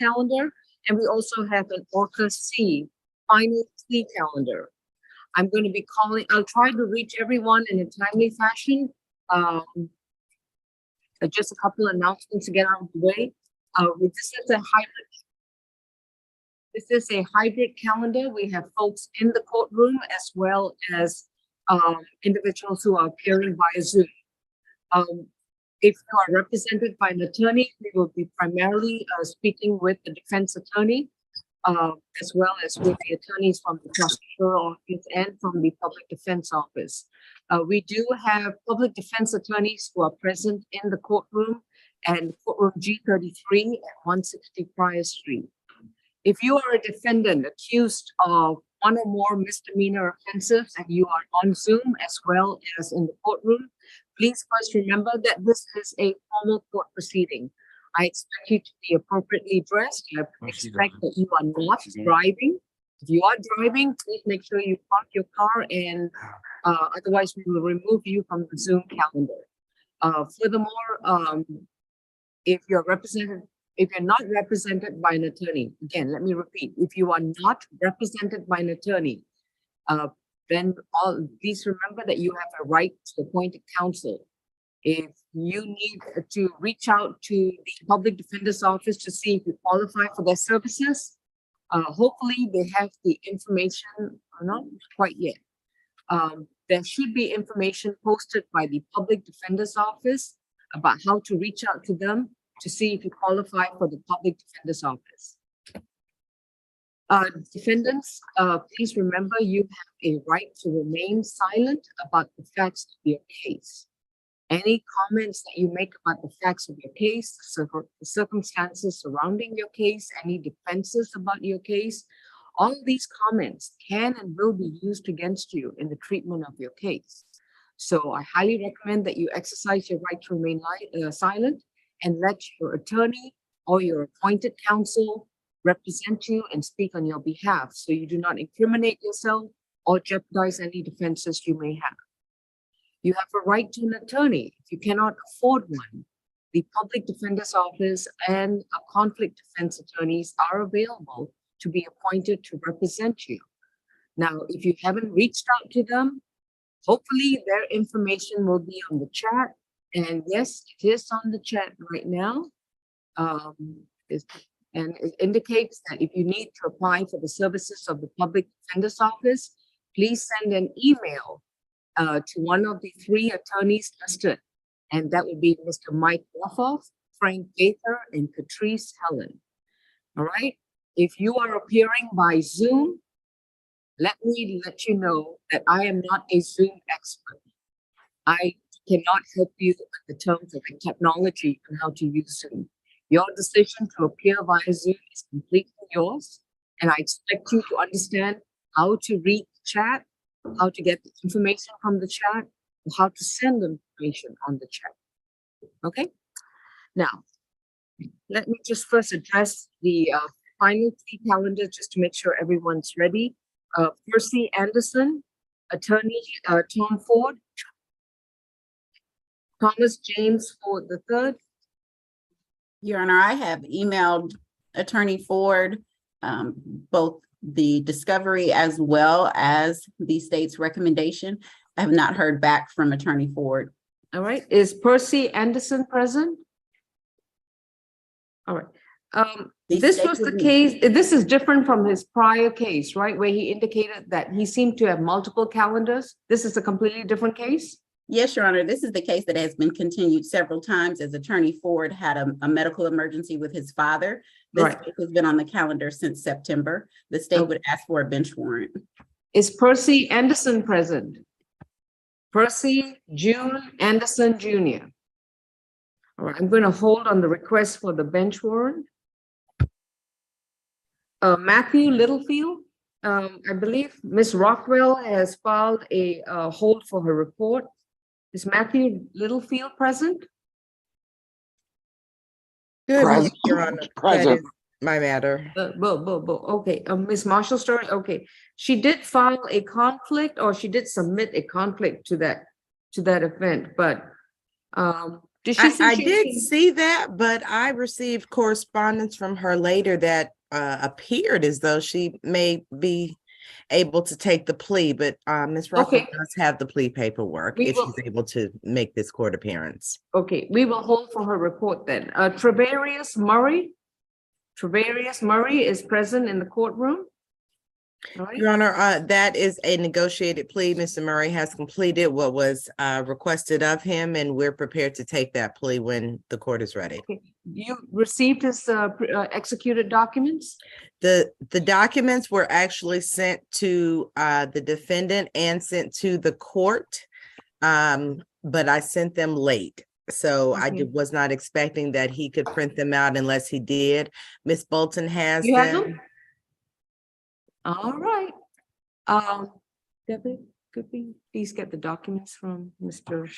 calendar, and we also have an Orca C, final C calendar. I'm going to be calling, I'll try to reach everyone in a timely fashion. Just a couple of announcements to get out of the way. This is a hybrid calendar. We have folks in the courtroom as well as individuals who are appearing via Zoom. If you are represented by an attorney, we will be primarily speaking with the defense attorney, as well as with the attorneys from the prosecutor office and from the public defense office. We do have public defense attorneys who are present in the courtroom and courtroom G33 at 160 Prior Street. If you are a defendant accused of one or more misdemeanor offenses and you are on Zoom as well as in the courtroom, please first remember that this is a formal court proceeding. I expect you to be appropriately dressed. I expect that you are not driving. If you are driving, please make sure you park your car, and otherwise we will remove you from the Zoom calendar. Furthermore, if you're not represented by an attorney, again, let me repeat, if you are not represented by an attorney, then please remember that you have a right to appointed counsel. If you need to reach out to the public defender's office to see if you qualify for their services, hopefully they have the information, or not quite yet. There should be information posted by the public defender's office about how to reach out to them to see if you qualify for the public defender's office. Defendants, please remember you have a right to remain silent about the facts of your case. Any comments that you make about the facts of your case, the circumstances surrounding your case, any defenses about your case, all of these comments can and will be used against you in the treatment of your case. So I highly recommend that you exercise your right to remain silent and let your attorney or your appointed counsel represent you and speak on your behalf, so you do not incriminate yourself or jeopardize any defenses you may have. You have a right to an attorney if you cannot afford one. The public defender's office and conflict defense attorneys are available to be appointed to represent you. Now, if you haven't reached out to them, hopefully their information will be on the chat. And yes, it is on the chat right now. And it indicates that if you need to apply for the services of the public defender's office, please send an email to one of the three attorneys listed. And that would be Mr. Mike Waffoff, Frank Gaither, and Patrice Helen. All right. If you are appearing by Zoom, let me let you know that I am not a Zoom expert. I cannot help you with the terms of the technology and how to use Zoom. Your decision to appear via Zoom is completely yours, and I expect you to understand how to read the chat, how to get the information from the chat, and how to send information on the chat. Okay? Now, let me just first address the final three calendar just to make sure everyone's ready. Percy Anderson, attorney Tom Ford, Thomas James Ford III. Your Honor, I have emailed Attorney Ford both the discovery as well as the state's recommendation. I have not heard back from Attorney Ford. All right. Is Percy Anderson present? All right. This was the case. This is different from his prior case, right? Where he indicated that he seemed to have multiple calendars. This is a completely different case. Yes, Your Honor, this is the case that has been continued several times as Attorney Ford had a medical emergency with his father. This case has been on the calendar since September. The state would ask for a bench warrant. Is Percy Anderson present? Percy June Anderson Jr. All right, I'm going to hold on the request for the bench warrant. Matthew Littlefield, I believe Ms. Rockwell has filed a hold for her report. Is Matthew Littlefield present? Good morning, Your Honor. That is my matter. Okay, Ms. Marshall Story, okay. She did file a conflict, or she did submit a conflict to that event, but Did she say I she did was- see that, but I received correspondence from her later that appeared as though she may be able to take the plea, but Ms. Ruffin Okay. does have the plea paperwork We if will- she's able to make this court appearance. Okay, we will hold for her report then. Travarius Murray? Travarius Murray is present in the courtroom. All right, Your Honor, that is a negotiated plea. Mr. Murray has completed what was requested of him, and we're prepared to take that plea when the court is ready. you received his executed documents? The documents were actually sent to the defendant and sent to the court. But I sent them late. So I Okay. was not expecting that he could print them out unless he did. Ms. Bolton has You have them. them? All right. Debbie, could we please get the documents from Mr.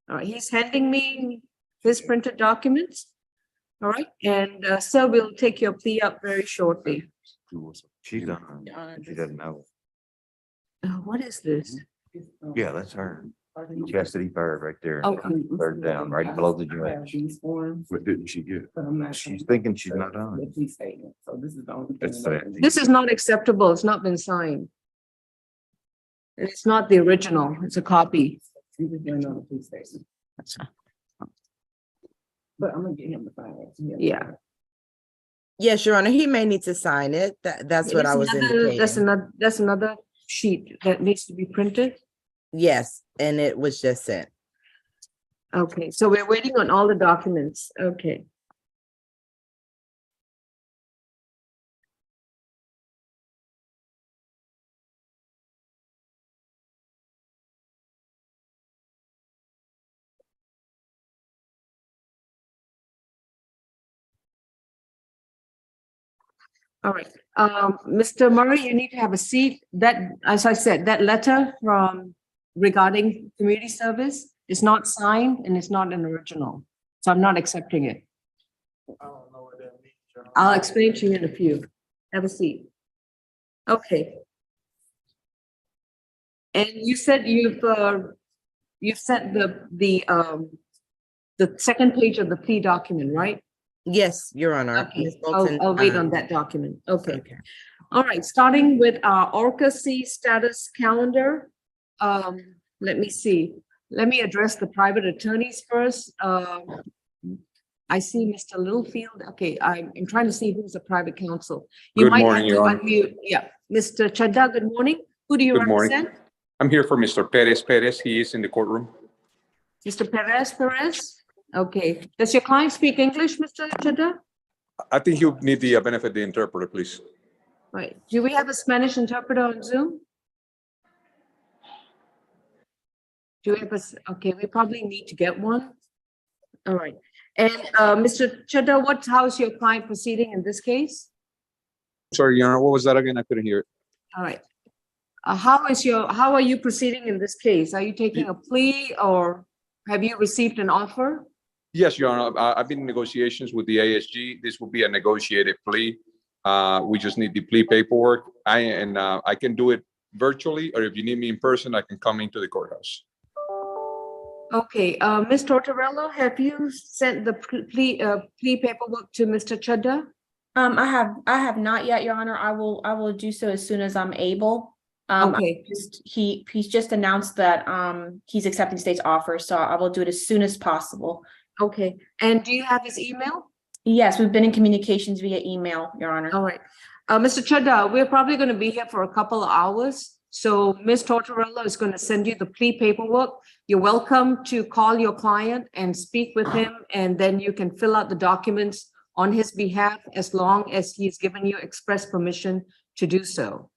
All right, he's handing me his printed documents. All right, and sir, we'll take your plea up very shortly. She's done. She doesn't know. What is this? Yeah, that's her. Chastity Bird right there. Okay. Third down, right below the judge. What didn't she get? She's thinking she's not on. That's sad. This is not acceptable. It's not been signed. It's not the original. It's a copy. But I'm gonna get him to sign it. Yeah. Yes, Your Honor, he may need to sign it. That's what I was That's indicating. that's another sheet that needs to be printed. Yes, and it was just sent. Okay, so we're waiting on all the documents. Okay. All right, Mr. Murray, you need to have a seat. That, as I said, that letter from regarding community service is not signed and it's not an original. So I'm not accepting it. I'll explain to you in a few. Have a seat. Okay. And you said you've sent the second page of the plea document, right? Yes, Your Honor. Okay, Ms. Bolton, I'll wait on that document. Okay. Okay. All right, starting with our Orca C status calendar. Let me see. Let me address the private attorneys first. I see Mr. Littlefield. Okay, I'm trying to see who's the private counsel. You Good might morning, have to Your Honor. unmute. Yeah, Mr. Chadha, good morning. Who do you Good morning. represent? I'm here for Mr. Perez. He is in the courtroom. Mr. Perez? Okay. Does your client speak English, Mr. Chadha? I think you need the benefit of the interpreter, please. Right. Do we have a Spanish interpreter on Zoom? Do we have okay, we probably need to get one. All right. And Mr. Chadha, how is your client proceeding in this case? Sorry, Your Honor, what was that again? I couldn't hear it. All right. How are you proceeding in this case? Are you taking a plea or have you received an offer? Yes, Your Honor. I've been in negotiations with the ASG. This will be a negotiated plea. We just need the plea paperwork. I can do it virtually, or if you need me in person, I can come into the courthouse. Okay, Ms. Tortorella, have you sent the plea paperwork to Mr. Chadha? I have not yet, Your Honor. I will do so as soon as I'm able. Okay. He's just announced that he's accepting state's offer, so I will do it as soon as possible. Okay, and do you have his email? Yes, we've been in communications via email, Your Honor. All right. Mr. Chadha, we're probably going to be here for a couple of hours. So Ms. Tortorella is going to send you the plea paperwork. You're welcome to call your client and speak with him, and then you can fill out the documents on his behalf as long as he's given you express permission to do so.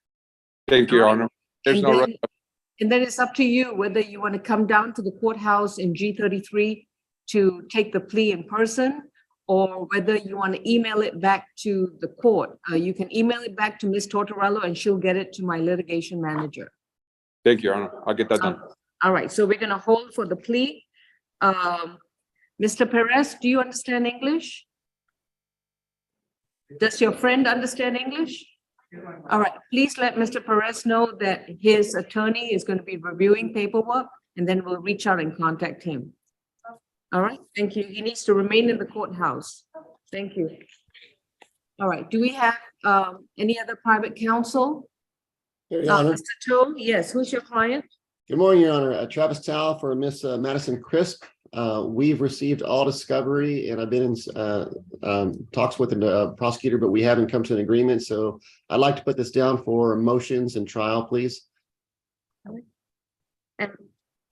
Thank you, Your Honor. There's And no. then- And then it's up to you whether you want to come down to the courthouse in G33 to take the plea in person, or whether you want to email it back to the court. You can email it back to Ms. Tortorella and she'll get it to my litigation manager. Thank you, Your Honor. I'll get that done. All right, so we're going to hold for the plea. Mr. Perez, do you understand English? Does your friend understand English? All right, please let Mr. Perez know that his attorney is going to be reviewing paperwork, and then we'll reach out and contact him. All right, thank you. He needs to remain in the courthouse. Thank you. All right, do we have any other private counsel? Your Honor. Mr. Toe, yes, who's your client? Good morning, Your Honor. Travis Tal for Miss Madison Crisp. We've received all discovery and I've been in talks with the prosecutor, but we haven't come to an agreement. So I'd like to put this down for motions and trial, please. And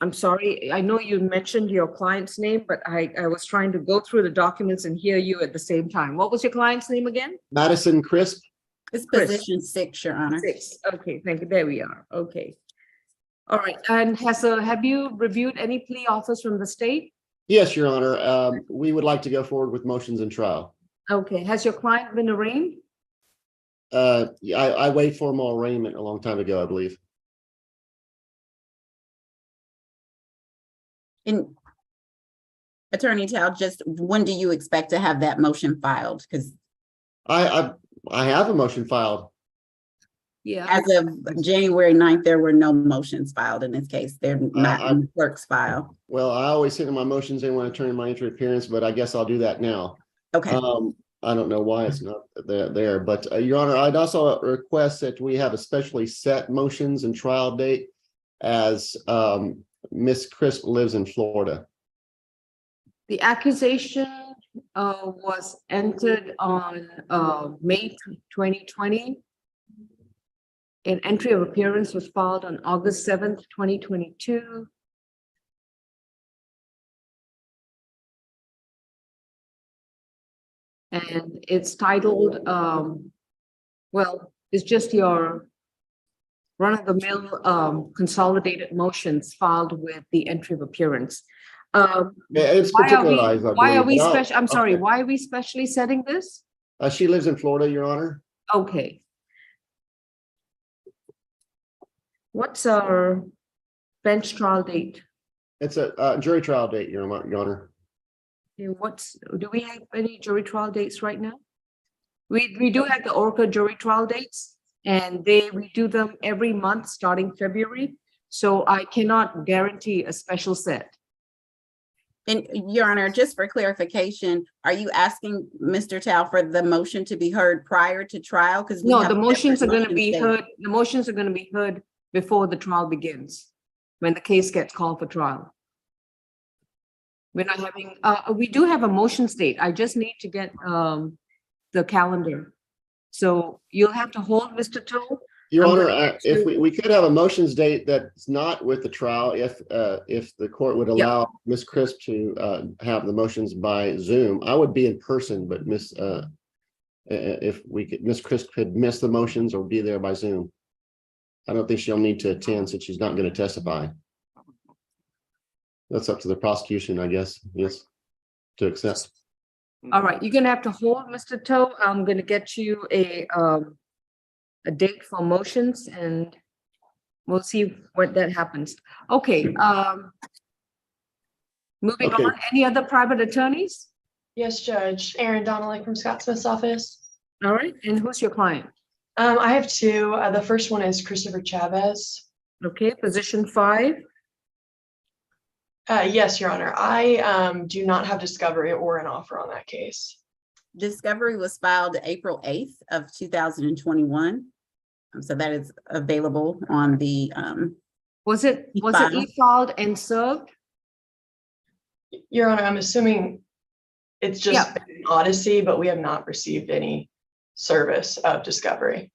I'm sorry, I know you mentioned your client's name, but I was trying to go through the documents and hear you at the same time. What was your client's name again? Madison Crisp. It's Chris. position 6, Your Honor. 6. Okay, thank you. There we are. Okay. All right, and have you reviewed any plea offers from the state? Yes, Your Honor. We would like to go forward with motions and trial. Okay, has your client been arraigned? Yeah, I waived formal arraignment a long time ago, I believe. And Attorney Tal, just when do you expect to have that motion filed? Because I have a motion filed. Yeah. as of January 9th, there were no motions filed in this case. They're not in the clerk's file. Well, I always send in my motions and want to turn in my entry appearance, but I guess I'll do that now. Okay, I don't know why it's not there, but Your Honor, I'd also request that we have a specially set motions and trial date as Miss Crisp lives in Florida. The accusation was entered on May 2020. An entry of appearance was filed on August 7th, 2022. And it's titled, well, it's just your run-of-the-mill consolidated motions filed with the entry of appearance. Yeah, it's particularized. I Why are we believe, but I'll- special? I'm sorry, okay. why are we specially setting this? She lives in Florida, Your Honor. Okay. What's our bench trial date? It's a jury trial date, Your Honor. Okay, do we have any jury trial dates right now? We do have the Orca jury trial dates, and we do them every month starting February. So I cannot guarantee a special set. and Your Honor, just for clarification, are you asking Mr. Tal for the motion to be heard prior to trial? Because No, the motions are going to be heard. The motions are going to be heard before the trial begins, when the case gets called for trial. We're not having, we do have a motion date. I just need to get the calendar. So you'll have to hold, Mr. Toll. Your I'm Honor, gonna get if you- we could have a motions date that's not with the trial, if the court would allow Miss Crisp to have the motions by Zoom, I would be in person, but Miss Crisp could miss the motions or be there by Zoom. I don't think she'll need to attend since she's not going to testify. That's up to the prosecution, I guess, yes, to accept. All right, you're gonna have to hold, Mr. Toe. I'm gonna get you a date for motions and we'll see what that happens. Okay, moving Okay. on, any other private attorneys? Yes, Judge. Erin Donnelly from Scott Smith's office. All right, and who's your client? I have two. The first one is Christopher Chavez. Okay, position 5. Yes, Your Honor. I do not have discovery or an offer on that case. Discovery was filed April 8th of 2021. So that is available on the, Was it E-filed. e-filed and served? Your Honor, I'm assuming it's just Yeah. been an odyssey, but we have not received any service of discovery.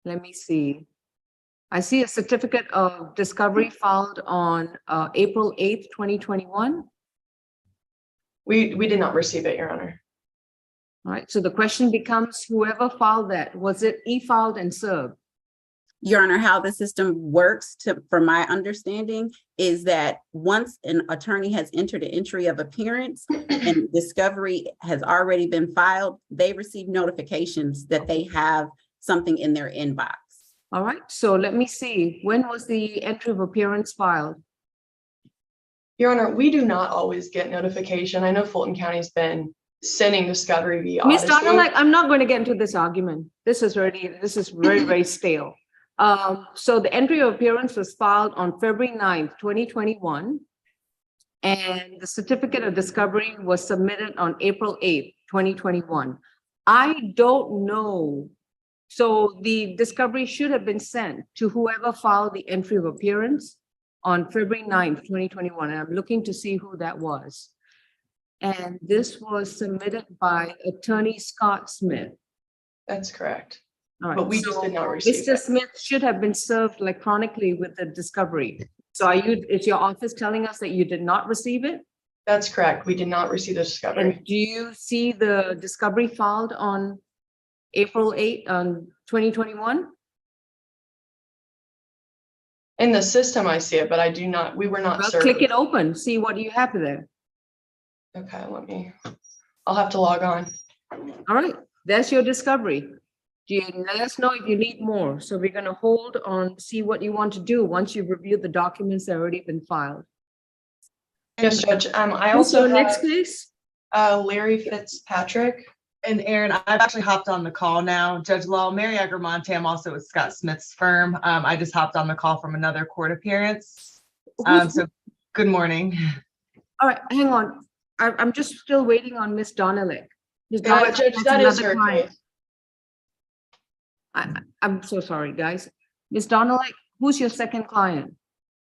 Let me see. I see a certificate of discovery filed on April 8th, 2021. We did not receive it, Your Honor. All right, so the question becomes, whoever filed that, was it e-filed and served? Your Honor, how the system works from my understanding is that once an attorney has entered an entry of appearance and discovery has already been filed, they receive notifications that they have something in their inbox. All right, so let me see, when was the entry of appearance filed? Your Honor, we do not always get notification. I know Fulton County's been sending discovery via Ms. odyssey. Donald, I'm not going to get into this argument. This is very, very stale. So the entry of appearance was filed on February 9th, 2021. And the certificate of discovery was submitted on April 8th, 2021. I don't know. So the discovery should have been sent to whoever filed the entry of appearance on February 9th, 2021. And I'm looking to see who that was. And this was submitted by Attorney Scott Smith. That's correct. All right, But we just so did not receive Mr. it. Smith should have been served electronically with the discovery. So is your office telling us that you did not receive it? That's correct. We did not receive the discovery. And do you see the discovery filed on April 8th, 2021? In the system, I see it, but I do not, we were not Well, served. click it open, see what you have there. Okay, I'll have to log on. All right, that's your discovery. Let us know if you need more. So we're gonna hold on, see what you want to do once you've reviewed the documents that have already been filed. Yes, Judge. I Who's also your next have case? Larry Fitzpatrick. And Aaron, I've actually hopped on the call now. Judge Law, Mary Agramonte, I'm also with Scott Smith's firm. I just hopped on the call from another court appearance. So good morning. All right, hang on. I'm just still waiting on Miss Donelick. Ms. Yeah, Donelick Judge, has that is another her client. case. I'm so sorry, guys. Ms. Donelick, who's your second client?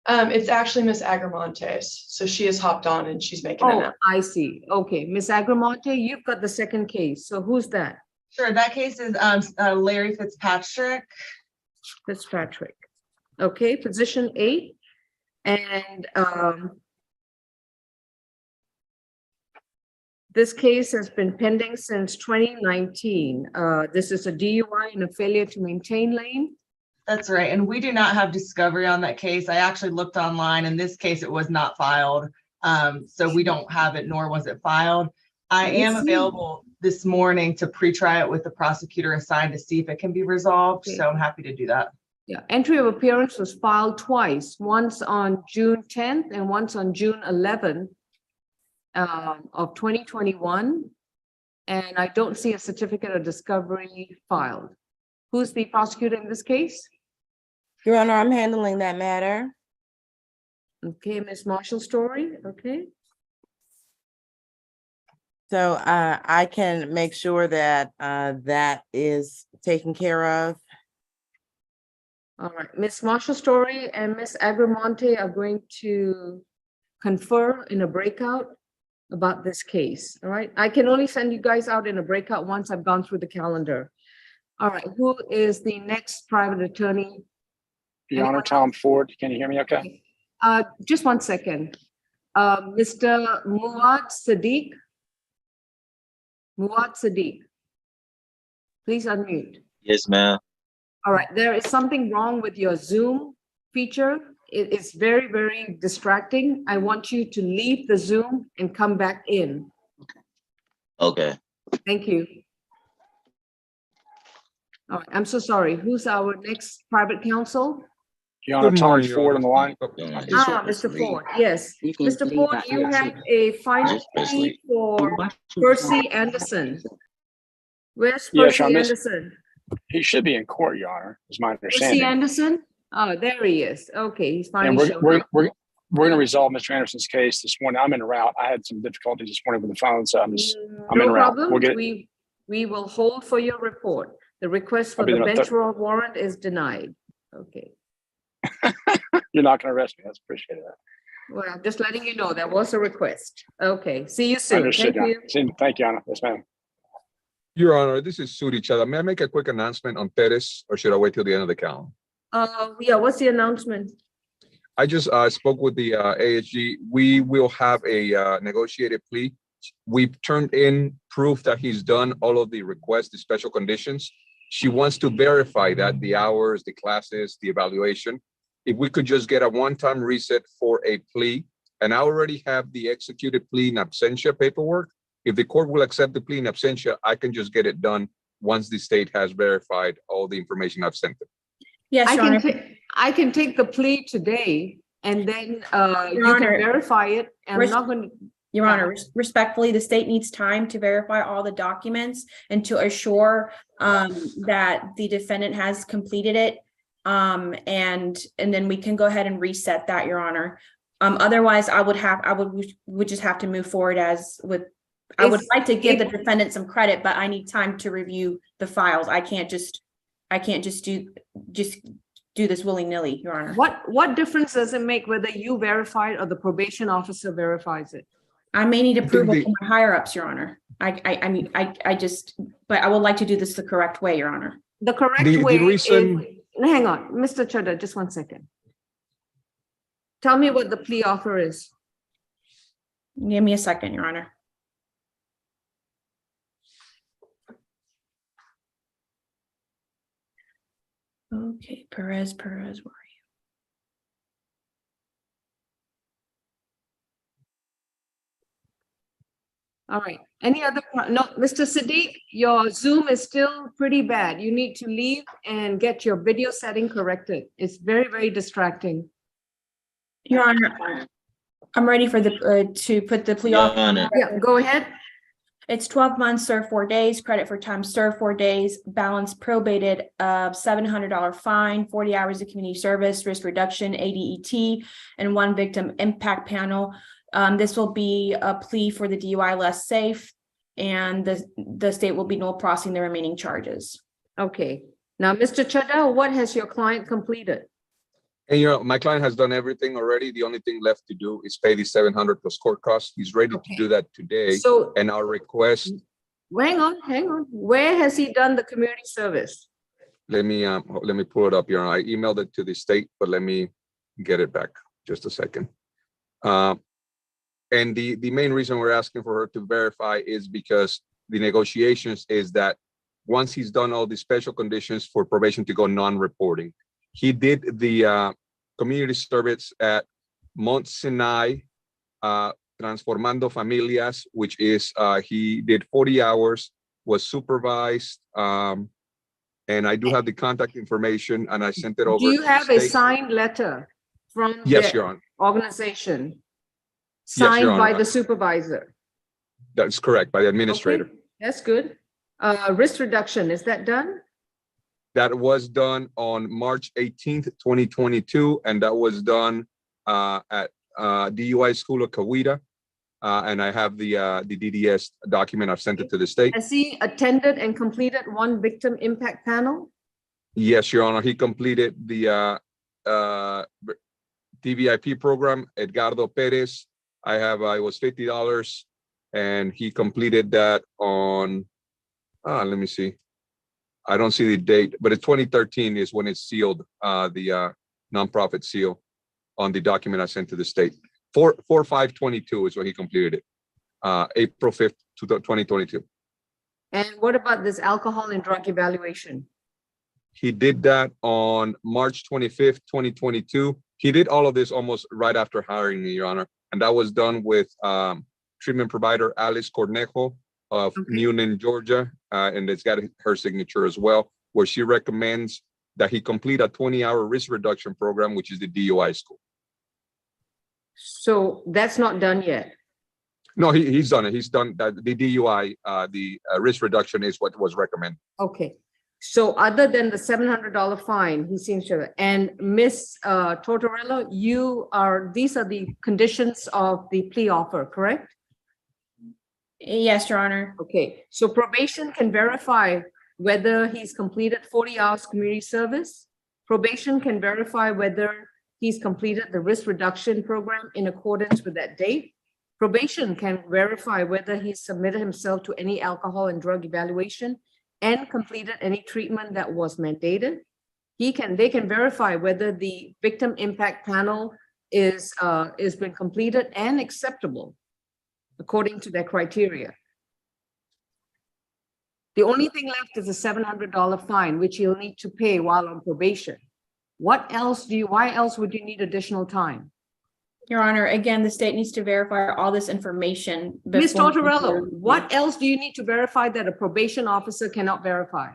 It's actually Miss Agramontes. So she has hopped on and she's making it Oh, now. I see. Okay, Miss Agramonte, you've got the second case. So who's that? Sure, that case is Larry Fitzpatrick. Fitzpatrick. Okay, position 8. And this case has been pending since 2019. This is a DUI and a failure to maintain lane. That's right. And we do not have discovery on that case. I actually looked online. In this case, it was not filed. So we don't have it, nor was it filed. I am available this morning to pre-try it with the prosecutor assigned to see if it can be resolved. Okay. So I'm happy to do that. Yeah, entry of appearance was filed twice, once on June 10th and once on June 11th of 2021. And I don't see a certificate of discovery filed. Who's the prosecutor in this case? Your Honor, I'm handling that matter. Okay, Ms. Marshall Story, okay. So I can make sure that that is taken care of. All right, Ms. Marshall Story and Ms. Agramonte are going to confer in a breakout about this case, all right? I can only send you guys out in a breakout once I've gone through the calendar. All right, who is the next private attorney? Your Honor, Tom Ford, can you hear me okay? Just one second. Mr. Muad Sadiq. Muad Sadiq. Please unmute. Yes, ma'am. All right, there is something wrong with your Zoom feature. It is very, very distracting. I want you to leave the Zoom and come back in. Okay. Thank you. All right, I'm so sorry. Who's our next private counsel? Your Honor, Good Tom morning, Your Ford on the line. Mr. Ford, yes. Mr. Ford, you have a final plea for Percy Anderson. Where's Yes, Percy Your Honor, Anderson? He should be in court, Your Honor, is my Percy understanding. Anderson? Oh, there he is. Okay, he's And finally showed up. we're going to resolve Mr. Anderson's case this morning. I'm en route. I had some difficulties this morning with the phone, so I'm en No route. problem. We'll get, We will hold for your report. The request for I'll be the there about bench warrant is denied. Okay. you're not going to arrest me. That's appreciated. Well, I'm just letting you know that was a request. Okay, see you soon. Understood, Thank Your you. Honor. Thank you, Your Honor. Yes, ma'am. Your Honor, this is Sudi Chada. May I make a quick announcement on Perez, or should I wait till the end of the count? Yeah, what's the announcement? I just spoke with the ASG. We will have a negotiated plea. We've turned in proof that he's done all of the requests, the special conditions. She wants to verify that the hours, the classes, the evaluation. If we could just get a one-time reset for a plea, and I already have the executed plea in absentia paperwork. If the court will accept the plea in absentia, I can just get it done once the state has verified all the information I've sent them. Yes, Your Honor. I can take the plea today and then you can Honor, verify it. And I'm not going to. Your Honor, respectfully, the state needs time to verify all the documents and to assure that the defendant has completed it. And then we can go ahead and reset that, Your Honor. Otherwise, I would just have to move forward I would If- like to give the if- defendant some credit, but I need time to review the files. I can't just do this willy-nilly, Your Honor. What difference does it make whether you verify it or the probation officer verifies it? I may need think approval the- from my higher ups, Your Honor. I mean, but I would like to do this the correct way, Your Honor. The correct The way reason- is, hang on, Mr. Chadha, just one second. Tell me what the plea offer is. Give me a second, Your Honor. Okay, Perez, where are you? All right, any other, no, Mr. Siddiq, your Zoom is still pretty bad. You need to leave and get your video setting corrected. It's very, very distracting. Your Honor, I'm ready for to put the plea Your offer. Honor. Yeah, go ahead. It's 12 months, served 4 days, credit for time served 4 days, balance probated of $700 fine, 40 hours of community service, risk reduction, ADET, and 1 victim impact panel. This will be a plea for the DUI less safe, and the state will be null processing the remaining charges. Okay, now, Mr. Chadha, what has your client completed? And my client has done everything already. The only thing left to do is pay the 700 plus court costs. He's ready Okay. to do that today. So, And our request, hang on. Where has he done the community service? let me pull it up here. I emailed it to the state, but let me get it back just a second. And the main reason we're asking for her to verify is because the negotiations is that once he's done all the special conditions for probation to go non-reporting, he did the community service at Mount Sinai, Transformando Familias, which is he did 40 hours, was supervised, and I do have the contact information, and I sent it over. Do you to the have a state. signed letter from Yes, the Your Honor. organization? Yes, Your Signed by Honor. the supervisor? That's correct, by the administrator. Okay, that's good. Risk reduction, is that done? That was done on March 18th, 2022, and that was done at DUI School of Coweta. And I have the DDS document. I've sent it to the state. Has he attended and completed 1 victim impact panel? Yes, Your Honor. He completed the DVIP program. Edgardo Perez. I was $50, and he completed that on. Let me see. I don't see the date, but it's 2013 is when it's sealed. The nonprofit seal on the document I sent to the state. 4/5/22 is when he completed it. April 5th, 2022. And what about this alcohol and drug evaluation? He did that on March 25th, 2022. He did all of this almost right after hiring me, Your Honor. And that was done with treatment provider Alice Cornejo of Newnan, Georgia. And it's got her signature as well, where she recommends that he complete a 20-hour risk reduction program, which is the DUI school. So that's not done yet. No, he's done it. He's done that. The DUI, the risk reduction is what was recommended. Okay. So other than the $700 fine, he seems to, and Miss Tortorella, these are the conditions of the plea offer, correct? Yes, Your Honor. Okay, so probation can verify whether he's completed 40 hours community service. Probation can verify whether he's completed the risk reduction program in accordance with that date. Probation can verify whether he's submitted himself to any alcohol and drug evaluation and completed any treatment that was mandated. They can verify whether the victim impact panel is been completed and acceptable according to their criteria. The only thing left is a $700 fine, which he'll need to pay while on probation. Why else would you need additional time? Your Honor, again, the state needs to verify all this information. Ms. before- Tortorella, what else do you need to verify that a probation officer cannot verify?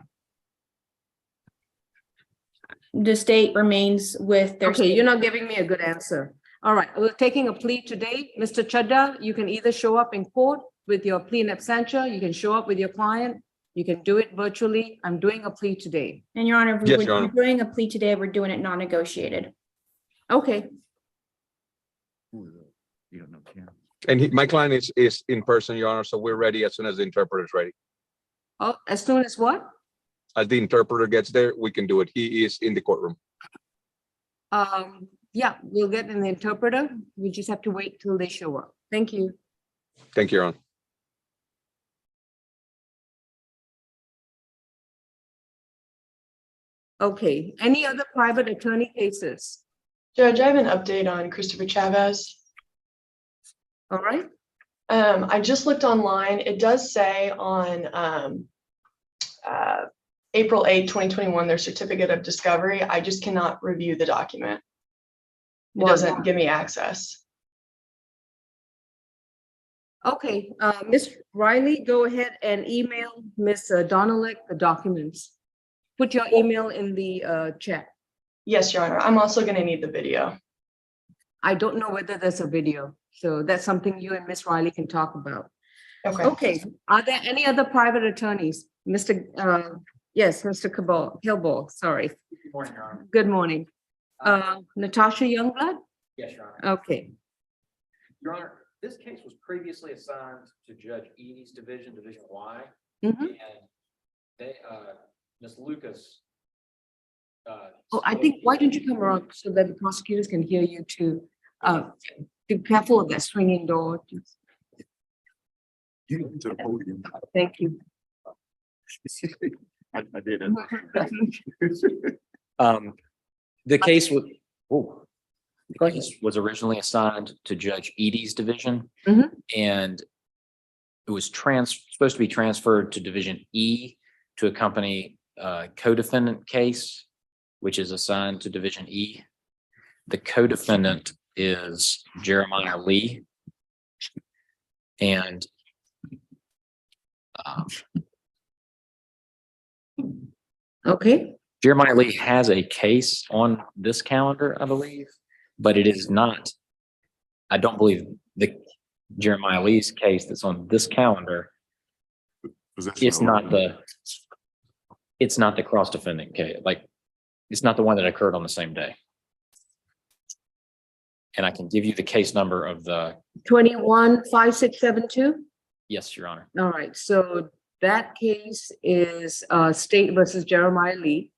The state remains with their. Okay, you're not giving me a good answer. All right, we're taking a plea today. Mr. Chadha, you can either show up in court with your plea in absentia, you can show up with your client, you can do it virtually. I'm doing a plea today. And Your Honor, Yes, we're Your Honor. doing a plea today, we're doing it non-negotiated. Okay. You don't know, Ken? And my client is in person, Your Honor, so we're ready as soon as the interpreter is ready. Oh, as soon as what? As the interpreter gets there, we can do it. He is in the courtroom. Yeah, we'll get an interpreter. We just have to wait till they show up. Thank you. Thank you, Your Honor. Okay, any other private attorney cases? Judge, I have an update on Christopher Chavez. All right, I just looked online. It does say on April 8, 2021, their certificate of discovery. I just cannot review the document. It Why doesn't not? give me access. Okay, Ms. Riley, go ahead and email Ms. Donalek the documents. Put your email in the chat. Yes, Your Honor. I'm also going to need the video. I don't know whether there's a video, so that's something you and Ms. Riley can talk about. Okay. Okay, are there any other private attorneys? Yes, Mr. Kilball, sorry. Good morning, Your Honor. Good morning. Natasha Youngblood? Yes, Your Honor. Okay, Your Honor, this case was previously assigned to Judge Edie's division, Division Y. Mhm. And they, Ms. Lucas. oh, I think, why don't you come around so that the prosecutors can hear you too? Be careful of that swinging door. You went to the podium. Thank you. I did it. The case was, the case was originally assigned to Judge Edie's division. Mhm. And it was supposed to be transferred to Division E to accompany co-defendant case, which is assigned to Division E. The co-defendant is Jeremiah Lee. And Okay, Jeremiah Lee has a case on this calendar, I believe, but it is not, I don't believe the Jeremiah Lee's case that's on this calendar. It's not the cross defendant case. Like, it's not the one that occurred on the same day. And I can give you the case number of the, 215672. yes, Your Honor. All right, so that case is State versus Jeremiah Lee.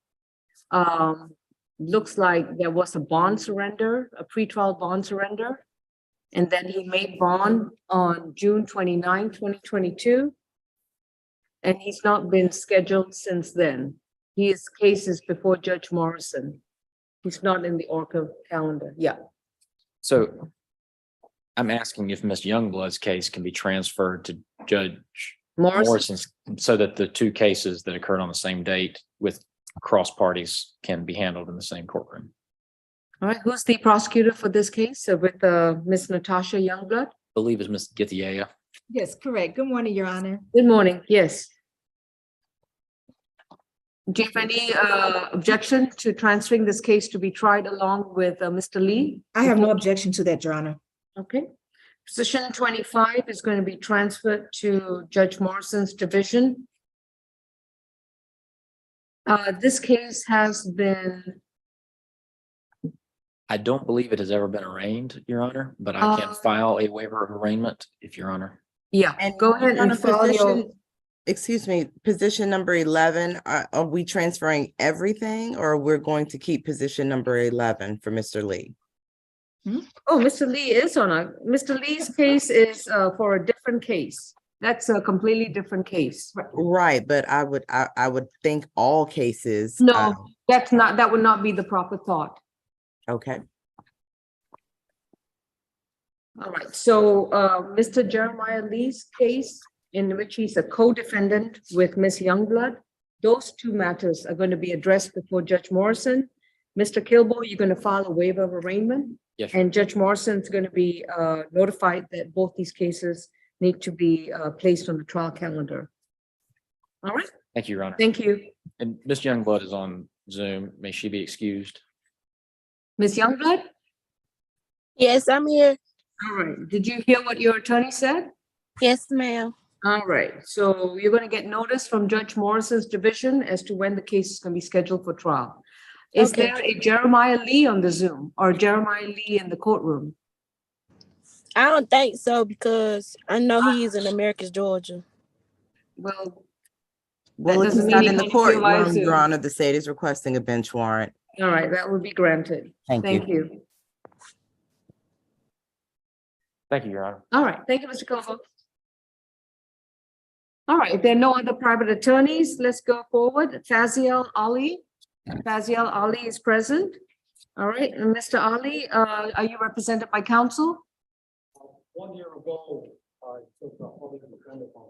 Looks like there was a bond surrender, a pretrial bond surrender. And then he made bond on June 29, 2022. And he's not been scheduled since then. His case is before Judge Morrison. He's not in the Orca calendar. Yeah. So I'm asking if Ms. Youngblood's case can be transferred to Judge Morrison's so that the two cases that occurred on the same date with cross parties can be handled in the same courtroom. All right, who's the prosecutor for this case with Ms. Natasha Youngblood? I believe is Ms. Githia. Yes, correct. Good morning, Your Honor. Good morning, yes. Do you have any objection to transferring this case to be tried along with Mr. Lee? I have no objection to that, Your Honor. Okay. Position 25 is going to be transferred to Judge Morrison's division. This case has been. I don't believe it has ever been arraigned, Your Honor, but I can file a waiver of arraignment if Your Honor. Yeah, And go ahead on and a file your. position, excuse me, position number 11, are we transferring everything or we're going to keep position number 11 for Mr. Lee? Oh, Mr. Lee is on Mr. Lee's case is for a different case. That's a completely different case. Right, but I would think all cases. No, that would not be the proper thought. Okay. All right, so Mr. Jeremiah Lee's case, in which he's a co-defendant with Ms. Youngblood, those two matters are going to be addressed before Judge Morrison. Mr. Kilbo, you're going to file a waiver of arraignment. Yes. And Judge Morrison's going to be notified that both these cases need to be placed on the trial calendar. All right. Thank you, Your Honor. Thank you. And Ms. Youngblood is on Zoom. May she be excused? Ms. Youngblood? Yes, I'm here. All right. Did you hear what your attorney said? Yes, ma'am. All right. So you're going to get notice from Judge Morrison's division as to when the case is going to be scheduled for trial. Is Okay. there a Jeremiah Lee on the Zoom or Jeremiah Lee in the courtroom? I don't think so because I know he is in Americus, Georgia. Well, Well, if he's doesn't not mean in he the can appear via courtroom, Your Zoom. Honor, the state is requesting a bench warrant. All right, that will be granted. Thank Thank you. you. Thank you, Your Honor. All right, thank you, Mr. Koval. All right, if there are no other private attorneys, let's go forward. Faziel Ali. Faziel Ali is present. All right, and Mr. Ali, are you represented by counsel? 1 year ago, I took a public defender from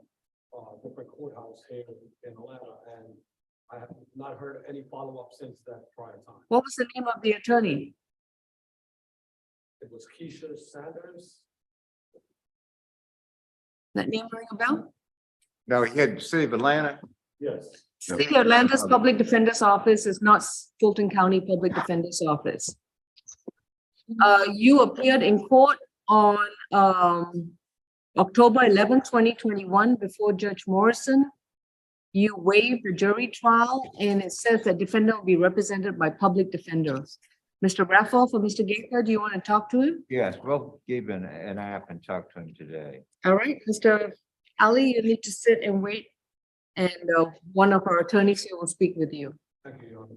different courthouse here in Atlanta, and I have not heard any follow-up since that prior time. What was the name of the attorney? It was Keisha Sanders. That name ring a bell? No, he had City of Atlanta. Yes. City of Atlanta's Public Defender's Office is not Fulton County Public Defender's Office. You appeared in court on October 11, 2021 before Judge Morrison. You waived the jury trial and it says that defendant will be represented by public defenders. Mr. Raffoff or Mr. Gaither, do you want to talk to him? Yes, both Gaben and I have talked to him today. All right, Mr. Ali, you need to sit and wait. And one of our attorneys here will speak with you. Thank you, Your Honor.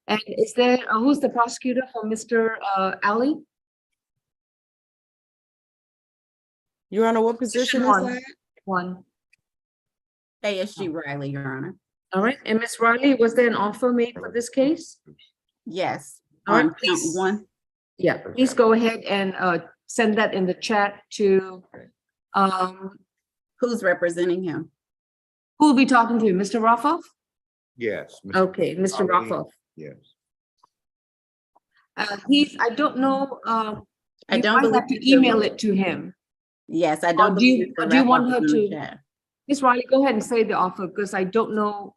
And is there, who's the prosecutor for Mr. Ali? Your Honor, what position is One. that? One. ASG Riley, Your Honor. All right, and Ms. Riley, was there an offer made for this case? Yes. All right, On count please. one. Yeah, please go ahead and send that in the chat to, Who's representing him? who will be talking to you, Mr. Raffoff? Yes. Okay, Mr. Ali. Raffoff. Yes. I don't know, I you don't might believe have to Mr. email it to him. Yes, I Or don't do you, believe or Mr. do you want Raffoff her is in the to, chat. Ms. Riley, go ahead and say the offer, because I don't know,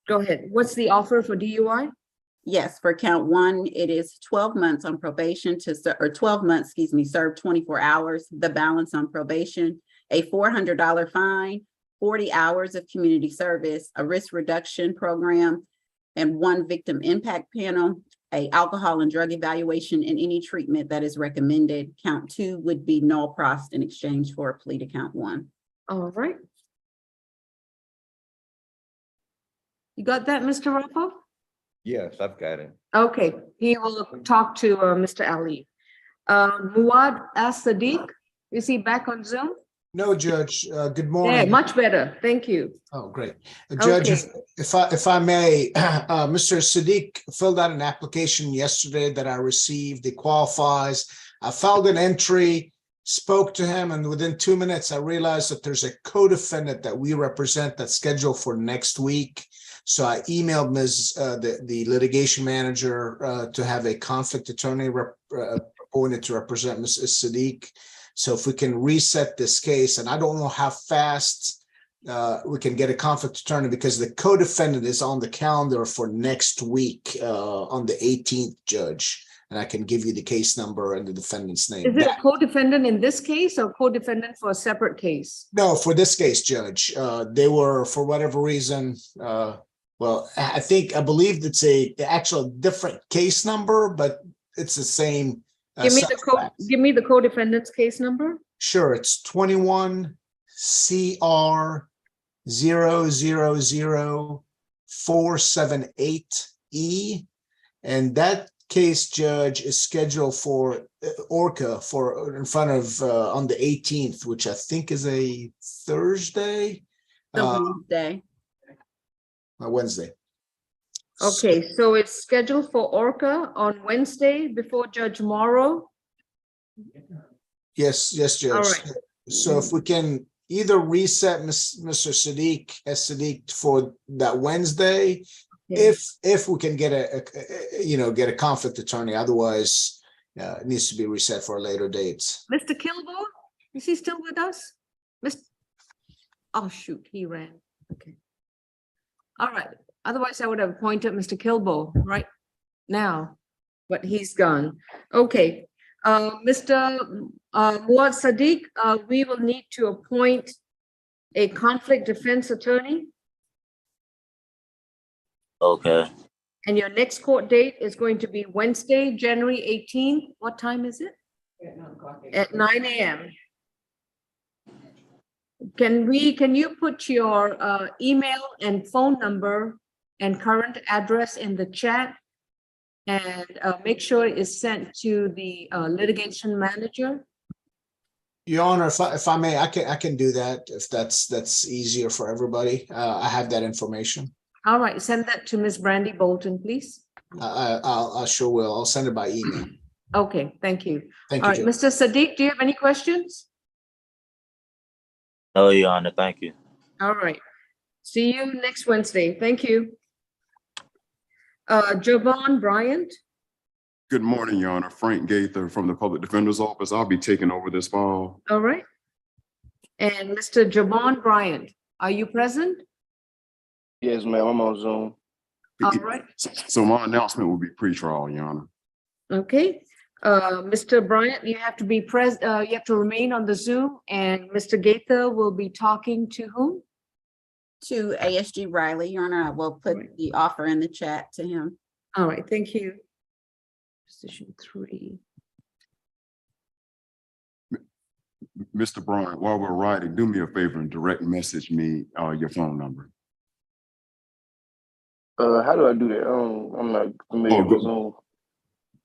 go ahead. What's the offer for DUI? Yes, for count one, it is 12 months on probation or 12 months, excuse me, serve 24 hours, the balance on probation, a $400 fine, 40 hours of community service, a risk reduction program, and one victim impact panel, a alcohol and drug evaluation, and any treatment that is recommended. Count two would be null prost in exchange for a plea to count one. All right. You got that, Mr. Raffoff? Yes, I've got it. Okay, he will talk to Mr. Ali. Muad As-Sadiq, is he back on Zoom? No, Judge. Good Yeah, morning. much better. Thank you. Oh, great. Judge, Okay. if I may, Mr. Sadiq filled out an application yesterday that I received. It qualifies. I filed an entry, spoke to him, and within 2 minutes, I realized that there's a co-defendant that we represent that's scheduled for next week. So I emailed the litigation manager to have a conflict attorney appointed to represent Mrs. Sadiq. So if we can reset this case, and I don't know how fast we can get a conflict attorney because the co-defendant is on the calendar for next week on the 18th, Judge. And I can give you the case number and the defendant's name. Is it a co-defendant in this case or co-defendant for a separate case? No, for this case, Judge. They were, for whatever reason, well, I believe it's a actual different case number, but it's the same. Give me the co-defendant's case number. Sure, it's 21 CR 000478E. And that case, Judge, is scheduled for Orca in front of on the 18th, which I think is a Thursday. Wednesday. Wednesday. Okay, so it's scheduled for Orca on Wednesday before Judge Morrow. Yes, Judge. All right. So if we can either reset Mr. Sadiq as Sadiq for that Wednesday, if we can get get a conflict attorney, otherwise it needs to be reset for a later date. Mr. Kilgore, is he still with us? Oh, shoot, he ran. Okay. All right. Otherwise, I would have appointed Mr. Kilbo right now, but he's gone. Okay. Mr. Muad Sadiq, we will need to appoint a conflict defense attorney. Okay. And your next court date is going to be Wednesday, January 18th. What time is it? at 9 a.m. Can you put your email and phone number and current address in the chat? And make sure it's sent to the litigation manager. Your Honor, if I may, I can do that if that's easier for everybody. I have that information. All right, send that to Ms. Brandy Bolton, please. I sure will. I'll send it by email. Okay, thank you. Thank All you, right, Judge. Mr. Sadiq, do you have any questions? No, Your Honor, thank you. All right. See you next Wednesday. Thank you. Jovan Bryant. Good morning, Your Honor. Frank Gaither from the Public Defender's Office. I'll be taking over this file. All right. And Mr. Jovan Bryant, are you present? Yes, ma'am, I'm on Zoom. All right. So my announcement will be pre-trial, Your Honor. Okay. Mr. Bryant, you have to be present. You have to remain on the Zoom, and Mr. Gaither will be talking to whom? To ASG Riley, Your Honor, I will put the offer in the chat to him. All right, thank you. Position 3. Mr. Bryant, while we're writing, do me a favor and direct message me your phone number. How do I do that? I'm not familiar with Zoom.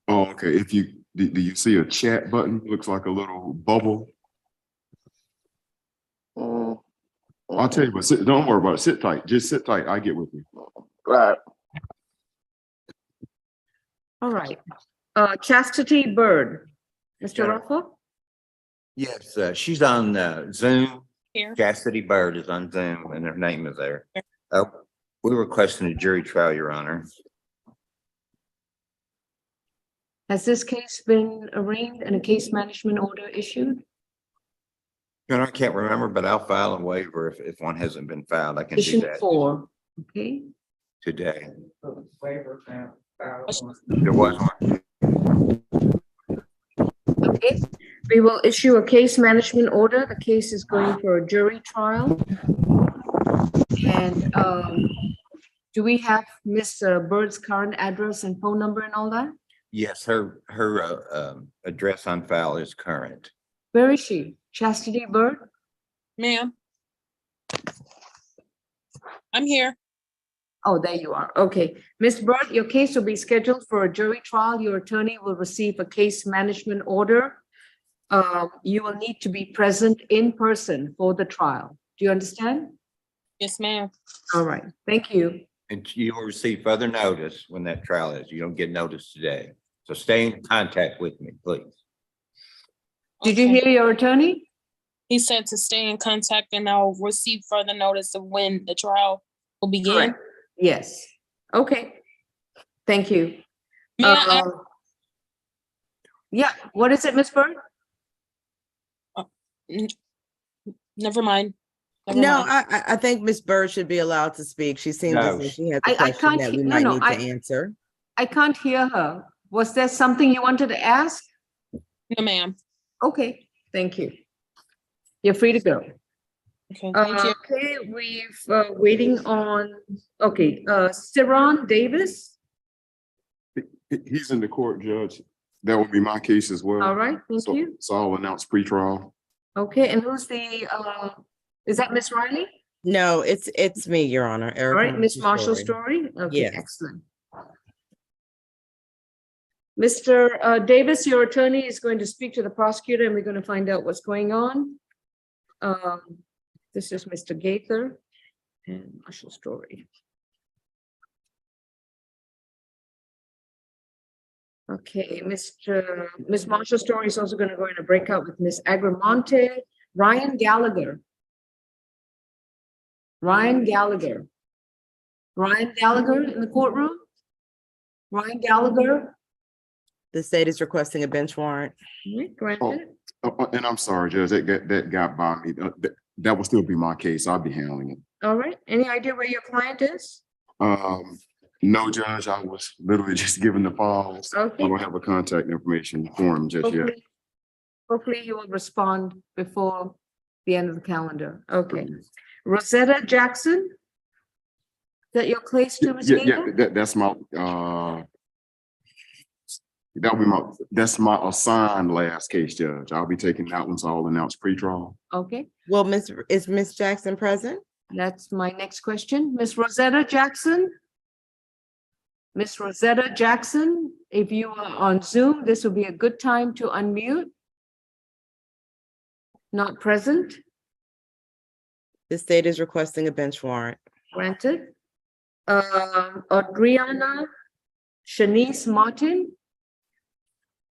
Oh, okay. If you do you see a chat button? Looks like a little bubble. I'll tell you what, don't worry about it. Sit tight. Just sit tight. I get with you. Right. All right. Chastity Bird. Mr. Yeah. Ruffalo? Yes, she's on Zoom. Here. Chastity Bird is on Zoom and her name is there. We're requesting a jury trial, Your Honor. Has this case been arraigned and a case management order issued? Your Honor, I can't remember, but I'll file a waiver if one hasn't been filed. I can do Petition that 4. Okay. today. Waiver now. There was one. Okay. We will issue a case management order. The case is going for a jury trial. And do we have Ms. Bird's current address and phone number and all that? Yes, her address on file is current. Where is she? Chastity Bird? Ma'am. I'm here. Oh, there you are. Okay. Ms. Bird, your case will be scheduled for a jury trial. Your attorney will receive a case management order. You will need to be present in person for the trial. Do you understand? Yes, ma'am. All right. Thank you. And you will receive further notice when that trial is. You don't get notice today. So stay in contact with me, please. Did you hear your attorney? He said to stay in contact and I'll receive further notice of when the trial will begin. Correct. Yes. Okay. Thank you. May I ask- Yeah. What is it, Ms. Bird? Never mind. Never No, mind. I think Ms. Bird should be allowed to speak. She seems as No. if she has a I question can't that we no, might no, need to answer. I can't hear her. Was there something you wanted to ask? No, ma'am. Okay. Thank you. You're free to go. Okay, thank you. Okay, we've waiting on, okay, Siron Davis. He's in the court, Judge. That would be my case as well. All right, thank So- you. So I'll announce pre-trial. Okay, and who's the, is that Miss Riley? No, it's me, Your Honor. All Erica right, Miss Marshall Story. Story? Okay, Yes. excellent. Mr. Davis, your attorney is going to speak to the prosecutor and we're going to find out what's going on. This is Mr. Gaither and Marshall Story. Okay, Miss Marshall Story is also going to go in a breakout with Miss Agramonte. Ryan Gallagher. Ryan Gallagher. Ryan Gallagher in the courtroom? Ryan Gallagher? The state is requesting a bench warrant. Granted. And I'm sorry, Judge, that got by me. That will still be my case. I'll be handling it. All right. Any idea where your client is? No, Judge, I was literally just given the files. Okay. I don't have a contact information for him just yet. Hopefully he will respond before the end of the calendar. Okay. Rosetta Jackson? Is that your case too, Ms. Yeah, Gaither? that's my, That'll be that's my assigned last case, Judge. I'll be taking that one, so I'll announce pretrial. Okay, Well, is Miss Jackson present? that's my next question. Miss Rosetta Jackson? Miss Rosetta Jackson, if you are on Zoom, this would be a good time to unmute. Not present, The state is requesting a bench warrant. granted. Adriana Shanice Martin.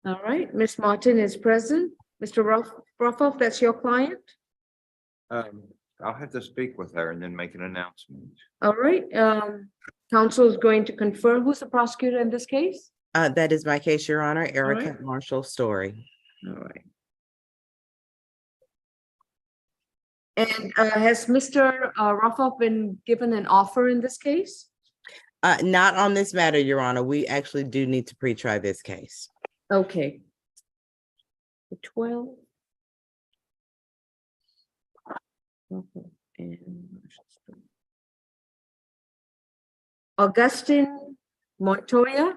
All right, Miss Martin is present. Mr. Ruffo, that's your client? I'll have to speak with her and then make an announcement. All right, counsel is going to confirm who's the prosecutor in this case? That is my case, Your Honor, Erica right. Marshall Story. All right. And has Mr. Ruffo been given an offer in this case? Not on this matter, Your Honor. We actually do need to pre-try this case. Okay. The 12. Ruffo and Augustine Montoya.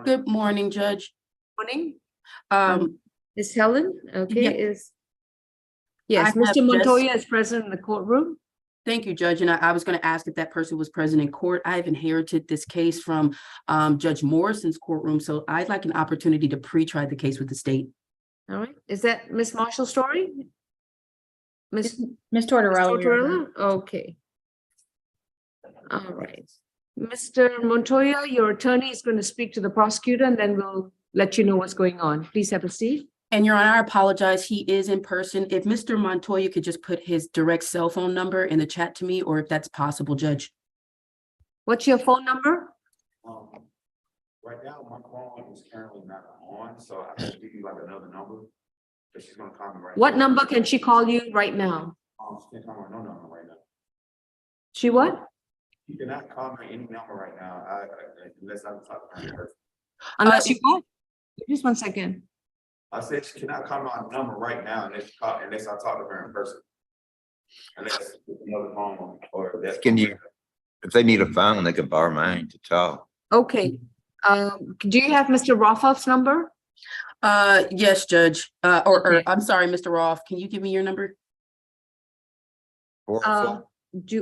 Good morning, Judge. Morning. Um, Miss Helen, okay, yeah. Yes, I Mr. have Montoya is present in the courtroom. Thank you, Judge. And I was going to ask if that person was present in court. I have inherited this case from Judge Morrison's courtroom, so I'd like an opportunity to pre-try the case with the state. All right, is that Miss Marshall's story? Miss Tortorella. Your Honor. Tortorella, okay. All right. Mr. Montoya, your attorney is going to speak to the prosecutor and then we'll let you know what's going on. Please have a seat. And Your Honor, I apologize. He is in person. If Mr. Montoya could just put his direct cell phone number in the chat to me, or if that's possible, Judge. What's your phone number? Right now, my phone is currently not on, so I can give you like another number. But she's gonna call me right now. What number can she call you right now? She can't call me no number right now. She what? You cannot call me any number right now, unless I talk to her in person. Unless you what? Just 1 second. I said she cannot call my number right now unless I talk to her in person. Unless another phone or that. Can you, if they need a phone, they can borrow mine to talk. Okay. Do you have Mr. Roffoff's number? Yes, Judge. Or I'm sorry, Mr. Roth. Can you give me your number? 404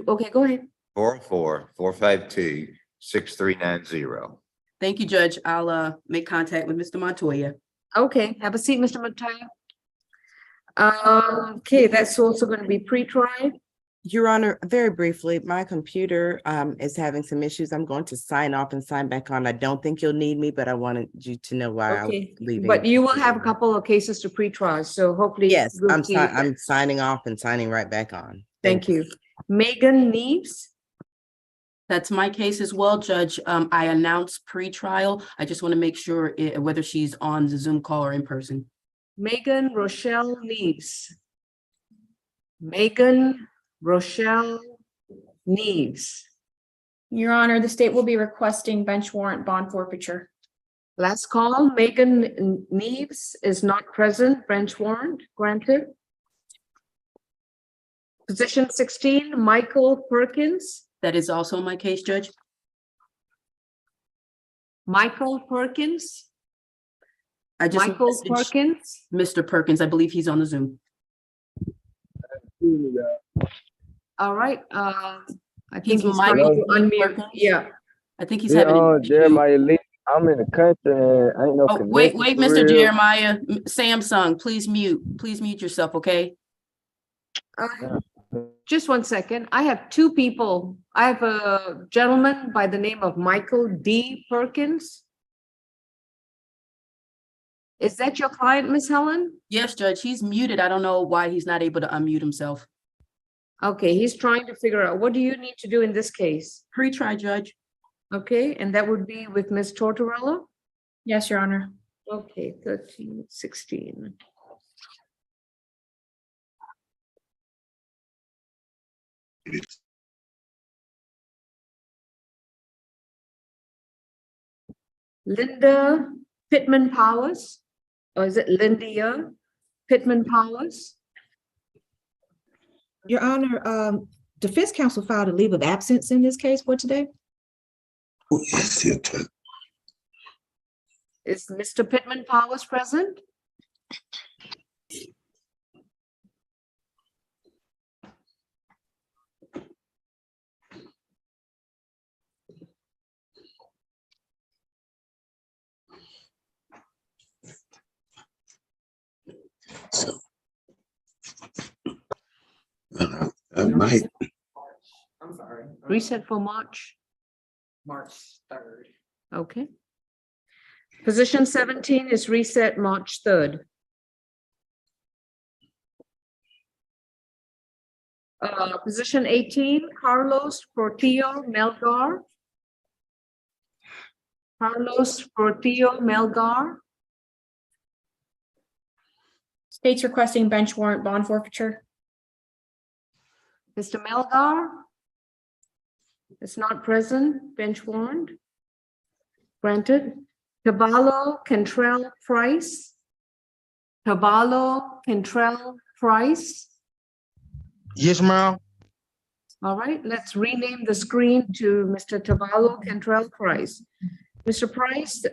Okay, go ahead. 404-452-6390. Thank you, Judge. I'll make contact with Mr. Montoya. Okay, have a seat, Mr. Montoya. Okay, that's also going to be pre-tried. Your Honor, very briefly, my computer is having some issues. I'm going to sign off and sign back on. I don't think you'll need me, but I wanted you to know why I was Okay, leaving. but you will have a couple of cases to pre-try, so hopefully. Yes, we'll I'm see you then. I'm signing off and signing right back on. Thank you. Megan Neves. That's my case as well, Judge. I announced pre-trial. I just want to make sure whether she's on the Zoom call or in person. Megan Rochelle Neves. Megan Rochelle Neves. Your Honor, the state will be requesting bench warrant bond forfeiture. Last call, Megan Neves is not present, bench warrant granted. Position 16, Michael Perkins. That is also my case, Judge. Michael Perkins. I just Michael messaged Perkins. Mr. Perkins. I believe he's on the Zoom. All right, I He's think he's Michael trying to unmute. Perkins. Yeah. I think he's having an issue. Jeremiah Lee. I'm in the country and I ain't no Oh, wait, connection for Mr. real. Jeremiah, Samsung, please mute yourself, okay? Just 1 second. I have two people. I have a gentleman by the name of Michael D. Perkins. Is that your client, Miss Helen? Yes, Judge, he's muted. I don't know why he's not able to unmute himself. Okay, he's trying to figure out, what do you need to do in this case? Pre-try, Judge. Okay, and that would be with Ms. Tortorella? Yes, Your Honor. Okay, 13, 16. Linda Pittman Powers, or is it Lindia Pittman Powers? Your Honor, defense counsel filed a leave of absence in this case for today. Who is the attorney? Is Mr. Pittman Powers present? So. I might. I'm sorry. Reset for March. March 3rd. Okay. Position 17 is reset March 3rd. Position 18, Carlos Portillo Melgar. Carlos Portillo Melgar. State's requesting bench warrant bond forfeiture. Mr. Melgar is not present. Bench warrant granted. Caballo Cantrell Price. Caballo Cantrell Price. Yes, ma'am. All right, let's rename the screen to Mr. Caballo Cantrell Price. Mr. Price,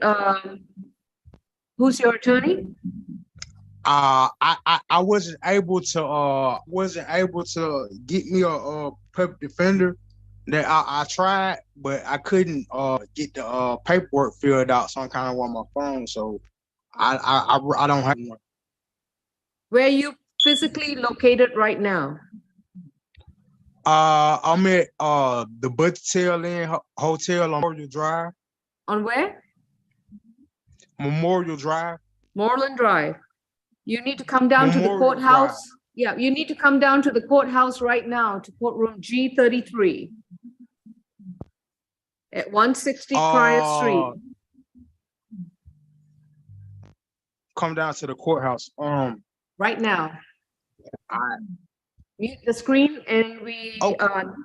who's your attorney? I wasn't able to get me a public defender. That I tried, but I couldn't get the paperwork filled out. So I'm kind of on my phone, so I don't have one. Where are you physically located right now? I'm at the Buttertail Inn Hotel on Memorial Drive. On where? Memorial Drive. Moreland Drive. You need to come down to the Memorial courthouse. Drive. Yeah, you need to come down to the courthouse right now to courtroom G33 at 160 Prior Street. Come down to the courthouse. Right now. Mute the screen and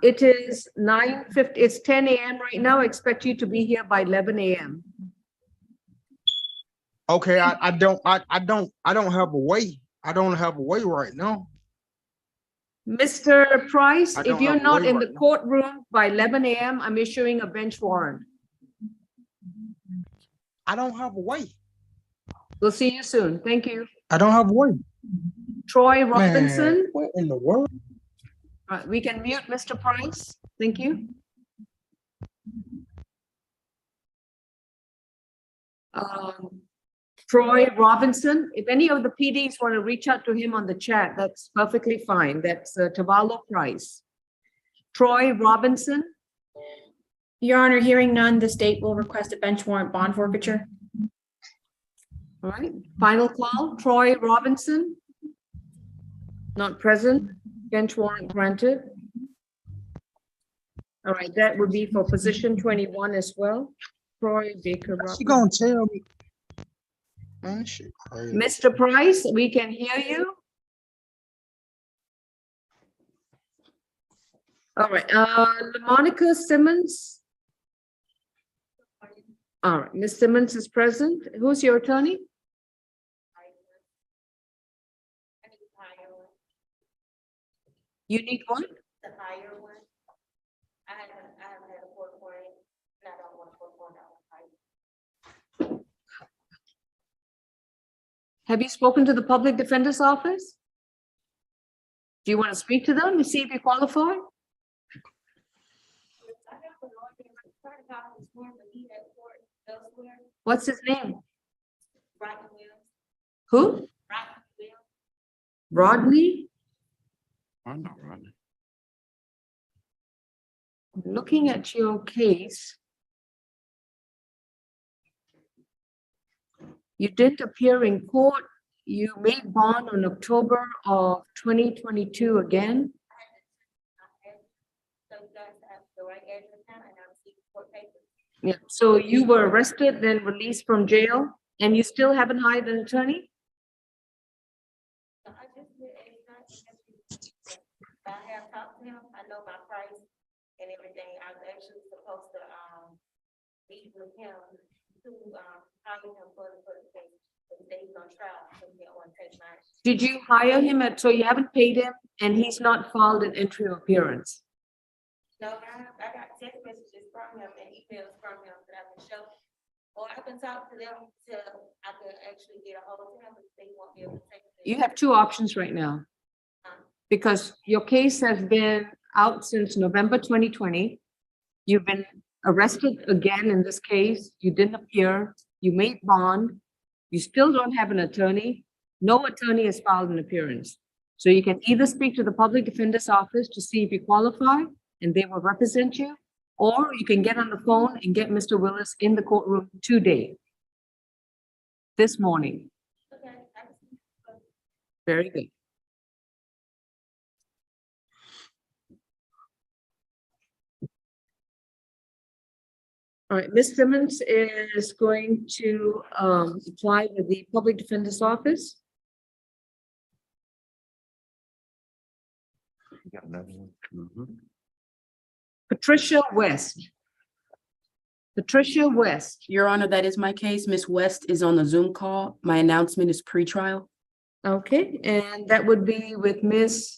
it is 9:50, it's 10 a.m. right now. I expect you to be here by 11 a.m. Okay, I don't have a way. I don't have a way right now. Mr. Price, I if don't you're have a not way in right the now. courtroom by 11 a.m., I'm issuing a bench warrant. I don't have a way. We'll see you soon. Thank you. I don't have a way. Troy Robinson. Man, what in the world? Right, we can mute Mr. Price. Thank you. Troy Robinson, if any of the PDs want to reach out to him on the chat, that's perfectly fine. That's Tavallo Price. Troy Robinson. Your Honor, hearing none, the state will request a bench warrant bond forfeiture. All right, final call, Troy Robinson. Not present, bench warrant granted. All right, that would be for position 21 as well. Troy Baker She Robinson. gonna tell me. Man, this shit crazy. Mr. Price, we can hear you. All right, Monica Simmons. All right, Ms. Simmons is present. Who's your attorney? You need one? The higher one. I haven't had a court warrant, and I don't want a court warrant. Have you spoken to the public defender's office? Do you want to speak to them and see if you qualify? What's his name? Who? Rodney? I know, right? Looking at your case. You didn't appear in court. You made bond on October of 2022 again. Yeah, so you were arrested, then released from jail, and you still haven't hired an attorney? I have talked to him, I know my price and everything, I was actually supposed to, meet with him to, hire him for the case, but he's on trial, so he don't want to take my. Did you hire him so you haven't paid him and he's not filed an entry of appearance? No, I got text messages from him and emails from him that I can show. Or I can talk to them till I can actually get a hold of him, but they won't be able to take. You have two options right now. Because your case has been out since November 2020. You've been arrested again in this case. You didn't appear. You made bond. You still don't have an attorney. No attorney has filed an appearance. So you can either speak to the public defender's office to see if you qualify and they will represent you, or you can get on the phone and get Mr. Willis in the courtroom today. This morning. Okay. Very good. All right, Ms. Simmons is going to apply with the public defender's office. Patricia West. Patricia West. Your Honor, that is my case. Ms. West is on the Zoom call. My announcement is pretrial. Okay, and that would be with Ms.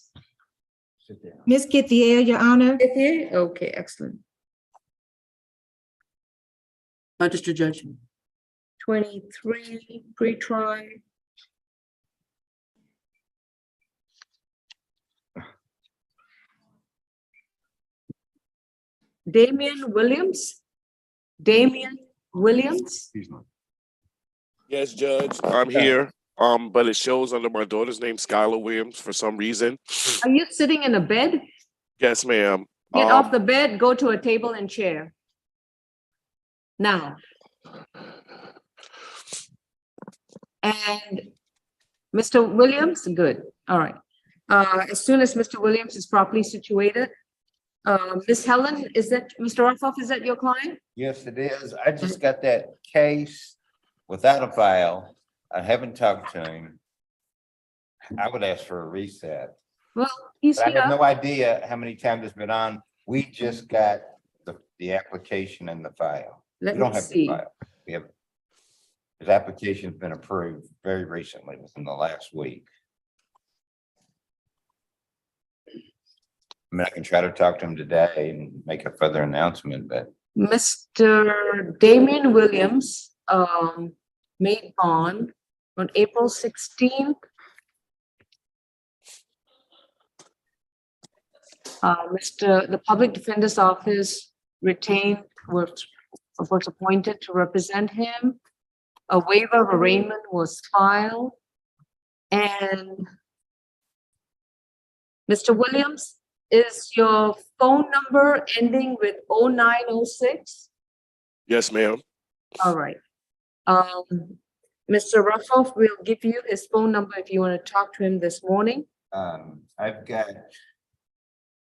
Ms. Githier, Your Honor. Githier? Okay, excellent. Magistrate Judge. 23 pre-trial. Damian Williams. Damian Williams. Yes, Judge, I'm here. But it shows under my daughter's name, Skylar Williams, for some reason. Are you sitting in a bed? Yes, ma'am. Get off the bed, go to a table and chair. Now. And Mr. Williams, good, all right. As soon as Mr. Williams is properly situated, Ms. Helen, is that, Mr. Ruffoff, is that your client? Yes, it is. I just got that case without a file. I haven't talked to him. I would ask for a reset. Well, he's But I have here. no idea how many times it's been on. We just got the application and the file. Let We don't me have the see. file. We have, his application's been approved very recently, within the last week. I mean, I can try to talk to him today and make a further announcement, but Mr. Damian Williams, made bond on April 16th. The public defender's office retained, was appointed to represent him. A waiver of arraignment was filed. And Mr. Williams, is your phone number ending with 0906? Yes, ma'am. All right. Mr. Ruffoff will give you his phone number if you want to talk to him this morning. I've got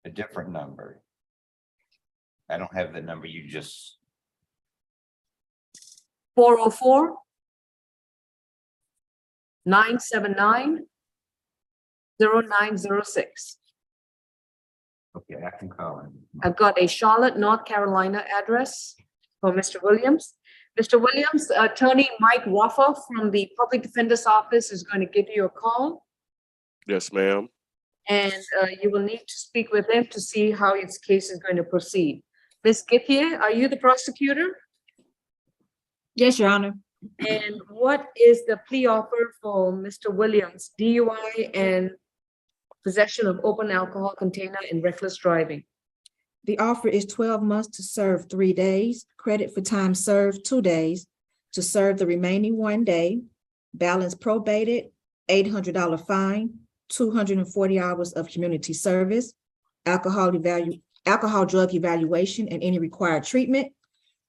a different number. I don't have the number you just. 404 979 0906. Okay, I can call him. I've got a Charlotte, North Carolina address for Mr. Williams. Mr. Williams, attorney Mike Ruffoff from the public defender's office is going to give you a call. Yes, ma'am. And you will need to speak with him to see how his case is going to proceed. Ms. Githier, are you the prosecutor? Yes, Your Honor. And what is the plea offer for Mr. Williams? DUI and possession of open alcohol container and reckless driving. The offer is 12 months to serve 3 days, credit for time served 2 days, to serve the remaining 1 day, balance probated, $800 fine, 240 hours of community service, alcohol drug evaluation and any required treatment,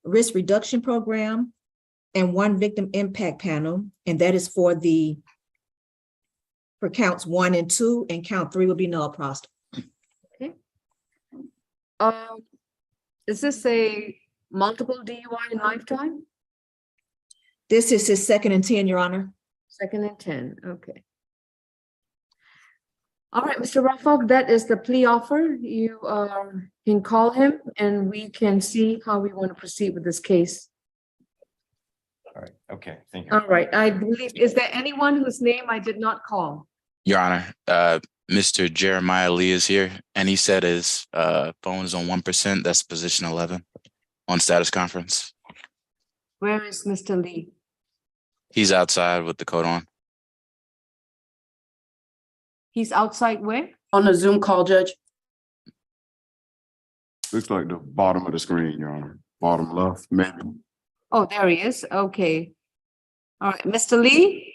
risk reduction program, and 1 victim impact panel. And that is for counts 1 and 2, and count 3 will be null prost. Okay. Is this a multiple DUI in lifetime? This is his 2nd and 10, Your Honor. 2nd and 10, okay. All right, Mr. Ruffoff, that is the plea offer. You can call him and we can see how we want to proceed with this case. All right, okay, thank you. All right, I believe, is there anyone whose name I did not call? Your Honor, Mr. Jeremiah Lee is here, and he said his phone is on 1%. That's position 11 on status conference. Where is Mr. Lee? He's outside with the coat on. He's outside where? On the Zoom call, Judge. Looks like the bottom of the screen, Your Honor. Bottom left, maybe. Oh, there he is. Okay. All right, Mr. Lee?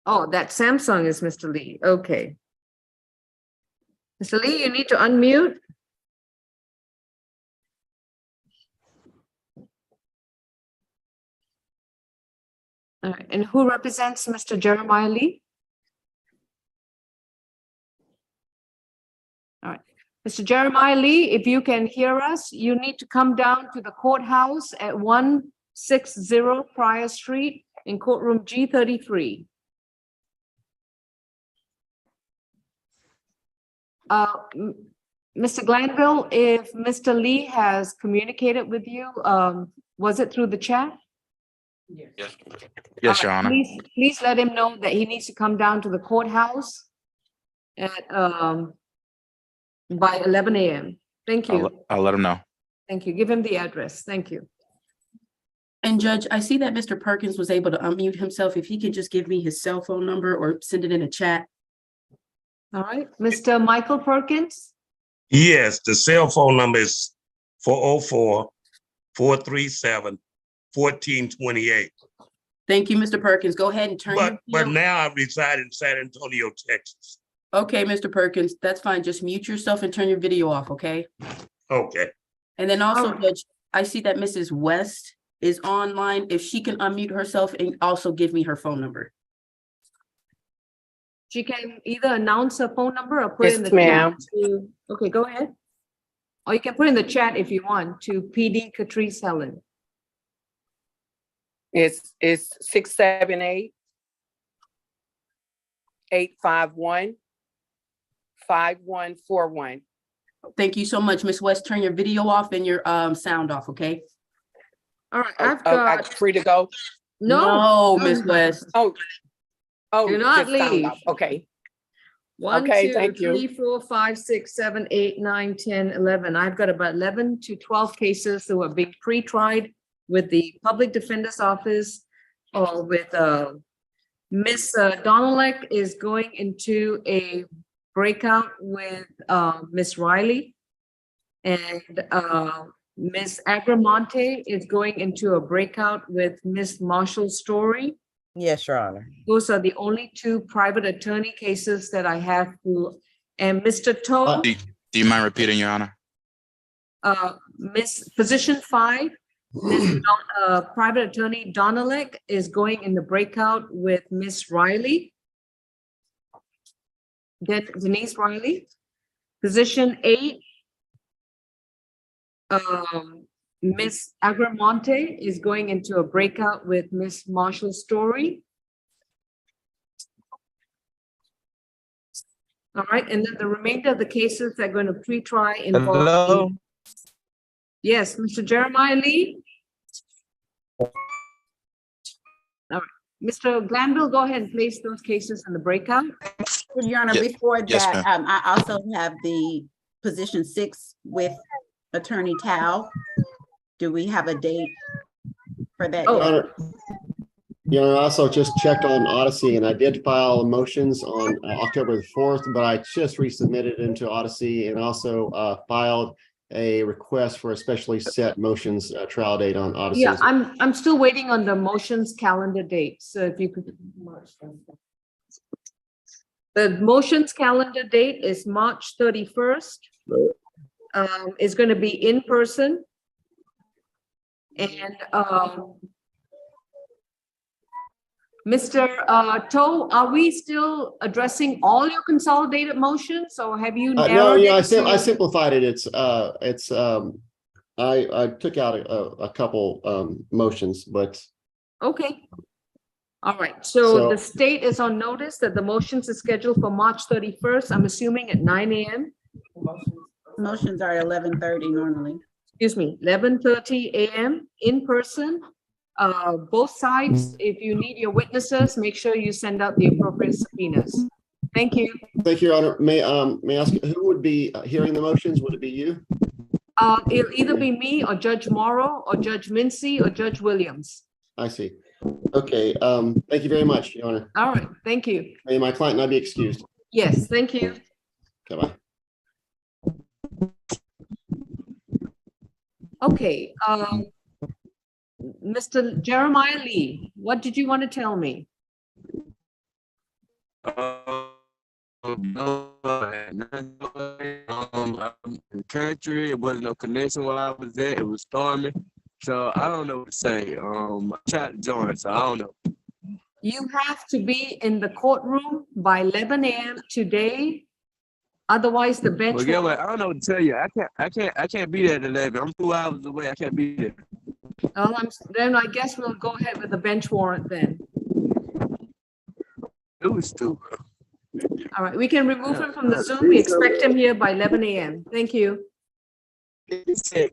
Oh, that Samsung is Mr. Lee. Okay. Mr. Lee, you need to unmute. All right, and who represents Mr. Jeremiah Lee? All right, Mr. Jeremiah Lee, if you can hear us, you need to come down to the courthouse at 160 Prior Street in courtroom G33. Mr. Glanville, if Mr. Lee has communicated with you, was it through the chat? Yes. Yes, Your Honor. Please let him know that he needs to come down to the courthouse at by 11 a.m. Thank you. I'll let him know. Thank you. Give him the address. Thank you. And Judge, I see that Mr. Perkins was able to unmute himself. If he could just give me his cell phone number or send it in a chat. All right, Mr. Michael Perkins. Yes, the cell phone number is 404-437-1428. Thank you, Mr. Perkins. Go ahead and turn. But now I reside in San Antonio, Texas. Okay, Mr. Perkins, that's fine. Just mute yourself and turn your video off, okay? Okay. And then also, Judge, I see that Mrs. West is online. If she can unmute herself and also give me her phone number. She can either announce her phone number or put Yes, in the ma'am. chat. Okay, go ahead. Or you can put in the chat if you want to PD Catrice Helen. It's 678-851-5141. Thank you so much, Ms. West. Turn your video off and your sound off, okay? All right, I've I'm got. free to go. No, Ms. West. Oh, Do not just sound leave. off. Okay. 1, Okay, 2, thank you. 3, 4, 5, 6, 7, 8, 9, 10, 11. I've got about 11 to 12 cases that were being pre-tried with the public defender's office or with Miss Donalek is going into a breakout with Miss Riley, and Miss Agramonte is going into a breakout with Miss Marshall Story. Yes, Your Honor. Those are the only two private attorney cases that I have to, and Mr. Toe, Do you mind repeating, Your Honor? Miss Position 5, Miss Private Attorney Donalek is going in the breakout with Miss Riley. Denise Riley. Position 8, Miss Agramonte is going into a breakout with Miss Marshall Story. All right, and then the remainder of the cases are going to pre-try involve. Hello? Yes, Mr. Jeremiah Lee. All right, Mr. Glanville, go ahead and place those cases in the breakout. Your Honor, Yes. before Yes, that, I also have the position 6 with Attorney Tao. Do we have a date for that? Oh. yet? Your Honor, I also just checked on Odyssey and I did file motions on October the 4th, but I just resubmitted into Odyssey and also filed a request for a specially set motions trial date on Odyssey. Yeah, I'm still waiting on the motions calendar date. So if you could. The motions calendar date is March 31st. It's going to be in person. And Mr. Toe, are we still addressing all your consolidated motions or have you No, narrowed yeah, it I to- simplified it. I took out a couple motions, but Okay. All right, so the state is on notice that the motions are scheduled for March 31st, I'm assuming at 9 a.m. Motions are 11:30 normally. Excuse me, 11:30 a.m. in person. Both sides, if you need your witnesses, make sure you send out the appropriate subpoenas. Thank you. thank you, Your Honor. May I ask who would be hearing the motions? Would it be you? It'll either be me or Judge Morrow or Judge Mincy or Judge Williams. I see. Okay, thank you very much, Your Honor. All right, thank you. May my client not be excused. Yes, thank you. Okay, bye. Okay, Mr. Jeremiah Lee, what did you want to tell me? Country, it wasn't no connection where I was at. It was storming. So I don't know what to say. I tried to join, so I don't know. You have to be in the courtroom by 11 a.m. today. Otherwise, the bench. Well, get what? I don't know what to tell you. I can't be there at 11. I'm 2 hours away. I can't be there. Well, then I guess we'll go ahead with the bench warrant then. It was too. All right, we can remove him from the Zoom. We expect him here by 11 a.m. Thank you. Mr.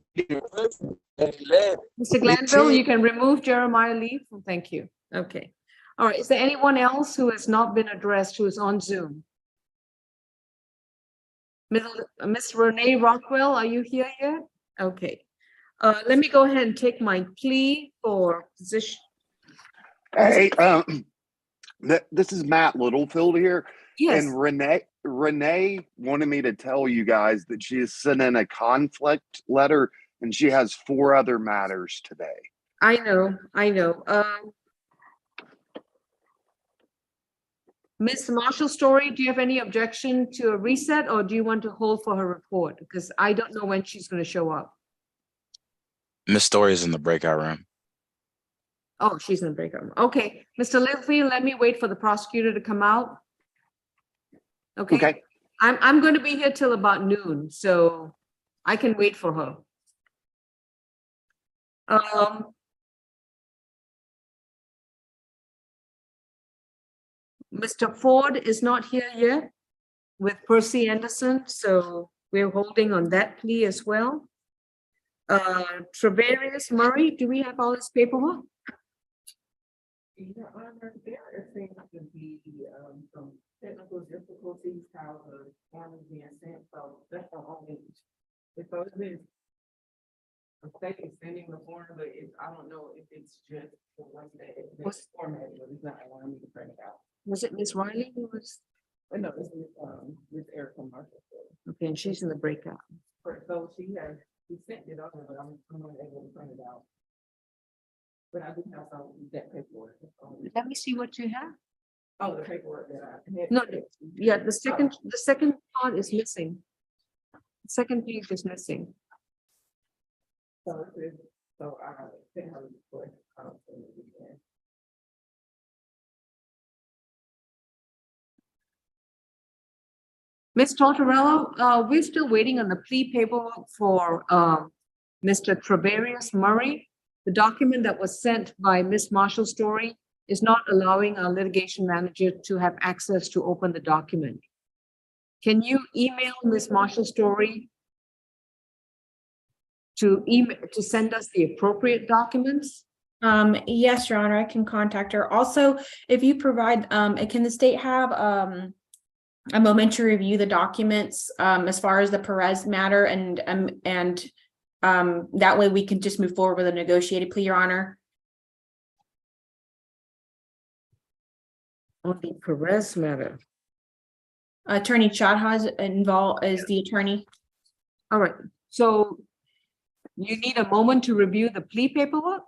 Glanville, you can remove Jeremiah Lee. Thank you. Okay. All right. Is there anyone else who has not been addressed who is on Zoom? Miss Renee Rockwell, are you here yet? Okay. Let me go ahead and take my plea for position. Hey, this is Matt Littlefield here. Yes. And Renee wanted me to tell you guys that she has sent in a conflict letter and she has 4 other matters today. I know. Ms. Marshall Story, do you have any objection to a reset or do you want to hold for her report? Because I don't know when she's going to show up. Miss Story is in the breakout room. Oh, she's in the breakout room. Okay, Mr. Littlefield, let me wait for the prosecutor to come out. Okay. I'm going to be here till about noon, so I can wait for her. Mr. Ford is not here yet with Percy Anderson, so we're holding on that plea as well. Travarius Murray, do we have all his paperwork? Your Honor, there seems to be some technical difficulties how the form is being sent, so that's the only. So it's been a state is sending the form, but it's, I don't know if it's just the one that it's formatted, but it's not allowing me to print it out. Was it Miss Riley who was? No, this is with Erica Marshall. Okay, and she's in the breakout. So she sent it over, but I'm not able to print it out. But I do have some that paperwork. Let me see what you have. Oh, the paperwork that I had. No, yeah, the second part is missing. The second page is missing. So I think I was Ms. Tortorello, we're still waiting on the plea paperwork for Mr. Travarius Murray. The document that was sent by Ms. Marshall Story is not allowing our litigation manager to have access to open the document. Can you email Ms. Marshall Story to send us the appropriate documents? Yes, Your Honor, I can contact her. Also, if you provide, can the state have a moment to review the documents as far as the Perez matter and that way we can just move forward with a negotiated plea, Your Honor. On the Perez matter. Attorney Chadha is the attorney. All right, so you need a moment to review the plea paperwork?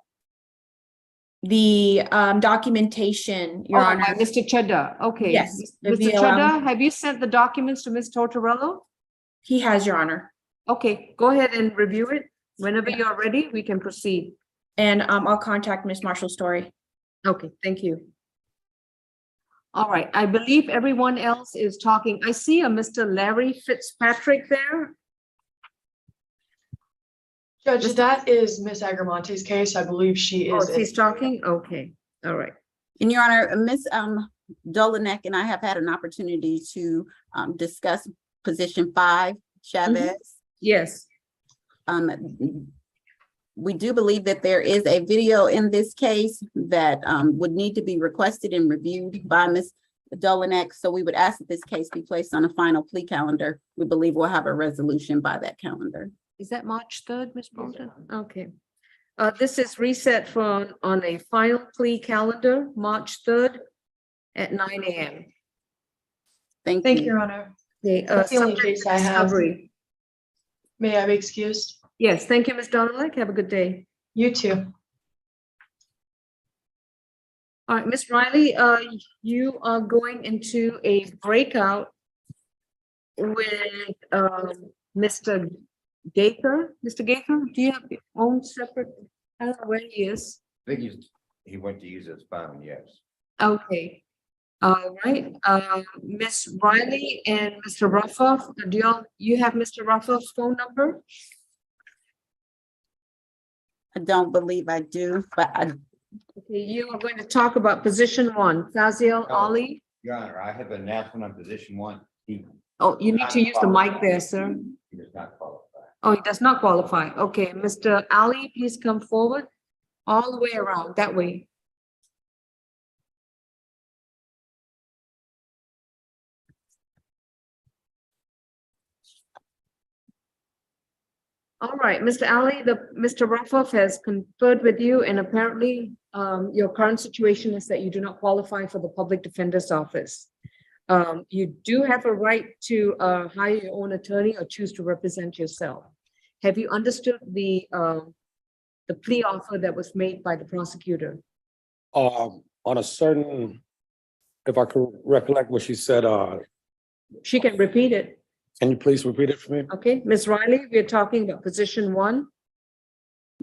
The documentation, Your Honor. By Mr. Chadha, okay. Yes. Mr. Chadha, have you sent the documents to Ms. Tortorello? He has, Your Honor. Okay, go ahead and review it. Whenever you're ready, we can proceed. And I'll contact Ms. Marshall Story. Okay, thank you. All right, I believe everyone else is talking. I see a Mr. Larry Fitzpatrick there. Judge, that is Miss Agramonte's case. I believe she is. Oh, she's talking? Okay, all right. And Your Honor, Ms. Dolanek and I have had an opportunity to discuss position 5, Chavez. Yes. We do believe that there is a video in this case that would need to be requested and reviewed by Ms. Dolanek. So we would ask that this case be placed on a final plea calendar. We believe we'll have a resolution by that calendar. Is that March 3rd, Ms. Bolton? Okay. This is reset for on a final plea calendar, March 3rd at 9 a.m. Thank Thank you, you. Your Honor. Okay, That's the only subject case to I have. discovery. May I be excused? Yes, thank you, Ms. Donalek. Have a good day. You too. All right, Ms. Riley, you are going into a breakout with Mr. Gaither. Mr. Gaither, do you have your own separate? I don't know where he is. I think he went to use his phone, yes. Okay. All right, Ms. Riley and Mr. Ruffoff, you have Mr. Ruffoff's phone number? I don't believe I do, but Okay, you are going to talk about position one, Faziel Ali. Your Honor, I have an announcement on position one. Oh, you need to use the mic there, sir. He does not qualify. Oh, he does not qualify. Okay, Mr. Ali, please come forward, all the way around, that way. All right, Mr. Ali, Mr. Ruffoff has conferred with you, and apparently your current situation is that you do not qualify for the public defender's office. You do have a right to hire your own attorney or choose to represent yourself. Have you understood the plea offer that was made by the prosecutor? On a certain, if I could recollect what she said, She can repeat it. can you please repeat it for me? Okay, Ms. Riley, we're talking about position one.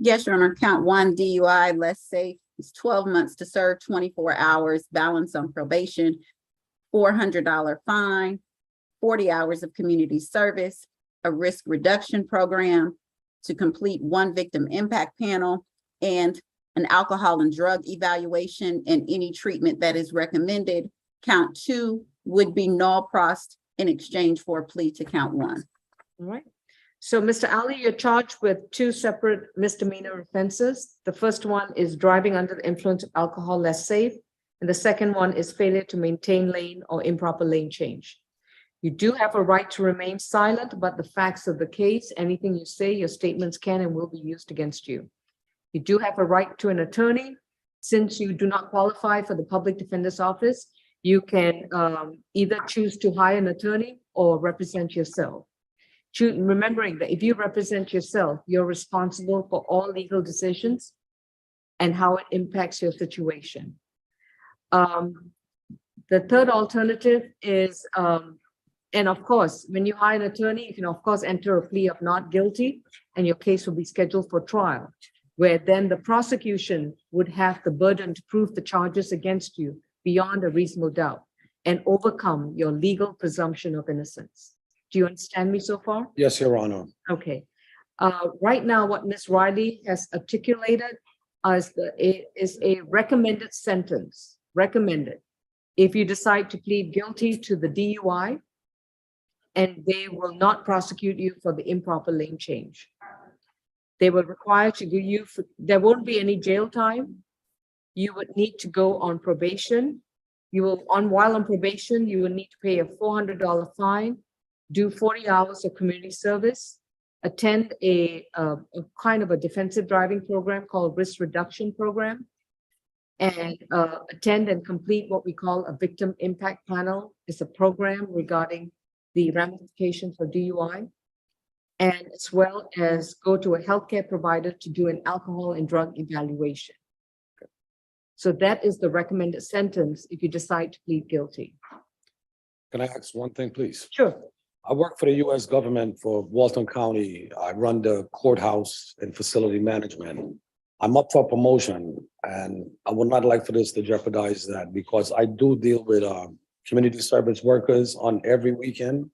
yes, Your Honor, count one DUI, less safe. It's 12 months to serve, 24 hours, balance on probation, $400 fine, 40 hours of community service, a risk reduction program to complete one victim impact panel, and an alcohol and drug evaluation and any treatment that is recommended. Count two would be null prost in exchange for a plea to count one. All right. So, Mr. Ali, you're charged with two separate misdemeanor offenses. The first one is driving under the influence of alcohol less safe, and the second one is failure to maintain lane or improper lane change. You do have a right to remain silent about the facts of the case. Anything you say, your statements can and will be used against you. You do have a right to an attorney. Since you do not qualify for the public defender's office, you can either choose to hire an attorney or represent yourself. Remembering that if you represent yourself, you're responsible for all legal decisions and how it impacts your situation. The third alternative is, and of course, when you hire an attorney, you can of course enter a plea of not guilty, and your case will be scheduled for trial, where then the prosecution would have the burden to prove the charges against you beyond a reasonable doubt and overcome your legal presumption of innocence. Do you understand me so far? Yes, Your Honor. Okay. Right now, what Ms. Riley has articulated is a recommended sentence, recommended. If you decide to plead guilty to the DUI, and they will not prosecute you for the improper lane change. They will require to give you, there won't be any jail time. You would need to go on probation. While on probation, you will need to pay a $400 fine, do 40 hours of community service, attend a kind of a defensive driving program called risk reduction program, and attend and complete what we call a victim impact panel. It's a program regarding the ramifications for DUI, and as well as go to a healthcare provider to do an alcohol and drug evaluation. So that is the recommended sentence if you decide to plead guilty. Can I ask one thing, please? Sure. I work for the U.S. government for Walton County. I run the courthouse and facility management. I'm up for promotion, and I would not like for this to jeopardize that, because I do deal with community service workers on every weekend.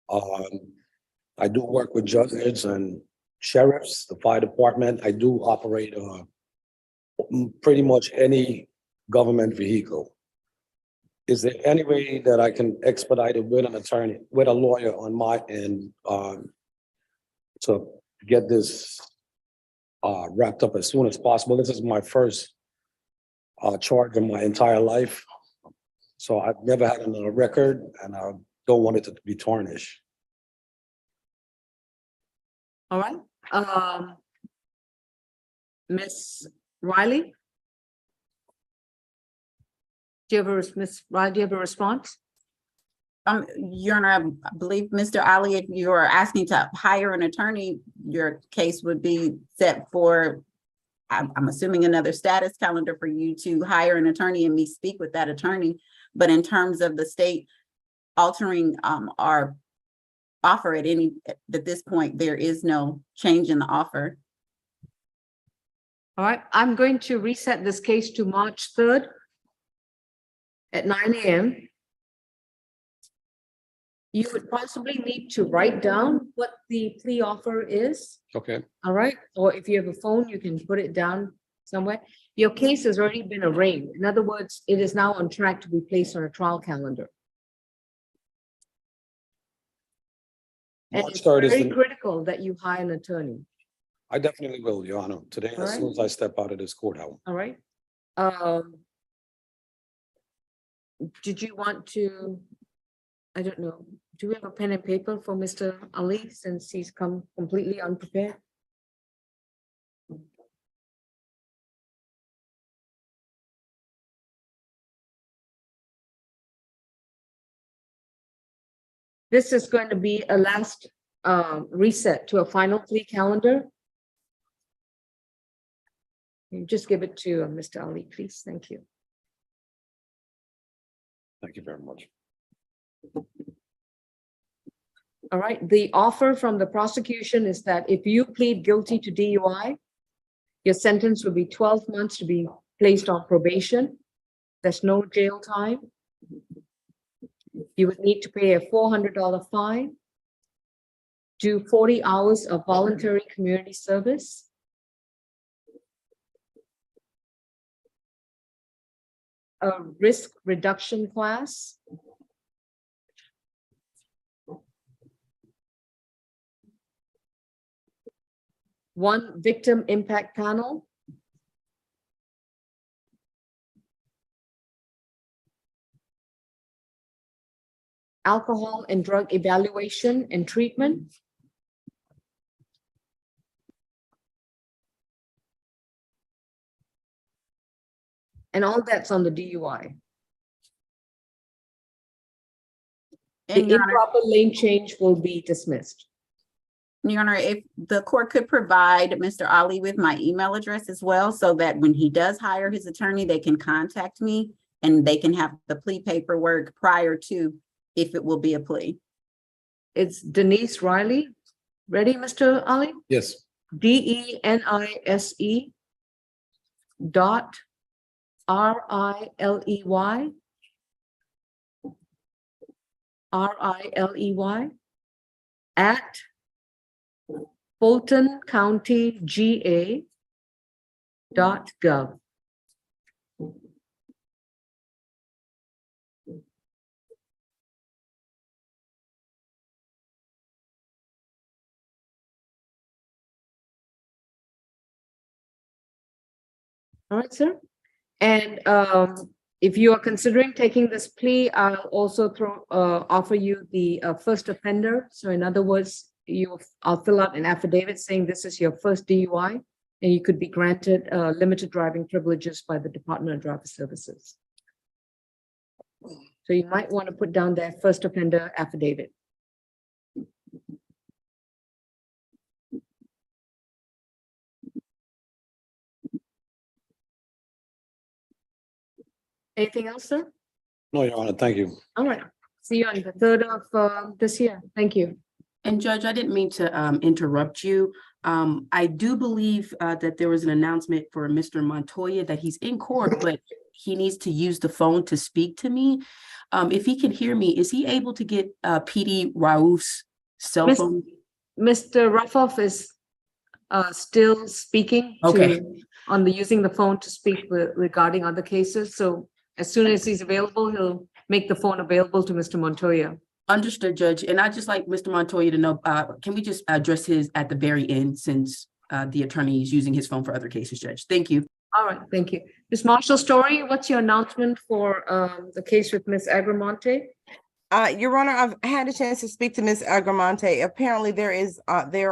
I do work with judges and sheriffs, the fire department. I do operate pretty much any government vehicle. Is there any way that I can expedite it with an attorney, with a lawyer on my end, to get this wrapped up as soon as possible? This is my first charge in my entire life. So I've never had a record, and I don't want it to be tarnished. All right, Ms. Riley? Do you have Ms. Riley, do you have a response? Your Honor, I believe Mr. Ali, if you are asking to hire an attorney, your case would be set for, I'm assuming, another status calendar for you to hire an attorney and me speak with that attorney. But in terms of the state altering our offer at this point, there is no change in the offer. All right, I'm going to reset this case to March 3rd at 9 a.m. You would possibly need to write down what the plea offer is. Okay. All right, or if you have a phone, you can put it down somewhere. Your case has already been arraigned. In other words, it is now on track to be placed on a trial calendar. And March it's 3rd is very the- critical that you hire an attorney. I definitely will, Your Honor. Today, All as soon right. as I step out of this courthouse. All right. Did you want to, I don't know, do we have a pen and paper for Mr. Ali since he's come completely unprepared? This is going to be a last reset to a final plea calendar. You just give it to Mr. Ali, please. Thank you. Thank you very much. All right, the offer from the prosecution is that if you plead guilty to DUI, your sentence will be 12 months to be placed on probation. There's no jail time. You would need to pay a $400 fine, do 40 hours of voluntary community service, a risk reduction class, one victim impact panel, alcohol and drug evaluation and treatment, and all that's on the DUI. The And Your Honor, improper lane change will be dismissed. Your Honor, if the court could provide Mr. Ali with my email address as well, so that when he does hire his attorney, they can contact me and they can have the plea paperwork prior to, if it will be a plea. It's Denise Riley. Ready, Mr. Ali? Yes. DENISE dot RILEY at Fulton County GA.gov. All right, sir. And if you are considering taking this plea, I'll also offer you the first offender. So in other words, I'll fill out an affidavit saying this is your first DUI, and you could be granted limited driving privileges by the Department of Driver Services. So you might want to put down that first offender affidavit. Anything else, sir? No, Your Honor, thank you. All right. See you on the 3rd of this year. Thank you. And Judge, I didn't mean to interrupt you. I do believe that there was an announcement for Mr. Montoya that he's in court, but he needs to use the phone to speak to me. If he can hear me, is he able to get PD Rauf's cell phone? Mr. Ruffoff is still speaking on using the phone to speak regarding other cases. So as soon as he's available, he'll make the phone available to Mr. Montoya. Understood, Judge. And I'd just like Mr. Montoya to know, can we just address his at the very end since the attorney is using his phone for other cases, Judge? Thank you. All right, thank you. Ms. Marshall Story, what's your announcement for the case with Ms. Agramonte? Your Honor, I've had a chance to speak to Ms. Agramonte. Apparently there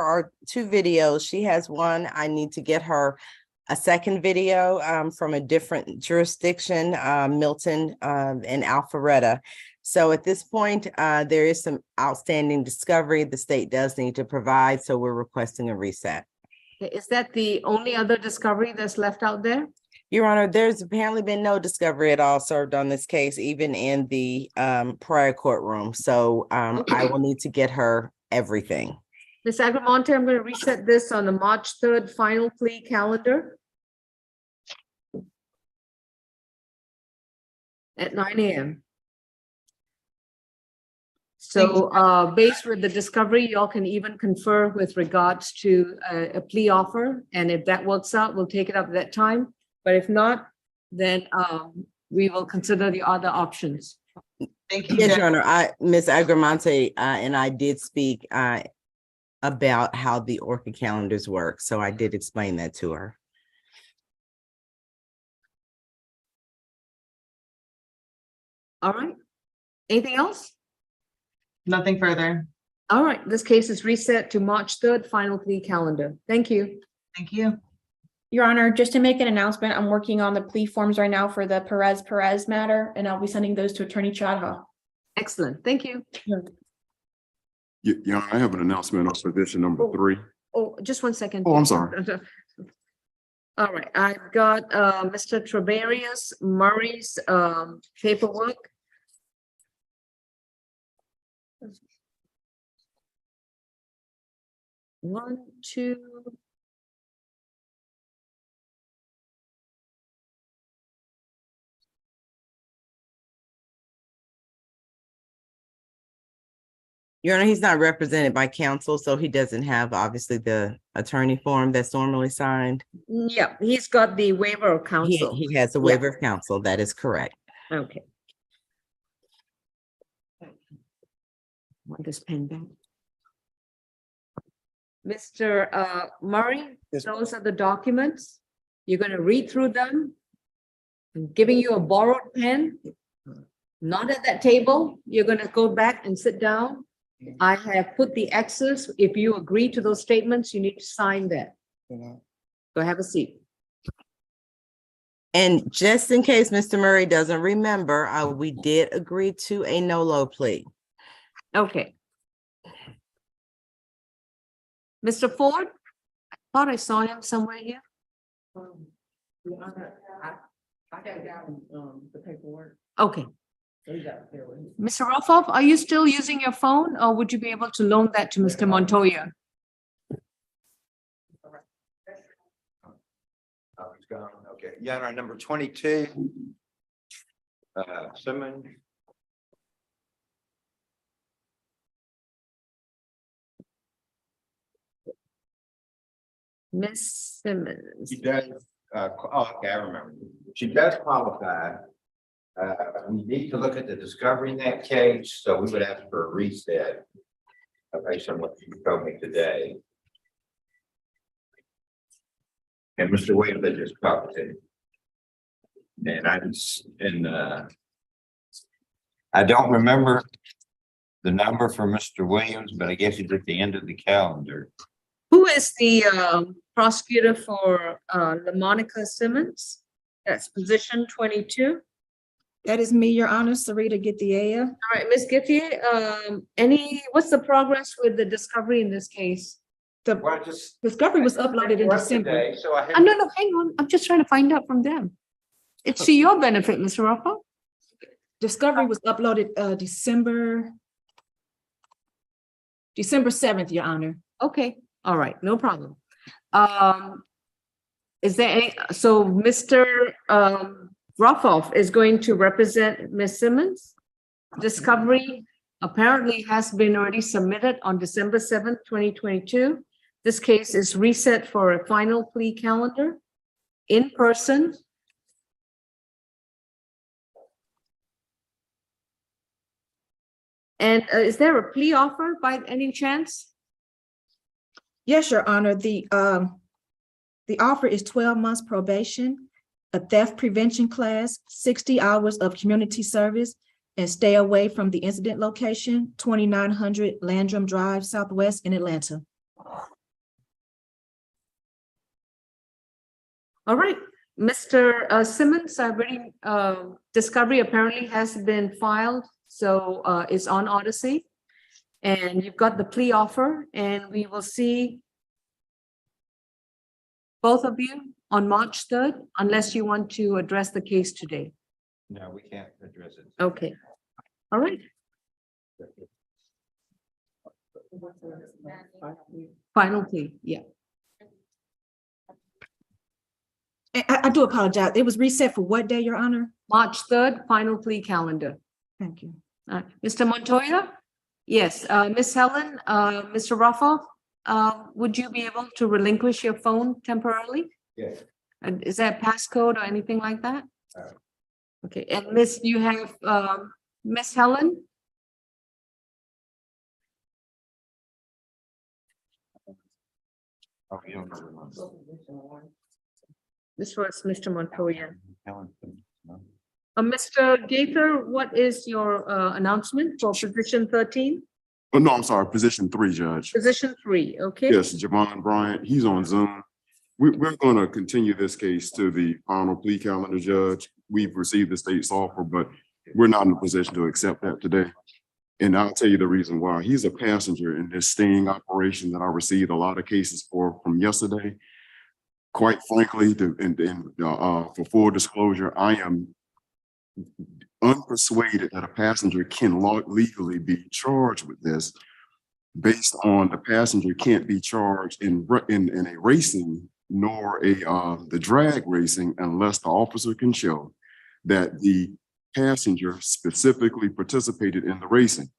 are two videos. She has one. I need to get her a second video, from a different jurisdiction, Milton, and Alpharetta. So at this point, there is some outstanding discovery the state does need to provide, so we're requesting a reset. Is that the only other discovery that's left out there? Your Honor, there's apparently been no discovery at all served on this case, even in the prior courtroom. So I will need to get her everything. Ms. Agramonte, I'm going to reset this on the March 3rd final plea calendar at 9 a.m. So based with the discovery, y'all can even confer with regards to a plea offer. And if that works out, we'll take it up at that time. But if not, then we will consider the other options. Thank you. Yes, Your Honor. Ms. Agramonte and I did speak about how the Orca calendars work. So I did explain that to her. All right. Anything else? Nothing further. All right. This case is reset to March 3rd final plea calendar. Thank you. Thank you. Your Honor, just to make an announcement, I'm working on the plea forms right now for the Perez matter, and I'll be sending those to Attorney Chadha. Excellent. Thank you. Yeah, I have an announcement on position number 3. Oh, just one second. Oh, I'm sorry. All right. I've got Mr. Trebarius Murray's paperwork. One, two. Your Honor, he's not represented by counsel, so he doesn't have obviously the attorney form that's normally signed. Yeah, he's got the waiver of counsel. He has a waiver of counsel. That is correct. Okay. Want this pen back? Mr. Murray, those are the documents. You're going to read through them. I'm giving you a borrowed pen. Not at that table. You're going to go back and sit down. I have put the X's. If you agree to those statements, you need to sign that. Go have a seat. And just in case Mr. Murray doesn't remember, we did agree to a no-low plea. Okay. Mr. Ford, I thought I saw him somewhere here. I got down the paperwork. Okay. So you got to bear with me. Mr. Roffoff, are you still using your phone or would you be able to loan that to Mr. Montoya? Oh, he's gone. Okay. Yeah, our number 22. Simmons. Miss Simmons. She does, okay, I remember. She does qualify. We need to look at the discovery in that case, so we would ask for a reset based on what you told me today. And Mr. Williams, I just talked to. And I don't remember the number for Mr. Williams, but I guess it's at the end of the calendar. Who is the prosecutor for LaMonica Simmons? That's position 22. That is me, Your Honor, Sarita Githiea. All right, Ms. Githier, what's the progress with the discovery in this case? The discovery was uploaded in December. Today, so I No, hang on. I'm just trying to find out from them. It's to your benefit, Mr. Rocco. Discovery was uploaded December 7th, Your Honor. Okay, all right, no problem. Is there any, so Mr. Roffoff is going to represent Ms. Simmons. Discovery apparently has been already submitted on December 7th, 2022. This case is reset for a final plea calendar in person. And is there a plea offer by any chance? Yes, Your Honor. The offer is 12 months probation, a theft prevention class, 60 hours of community service, and stay away from the incident location, 2900 Landrum Drive Southwest in Atlanta. All right, Mr. Simmons, discovery apparently has been filed, so it's on Odyssey. And you've got the plea offer, and we will see both of you on March 3rd, unless you want to address the case today. No, we can't address it. Okay, all right. Final plea, yeah. I do apologize. It was reset for what day, Your Honor? March 3rd, final plea calendar. Thank you. Mr. Montoya? Yes, Ms. Helen, Mr. Ruffo, would you be able to relinquish your phone temporarily? Yes. And is that passcode or anything like that? Okay, and Miss, you have Miss Helen? Oh, yeah. This was Mr. Montoya. Mr. Gaither, what is your announcement for position 13? Oh, no, I'm sorry, position 3, Judge. Position 3, okay? Yes, Javon Bryant, he's on Zoom. We're going to continue this case to the final plea calendar, Judge. We've received the state's offer, but we're not in a position to accept that today. And I'll tell you the reason why. He's a passenger in this sting operation that I received a lot of cases from yesterday. Quite frankly, for full disclosure, I am unpersuaded that a passenger can legally be charged with this based on the passenger can't be charged in a racing nor the drag racing unless the officer can show that the passenger specifically participated in the racing.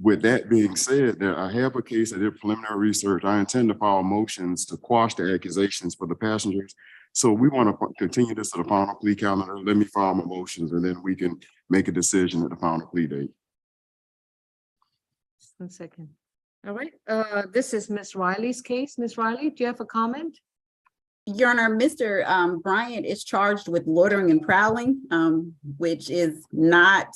With that being said, I have a case, I did preliminary research. I intend to file motions to quash the accusations for the passengers. So we want to continue this to the final plea calendar. Let me file my motions and then we can make a decision at the final plea date. Just 1 second. All right, this is Miss Riley's case. Miss Riley, do you have a comment? Your Honor, Mr. Bryant is charged with loitering and prowling, which is not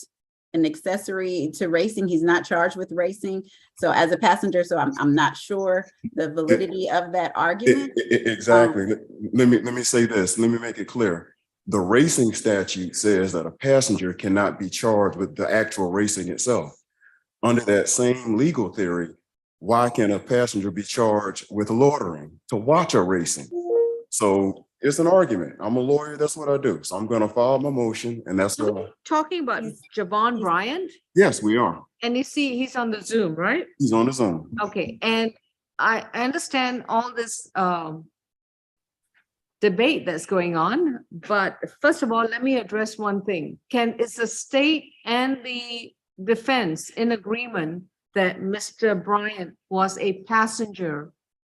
an accessory to racing. He's not charged with racing. So as a passenger, so I'm not sure the validity of that argument. Exactly. Let me say this. Let me make it clear. The racing statute says that a passenger cannot be charged with the actual racing itself. Under that same legal theory, why can a passenger be charged with loitering to watch a racing? So it's an argument. I'm a lawyer. That's what I do. So I'm going to file my motion, and that's what. Talking about Javon Bryant? Yes, we are. And you see, he's on the Zoom, right? He's on his own. Okay, and I understand all this debate that's going on, but first of all, let me address one thing. Is the state and the defense in agreement that Mr. Bryant was a passenger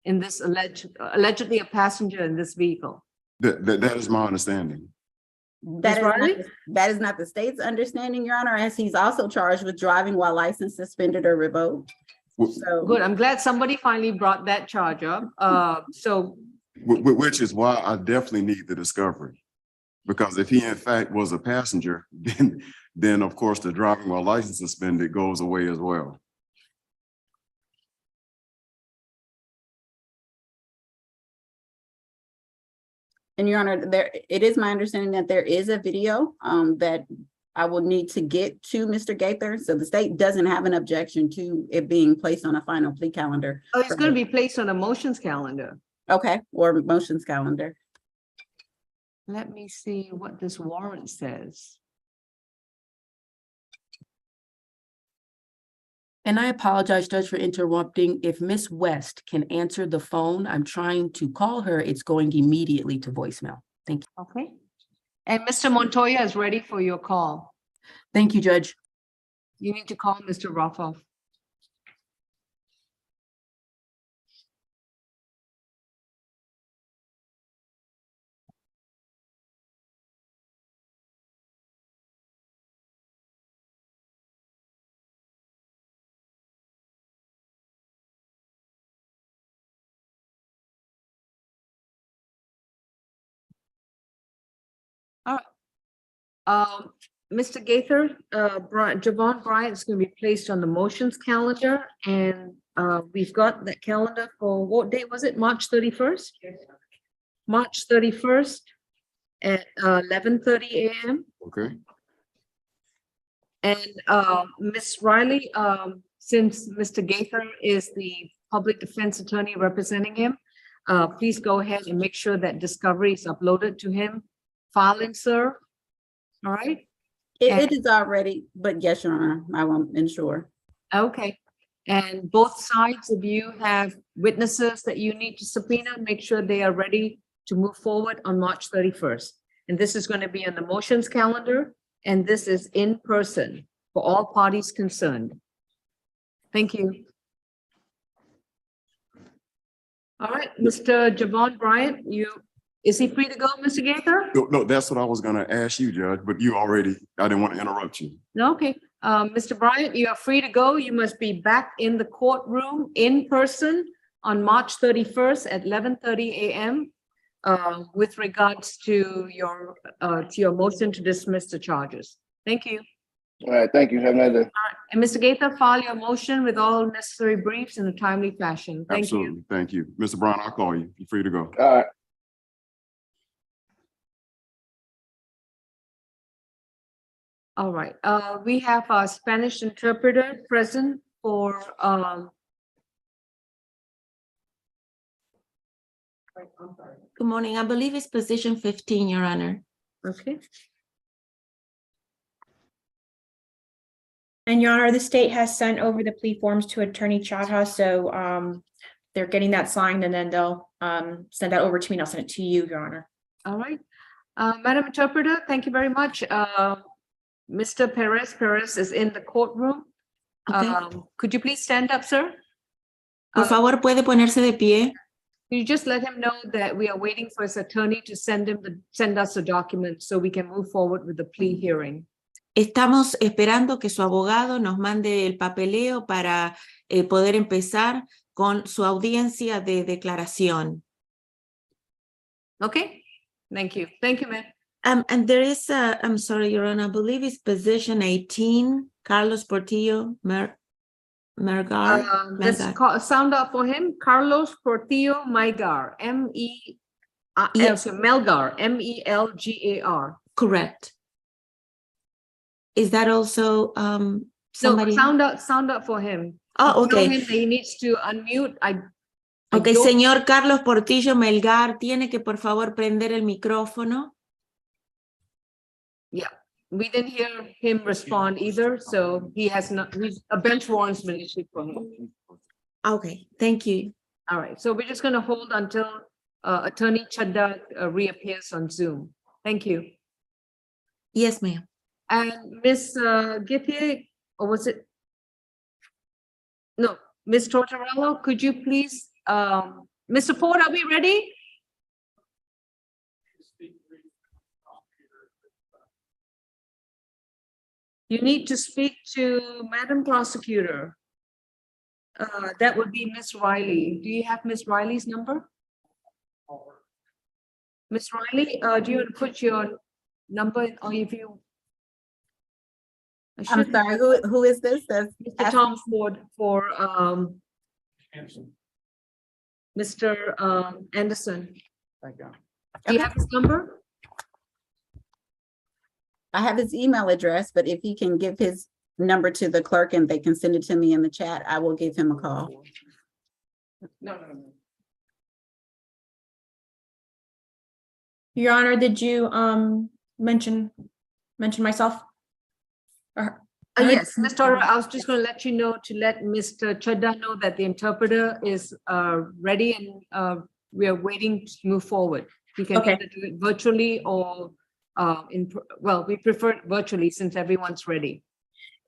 in this allegedly a passenger in this vehicle? That is my understanding. That is not the state's understanding, Your Honor, as he's also charged with driving while license suspended or revoked. So good. I'm glad somebody finally brought that charge up. Which is why I definitely need the discovery, because if he in fact was a passenger, then of course the driving while license suspended goes away as well. And Your Honor, it is my understanding that there is a video that I will need to get to Mr. Gaither. So the state doesn't have an objection to it being placed on a final plea calendar. Oh, it's going to be placed on a motions calendar. Okay, or motions calendar. Let me see what this warrant says. And I apologize, Judge, for interrupting. If Miss West can answer the phone, I'm trying to call her. It's going immediately to voicemail. Thank you. Okay. And Mr. Montoya is ready for your call. Thank you, Judge. You need to call Mr. Roffoff. All right. Mr. Gaither, Javon Bryant is going to be placed on the motions calendar, and we've got that calendar for, what date was it? March 31st? March 31st at 11:30 a.m. Okay. And Ms. Riley, since Mr. Gaither is the public defense attorney representing him, please go ahead and make sure that discovery is uploaded to him. File and serve. All right? It is already, but yes, Your Honor, I won't ensure. Okay. And both sides, if you have witnesses that you need to subpoena, make sure they are ready to move forward on March 31st. And this is going to be on the motions calendar, and this is in person for all parties concerned. Thank you. All right, Mr. Javon Bryant, is he free to go, Mr. Gaither? No, that's what I was gonna ask you, Judge, but I didn't want to interrupt you. No, okay. Mr. Bryant, you are free to go. You must be back in the courtroom in person on March 31st at 11:30 a.m. With regards to your motion to dismiss the charges. Thank you. All right, thank you. Have a nice day. All right. And Mr. Gaither, file your motion with all necessary briefs in a timely fashion. Thank you. Absolutely. Thank you. Mr. Brown, I'll call you. You're free to go. All right. All right, we have our Spanish interpreter present for, Good morning. I believe it's position 15, Your Honor. okay. And Your Honor, the state has sent over the plea forms to Attorney Chadha, so they're getting that signed, and then they'll send that over to me and I'll send it to you, Your Honor. All right. Madam Interpreter, thank you very much. Mr. Perez is in the courtroom. Okay. Could you please stand up, sir? Por favor, puede ponerse de pie. You just let him know that we are waiting for his attorney to send us the document so we can move forward with the plea hearing. Estamos esperando que su abogado nos mande el papeleo para poder empezar con su audiencia de declaración. Okay, thank you. Thank you, ma'am. And there is I'm sorry, Your Honor, I believe it's position 18, Carlos Portillo Melgar. Let's sound out for him. Carlos Portillo Melgar, Melgar, M-E-L-G-A-R. Correct. Is that also somebody? No, sound out for him. Oh, Tell okay. him that he needs to unmute. Okay, señor Carlos Portillo Melgar, tiene que por favor prender el micrófono. Yeah, we didn't hear him respond either, so he has not, a bench warrant's been issued for him. Okay, thank you. All right, so we're just going to hold until Attorney Chadha reappears on Zoom. Thank you. Yes, ma'am. And Ms. Githier, or was it? No, Ms. Tortorello, could you please, Mr. Ford, are we ready? You need to speak to Madam Prosecutor. That would be Ms. Riley. Do you have Ms. Riley's number? Ms. Riley, do you want to put your number in, or if you? I'm sorry, who is this? Mr. Tom Ford for Mr. Anderson. Thank you. Do you have his number? I have his email address, but if he can give his number to the clerk and they can send it to me in the chat, I will give him a call. No. Your Honor, did you mention myself? Yes, Ms. Torres, I was just going to let you know to let Mr. Chadha know that the interpreter is ready and we are waiting to move forward. We can either do it virtually or well, we prefer it virtually since everyone's ready.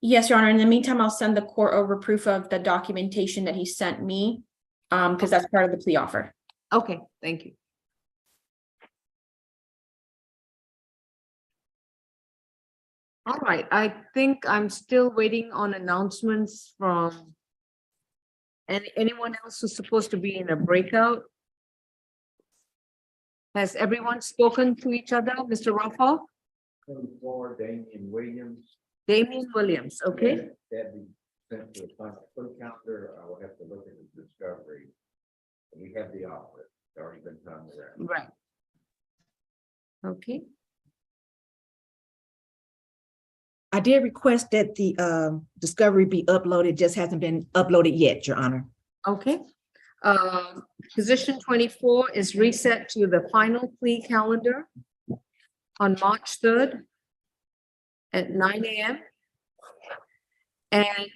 Yes, Your Honor. In the meantime, I'll send the court over proof of the documentation that he sent me, because that's part of the plea offer. Okay, thank you. All right, I think I'm still waiting on announcements from anyone else who's supposed to be in a breakout. Has everyone spoken to each other, Mr. Rafa? 24, Damian Williams. Damian Williams, okay? That'd be sent to the final food calendar. I will have to look at the discovery. We have the offer. It's already been done around. Right. Okay, I did request that the discovery be uploaded, just hasn't been uploaded yet, Your Honor. okay. Position 24 is reset to the final plea calendar on March 3rd at 9 a.m. And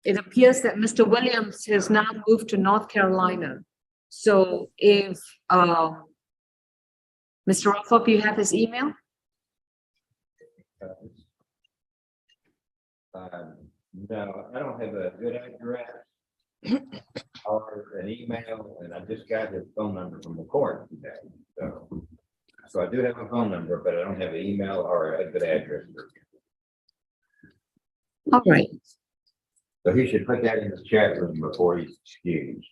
it appears that Mr. Williams has now moved to North Carolina. So if Mr. Rothoff, you have his email? No, I don't have a good address or an email, and I just got his phone number from the court today. So I do have a phone number, but I don't have an email or a good address. All right. So he should put that in the chat room before he's excused.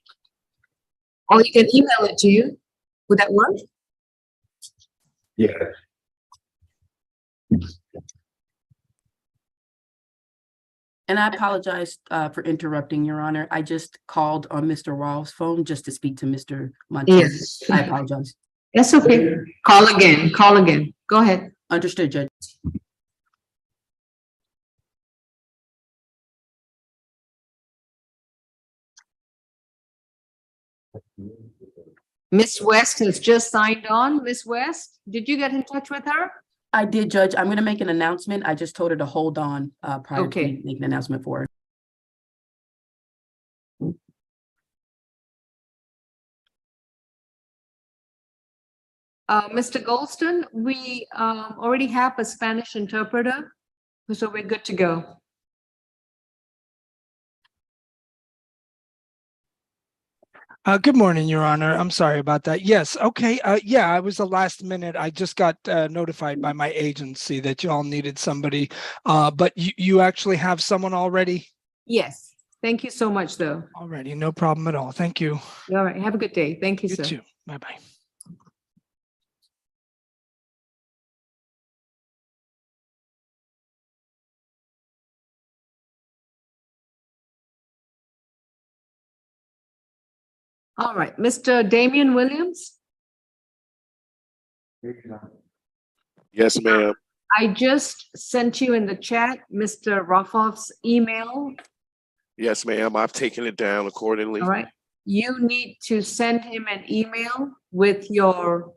Or you can email it to you. Would that work? Yes. And I apologize for interrupting, Your Honor. I just called on Mr. Rawls' phone just to speak to Mr. Montoya. Yes. I apologize. That's okay. Call again, call again. Go ahead. Understood, Judge. Miss West has just signed on. Miss West, did you get in touch with her? I did, Judge. I'm going to make an announcement. I just told her to hold on prior Okay. to making an announcement for her. Mr. Goldston, we already have a Spanish interpreter, so we're good to go. Good morning, Your Honor. I'm sorry about that. Yes, okay. Yeah, I was the last minute. I just got notified by my agency that you all needed somebody, but you actually have someone already? Yes, thank you so much, though. Already, no problem at all. Thank you. All right, have a good day. Thank you, You sir. too. Bye-bye. All right, Mr. Damian Williams, Yes, ma'am. I just sent you in the chat Mr. Rothoff's email. Yes, ma'am. I've taken it down accordingly. All right, you need to send him an email with your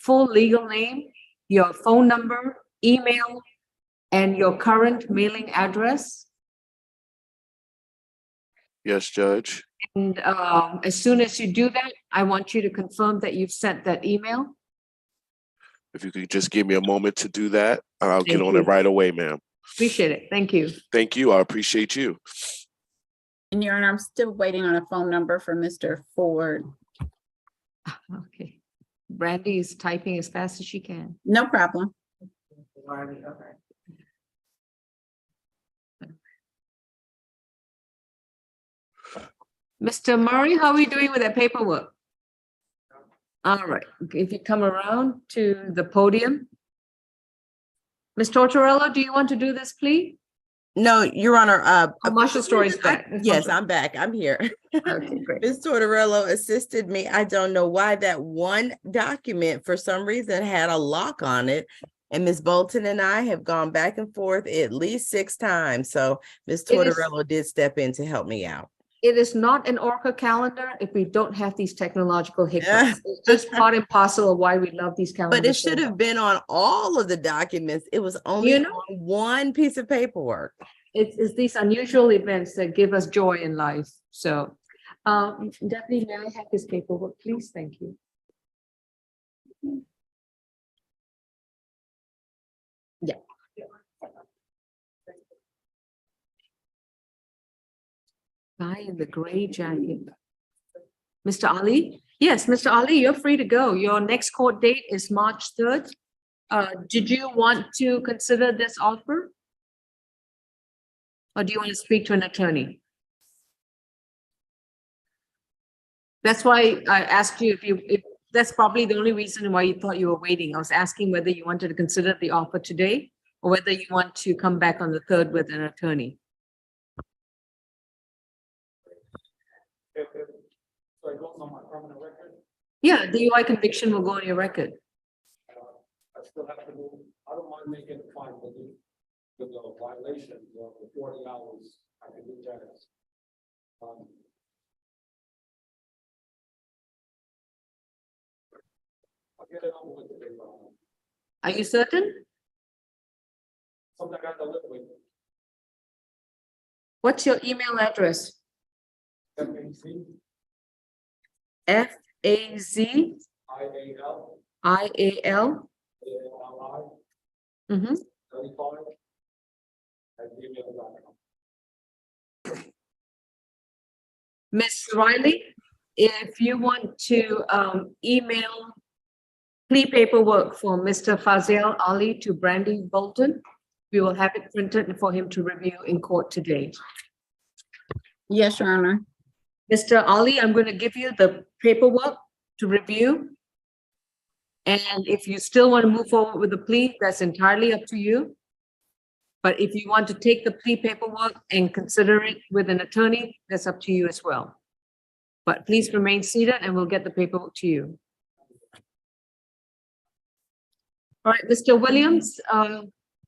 full legal name, your phone number, email, and your current mailing address. Yes, Judge. And as soon as you do that, I want you to confirm that you've sent that email. If you could just give me a moment to do that, I'll get Thank on you. it right away, ma'am. Appreciate it. Thank you. Thank you. I appreciate you. And Your Honor, I'm still waiting on a phone number for Mr. Ford. Okay. Brandy is typing as fast as she can. No problem. Mr. Murray, how are we doing with that paperwork? All right, if you come around to the podium. Ms. Tortorella, do you want to do this, please? No, Your Honor, Marshall Story's back. Yes, I'm back. I'm here. Okay, great. Ms. Tortorello assisted me. I don't know why that one document for some reason had a lock on it. And Ms. Bolton and I have gone back and forth at least 6 times. So Ms. Tortorello did step in to help me out. It is not an Orca calendar if we don't have these technological hiccups. It's just part and parcel of why we love these calendars. But it should have been on all of the documents. It was only on one piece of paperwork. It's these unusual events that give us joy in life. So Deputy, may I have this paperwork, please? Thank you. Yeah. Guy in the gray jacket. Mr. Ali? Yes, Mr. Ali, you're free to go. Your next court date is March 3rd. Did you want to consider this offer? Or do you want to speak to an attorney? That's why I asked you if that's probably the only reason why you thought you were waiting. I was asking whether you wanted to consider the offer today or whether you want to come back on the 3rd with an attorney. Yeah, DUI conviction will go on your record. I still have to do, I don't mind making a fine for the violation of the 40 hours. I can do that. I'll get it over with today. Are you certain? Something I got to live with. What's your email address? FAZ, FAZ IAL, IAL. ALI, Mm-hmm. 35 @gmail.com. Ms. Riley, if you want to email plea paperwork for Mr. Fazil Ali to Brandy Bolton, we will have it printed for him to review in court today. Yes, Your Honor. Mr. Ali, I'm going to give you the paperwork to review. And if you still want to move forward with the plea, that's entirely up to you. But if you want to take the plea paperwork and consider it with an attorney, that's up to you as well. But please remain seated and we'll get the paperwork to you. All right, Mr. Williams,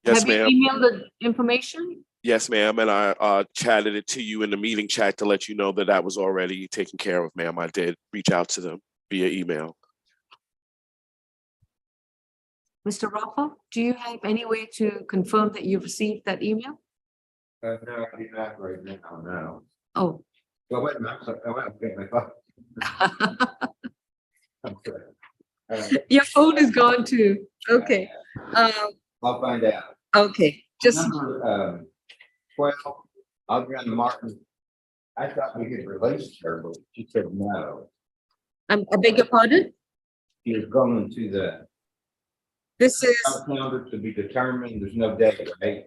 Yes, have you ma'am. emailed the information? Yes, ma'am. And I chatted it to you in the meeting chat to let you know that that was already taken care of, ma'am. I did reach out to them via email. Mr. Rafa, do you have any way to confirm that you've received that email? No, I do not right now, no. Oh. Well, wait a minute, I'm sorry. Oh, okay, my phone. I'm sorry. Your phone is gone too. Okay. I'll find out. Okay, just. Number 12, Adriana Martin. I thought we had released her, but she said no. I beg your pardon? She was going to the. This is. Calendar to be determined. There's no date, right?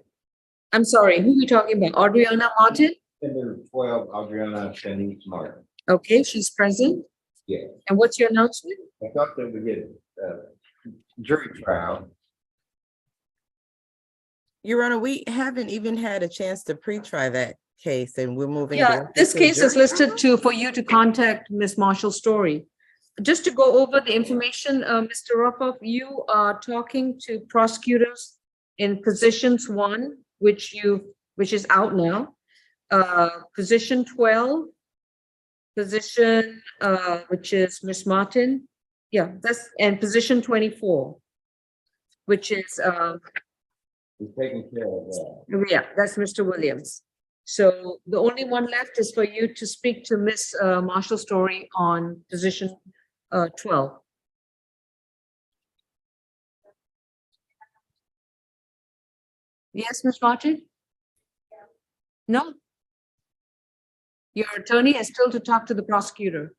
I'm sorry, who are we talking about? Adriana Martin? Number 12, Adriana Shanice Martin. Okay, she's present. Yeah. And what's your announcement? I thought that we get jury trial. Your Honor, we haven't even had a chance to pre-try that case and we're moving. Yeah, directly this to the case is jury. listed for you to contact Ms. Marshall Story. Just to go over the information, Mr. Ropoff, you are talking to prosecutors in positions 1, which is out now. Position 12, position which is Ms. Martin. Yeah, and position 24, which is We're taking care of that. yeah, that's Mr. Williams. So the only one left is for you to speak to Ms. Marshall Story on position 12. Yes, Ms. Martin? No? Your attorney is still to talk to the prosecutor.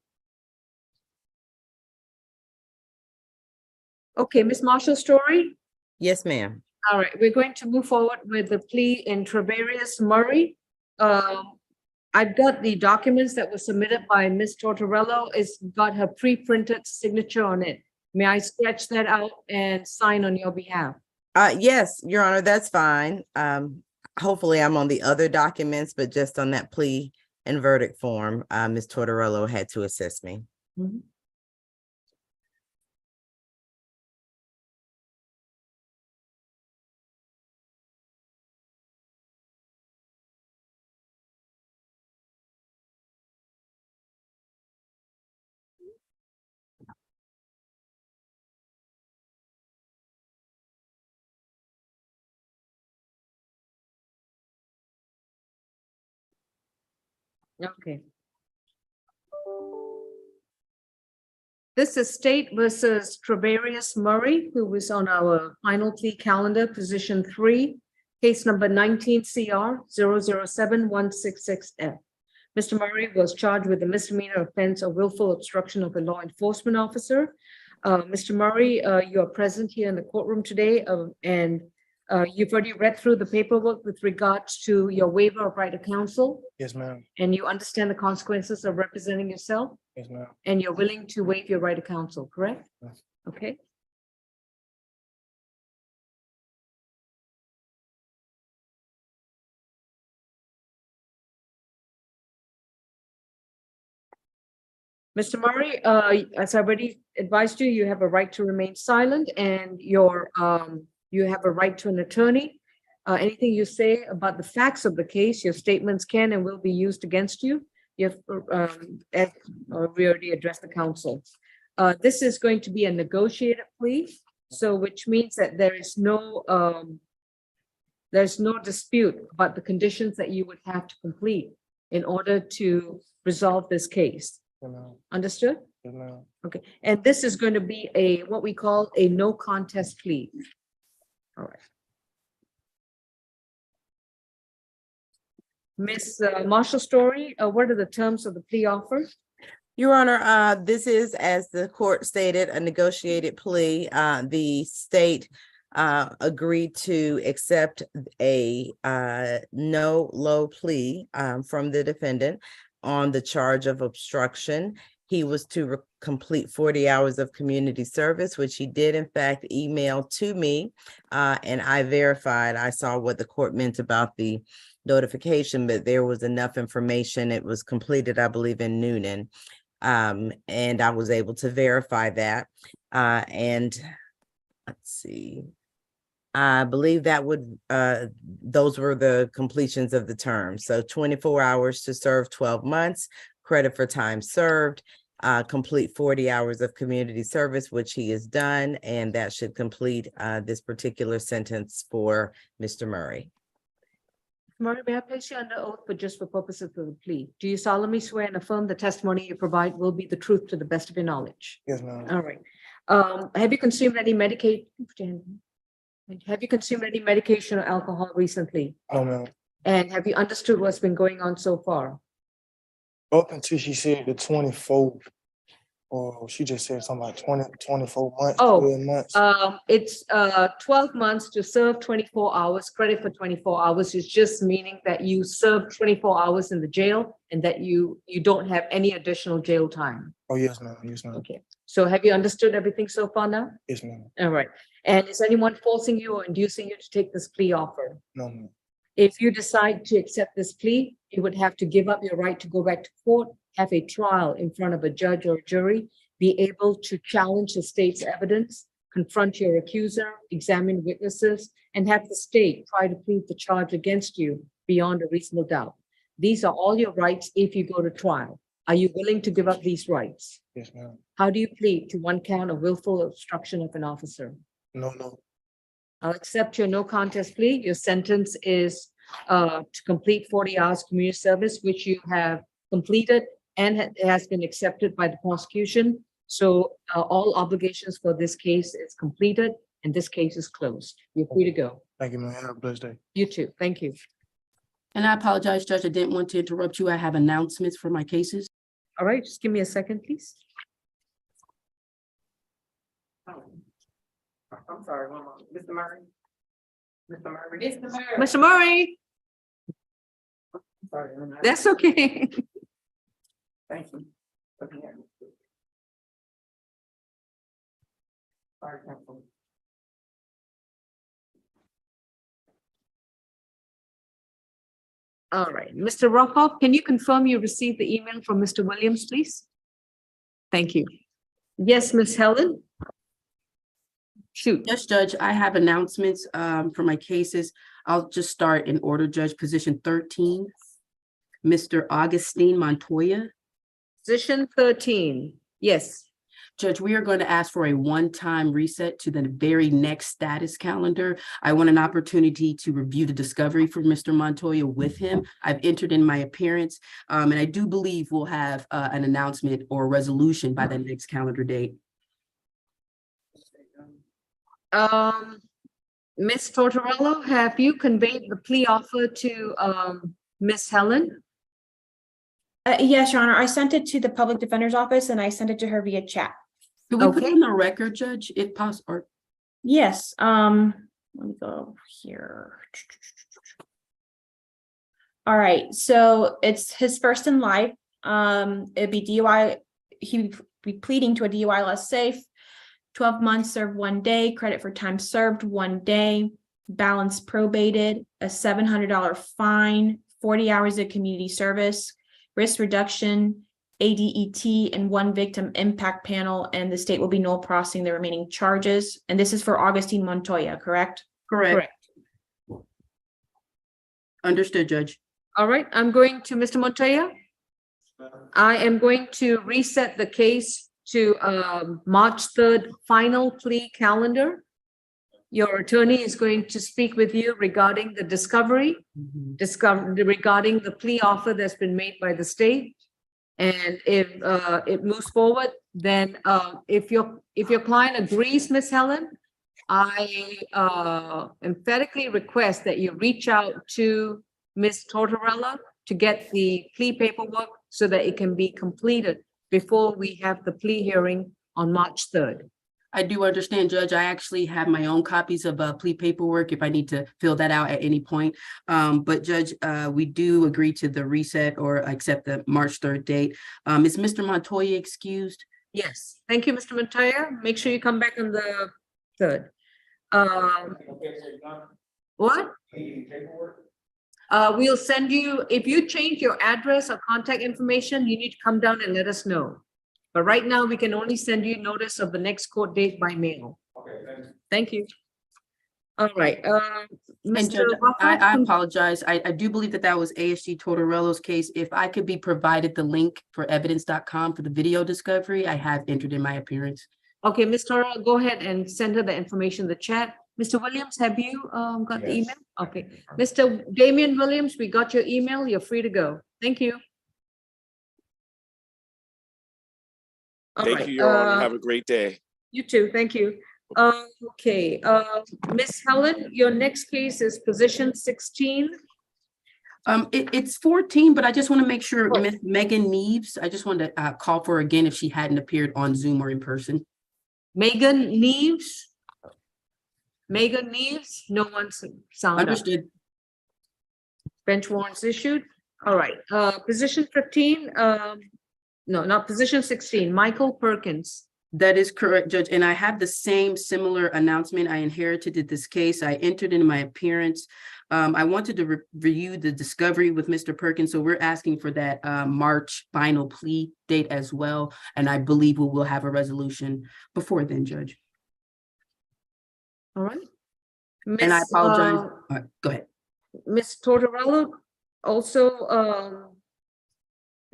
Okay, Ms. Marshall Story? Yes, ma'am. All right, we're going to move forward with the plea in Travarius Murray. I've got the documents that were submitted by Ms. Tortorello. It's got her pre-printed signature on it. May I sketch that out and sign on your behalf? Yes, Your Honor, that's fine. Hopefully I'm on the other documents, but just on that plea and verdict form, Ms. Tortorello had to assist me. Mm-hmm. Okay. This is State versus Travarius Murray, who was on our final plea calendar, position 3, case number 19 CR 007-166F. Mr. Murray was charged with a misdemeanor offense of willful obstruction of a law enforcement officer. Mr. Murray, you are present here in the courtroom today, and You've already read through the paperwork with regards to your waiver of right of counsel, Yes, ma'am. and you understand the consequences of representing yourself, Yes, ma'am. and you're willing to waive your right of counsel, correct? Yes. Okay. Mr. Murray, as I already advised you, you have a right to remain silent, and you have a right to an attorney. Anything you say about the facts of the case, your statements can and will be used against you. You have, we already addressed the counsel. This is going to be a negotiated plea, so which means that there's no dispute about the conditions that you would have to complete in order to resolve this case. Yes, ma'am. Understood? Yes, ma'am. Okay, and this is going to be a, what we call a no contest plea. All right. Ms. Marshall Story, what are the terms of the plea offer? Your Honor, this is, as the court stated, a negotiated plea. The state agreed to accept a no low plea from the defendant on the charge of obstruction. He was to complete 40 hours of community service, which he did in fact email to me, and I verified. I saw what the court meant about the notification, but there was enough information. It was completed, I believe, in Noonan. And I was able to verify that. And let's see, I believe that would, those were the completions of the term. So 24 hours to serve 12 months, credit for time served, complete 40 hours of community service, which he has done, and that should complete this particular sentence for Mr. Murray. Murray, may I place you under oath, but just for purposes of the plea? Do you solemnly swear and affirm the testimony you provide will be the truth to the best of your knowledge? Yes, ma'am. All right. Have you consumed any medication? Have you consumed any medication or alcohol recently? No, ma'am. And have you understood what's been going on so far? Up until she said the 24th, or she just said something like 24 months, Oh, 12 months. It's 12 months to serve 24 hours, credit for 24 hours is just meaning that you serve 24 hours in the jail and that you don't have any additional jail time. Oh, yes, ma'am. Yes, ma'am. Okay, so have you understood everything so far now? Yes, ma'am. All right, and is anyone forcing you or inducing you to take this plea offer? No, ma'am. If you decide to accept this plea, you would have to give up your right to go back to court, have a trial in front of a judge or a jury, be able to challenge the state's evidence, confront your accuser, examine witnesses, and have the state try to prove the charge against you beyond a reasonable doubt. These are all your rights if you go to trial. Are you willing to give up these rights? Yes, ma'am. How do you plead to one count of willful obstruction of an officer? No. I'll accept your no contest plea. Your sentence is to complete 40 hours community service, which you have completed and has been accepted by the prosecution. So all obligations for this case is completed and this case is closed. You're free to go. Thank you, ma'am. Have a blessed day. You too. Thank you. And I apologize, Judge, I didn't want to interrupt you. I have announcements for my cases. All right, just give me a second, please. I'm sorry, one moment. Mr. Murray? Mr. Murray? Mr. Murray, Sorry. that's okay. Thank you. Okay. Sorry, counsel. All right, Mr. Rockoff, can you confirm you received the email from Mr. Williams, please? Thank you. Yes, Miss Helen? Shoot. Yes, Judge, I have announcements for my cases. I'll just start in order, Judge. Position 13, Mr. Augustine Montoya. Position 13, yes. Judge, we are going to ask for a one-time reset to the very next status calendar. I want an opportunity to review the discovery for Mr. Montoya with him. I've entered in my appearance, and I do believe we'll have an announcement or resolution by the next calendar date. Ms. Tortorella, have you conveyed the plea offer to Ms. Helen? Yes, Your Honor, I sent it to the public defender's office and I sent it to her via chat. Can we put it on the record, Judge, if possible? Yes, Let me go here. All right, so it's his first in life. It'd be DUI. He'd be pleading to a DUI less safe. 12 months served 1 day, credit for time served 1 day, balance probated, a $700 fine, 40 hours of community service, risk reduction, ADET, and 1 victim impact panel, and the state will be null processing the remaining charges. And this is for Augustine Montoya, correct? Correct. Understood, Judge. All right, I'm going to Mr. Montoya. I am going to reset the case to March 3rd final plea calendar. Your attorney is going to speak with you regarding the discovery, regarding the plea offer that's been made by the state. And if it moves forward, then if your client agrees, Ms. Helen, I emphatically request that you reach out to Ms. Tortorella to get the plea paperwork so that it can be completed before we have the plea hearing on March 3rd. I do understand, Judge. I actually have my own copies of plea paperwork if I need to fill that out at any point. But Judge, we do agree to the reset or accept the March 3rd date. Is Mr. Montoya excused? Yes, thank you, Mr. Montoya. Make sure you come back on the 3rd. What? We'll send you, if you change your address or contact information, you need to come down and let us know. But right now, we can only send you notice of the next court date by mail. Okay, thanks. Thank you. All right. And Judge, I apologize. I do believe that was ASG Tortorello's case. If I could be provided the link for evidence.com for the video discovery, I have entered in my appearance. Okay, Ms. Tortorello, go ahead and send her the information in the chat. Mr. Williams, have you got the email? Okay. Mr. Damian Williams, we got your email. You're free to go. Thank you. Thank you, Your Honor. Have a great day. You too. Thank you. Okay. Ms. Helen, your next case is position 16. It's 14, but I just want to make sure Ms. Megan Neves, I just wanted to call for her again if she hadn't appeared on Zoom or in person. Megan Neves? Megan Neves? No one's sound Understood. Bench warrants issued. All right. Position 15. No, not position 16. Michael Perkins. That is correct, Judge. And I have the similar announcement. I inherited this case. I entered in my appearance. I wanted to review the discovery with Mr. Perkins. So we're asking for that March final plea date as well. And I believe we will have a resolution before then, Judge. All right. And I apologize. Go ahead. Ms. Tortorello, also,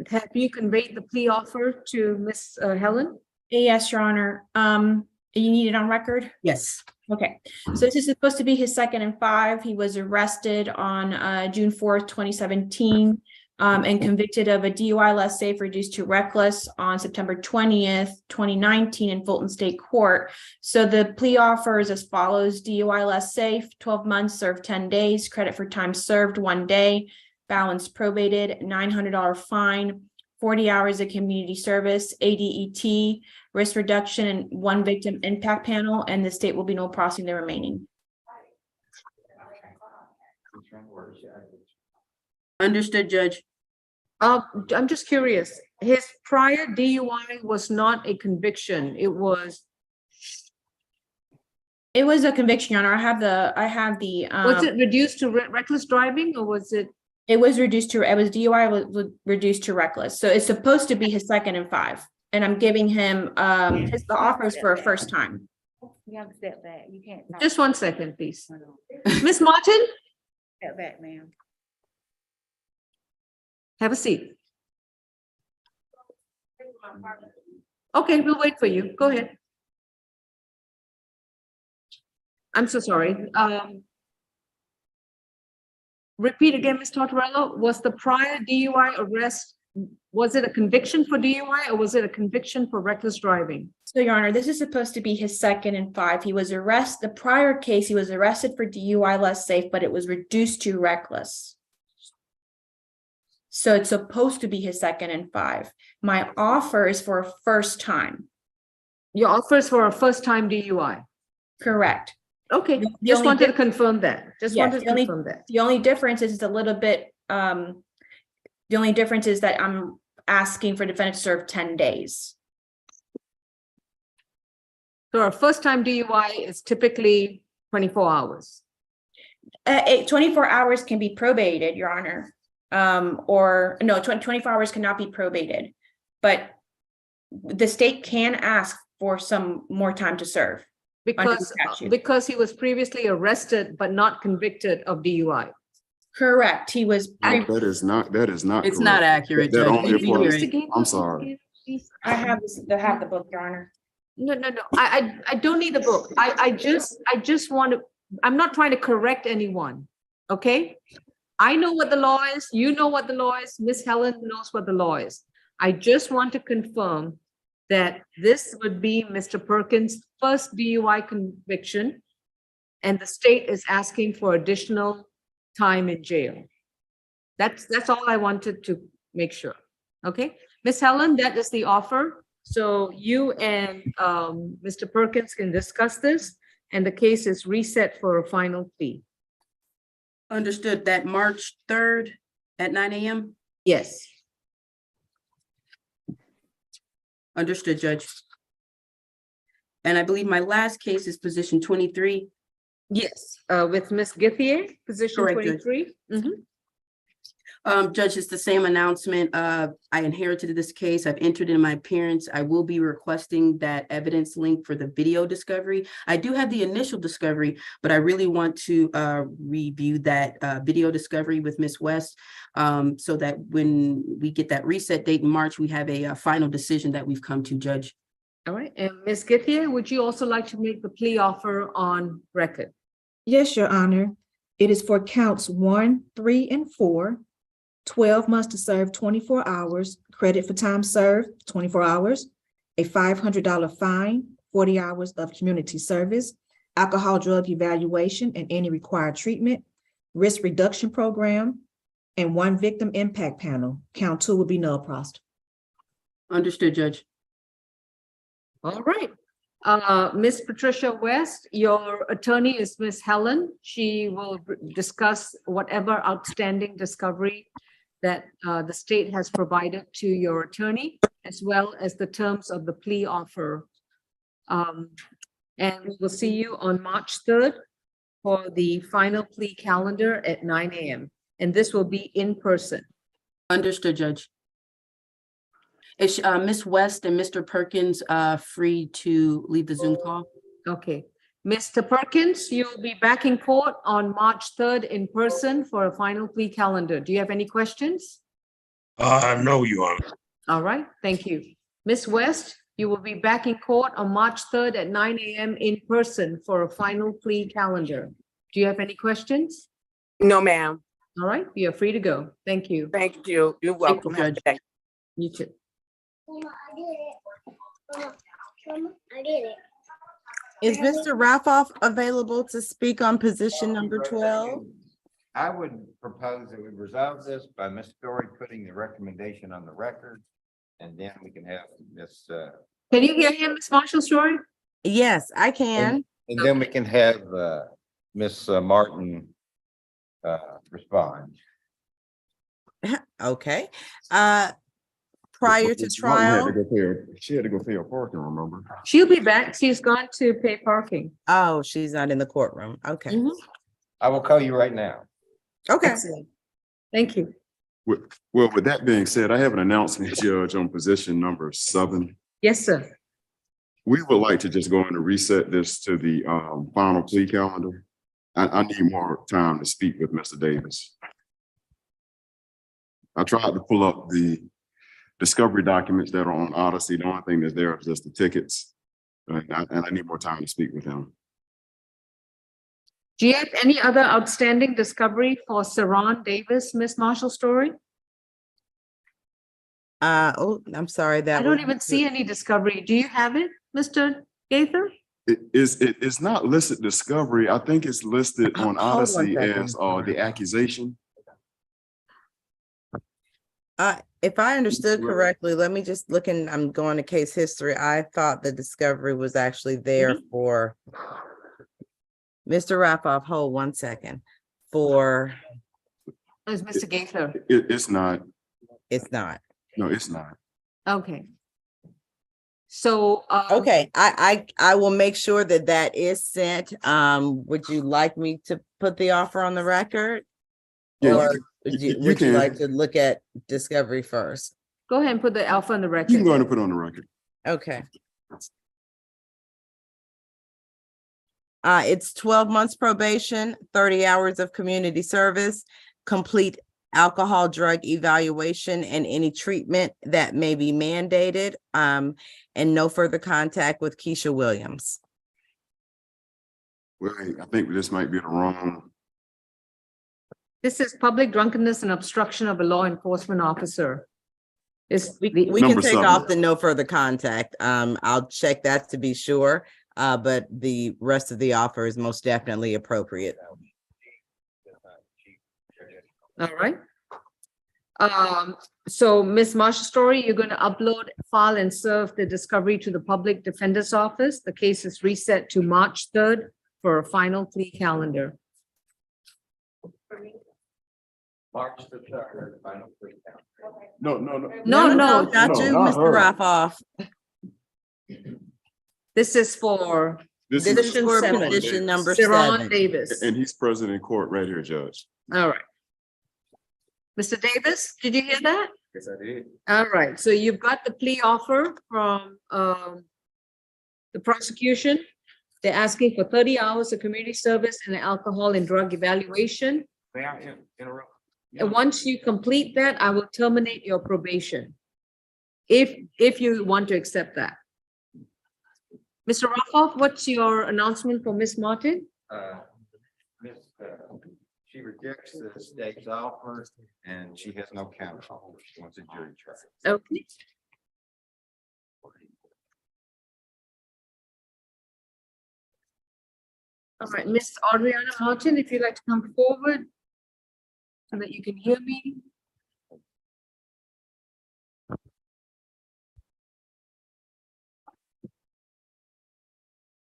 have you conveyed the plea offer to Ms. Helen? Yes, Your Honor. You need it on record? Yes. Okay. So this is supposed to be his 2nd and 5. He was arrested on June 4th, 2017, and convicted of a DUI less safe reduced to reckless on September 20th, 2019 in Fulton State Court. So the plea offer is as follows: DUI less safe, 12 months served 10 days, credit for time served 1 day, balance probated, $900 fine, 40 hours of community service, ADET, risk reduction, and 1 victim impact panel, and the state will be null processing the remaining. Understood, Judge. I'm just curious. His prior DUI was not a conviction. It was a conviction, Your Honor. I have the. Was it reduced to reckless driving, or was it? It was reduced to, DUI was reduced to reckless. So it's supposed to be his 2nd and 5. And I'm giving him, the offers for a first time. You have to step back. You can't. Just 1 second, please. Ms. Martin? Step back, ma'am. Have a seat. Okay, we'll wait for you. Go ahead. I'm so sorry. Repeat again, Ms. Tortorello. Was the prior DUI arrest, was it a conviction for DUI or was it a conviction for reckless driving? So, Your Honor, this is supposed to be his 2nd and 5. He was arrested, the prior case, he was arrested for DUI less safe, but it was reduced to reckless. So it's supposed to be his 2nd and 5. My offer is for a first time. Your offer is for a first time DUI? Correct. Okay, The just only wanted to dif- confirm that. Just Yes, wanted to the only- confirm that. The only difference is it's a little bit, the only difference is that I'm asking for defendant to serve 10 days. So our first time DUI is typically 24 hours. 24 hours can be probated, Your Honor. Or no, 24 hours cannot be probated, but the state can ask for some more time to serve. under the statute. Because he was previously arrested but not convicted of DUI. Correct, he was. No, that is not It's not correct. accurate, That Judge. only If you applies- hear it. I'm sorry. I have the book, Your Honor. No. I don't need the book. I just want to, I'm not trying to correct anyone. Okay? I know what the law is. You know what the law is. Miss Helen knows what the law is. I just want to confirm that this would be Mr. Perkins' first DUI conviction, and the state is asking for additional time in jail. That's all I wanted to make sure. Okay, Miss Helen, that is the offer. So you and Mr. Perkins can discuss this, and the case is reset for a final plea. Understood. That March 3rd at 9 a.m.? Yes. Understood, Judge. And I believe my last case is position 23. Yes, with Miss Githier, position Correct, Judge. 23. Judge, it's the same announcement. I inherited this case. I've entered in my appearance. I will be requesting that evidence link for the video discovery. I do have the initial discovery, but I really want to review that video discovery with Ms. West, so that when we get that reset date in March, we have a final decision that we've come to, Judge. All right, and Ms. Githier, would you also like to make the plea offer on record? Yes, Your Honor. It is for counts 1, 3, and 4. 12 months to serve 24 hours, credit for time served 24 hours, a $500 fine, 40 hours of community service, alcohol drug evaluation and any required treatment, risk reduction program, and 1 victim impact panel. Count 2 will be null prost. Understood, Judge. All right. Ms. Patricia West, your attorney is Ms. Helen. She will discuss whatever outstanding discovery that the state has provided to your attorney, as well as the terms of the plea offer. And we will see you on March 3rd for the final plea calendar at 9 a.m. And this will be in person. Understood, Judge. Is Ms. West and Mr. Perkins free to leave the Zoom call? Okay. Mr. Perkins, you'll be back in court on March 3rd in person for a final plea calendar. Do you have any questions? No, Your Honor. All right, thank you. Ms. West, you will be back in court on March 3rd at 9 a.m. in person for a final plea calendar. Do you have any questions? No, ma'am. All right, you're free to go. Thank you. Thank you. You're welcome. Have a good day. You too. I did it. Is Mr. Ralphoff available to speak on position number 12? I would propose that we resolve this by Ms. Story putting the recommendation on the record, and then we can have this. Can you hear him, Ms. Marshall Story? Yes, I can. And then we can have Ms. Martin respond. Okay. Prior to Martin had trial. to go pay she had to go pay her parking, remember? She'll be back. She's gone to pay parking. Oh, she's not in the courtroom. Okay. I will call you right now. Okay. Excellent. Thank you. Well, with that being said, I have an announcement, Judge, on position number 7. Yes, sir. We would like to just go in and reset this to the final plea calendar. I need more time to speak with Mr. Davis. I tried to pull up the discovery documents that are on Odyssey. The only thing that's there is just the tickets. And I need more time to speak with him. Do you have any other outstanding discovery for Saran Davis, Ms. Marshall Story? Oh, I'm sorry. That I don't even see any discovery. Do you have it, Mr. Gaither? It's not listed discovery. I think it's listed on Hold on Odyssey one second. as the accusation. If I understood correctly, let me just look and I'm going to case history. I thought the discovery was actually there for Mr. Rapoff, hold 1 second. For, Is Mr. Gaither? It's not, it's not. no, it's not. Okay. So, Okay, I will make sure that that is sent. Would you like me to put the offer on the record? Yeah, Or you would you like can. to look at discovery first? go ahead and put the alpha on the record. You can go ahead and put it on the record. Okay. It's 12 months probation, 30 hours of community service, complete alcohol drug evaluation and any treatment that may be mandated, and no further contact with Keisha Williams. Well, I think this might be the wrong. This is public drunkenness and obstruction of a law enforcement officer. We can Number take 7. off the no further contact. I'll check that to be sure. But the rest of the offer is most definitely appropriate. All right. So Ms. Marsha Story, you're going to upload, file and serve the discovery to the Public Defender's Office. The case is reset to March 3rd for a final plea calendar. March the 3rd, final plea count. No. No, Not you, not Mr. her. Rapoff. This is for This This is is for seven. position number Sharon 7. Davis. And he's present in court right here, Judge. All right. Mr. Davis, did you hear that? Yes, I did. All right, so you've got the plea offer from the prosecution. They're asking for 30 hours of community service and alcohol and drug evaluation. May I interrupt? And once you complete that, I will terminate your probation. If you want to accept that. Mr. Rafoff, what's your announcement for Ms. Martin? She rejects the state's offer and she has no counter offer. She wants a jury trial. Okay. All right, Ms. Adriana Martin, if you'd like to come forward so that you can hear me.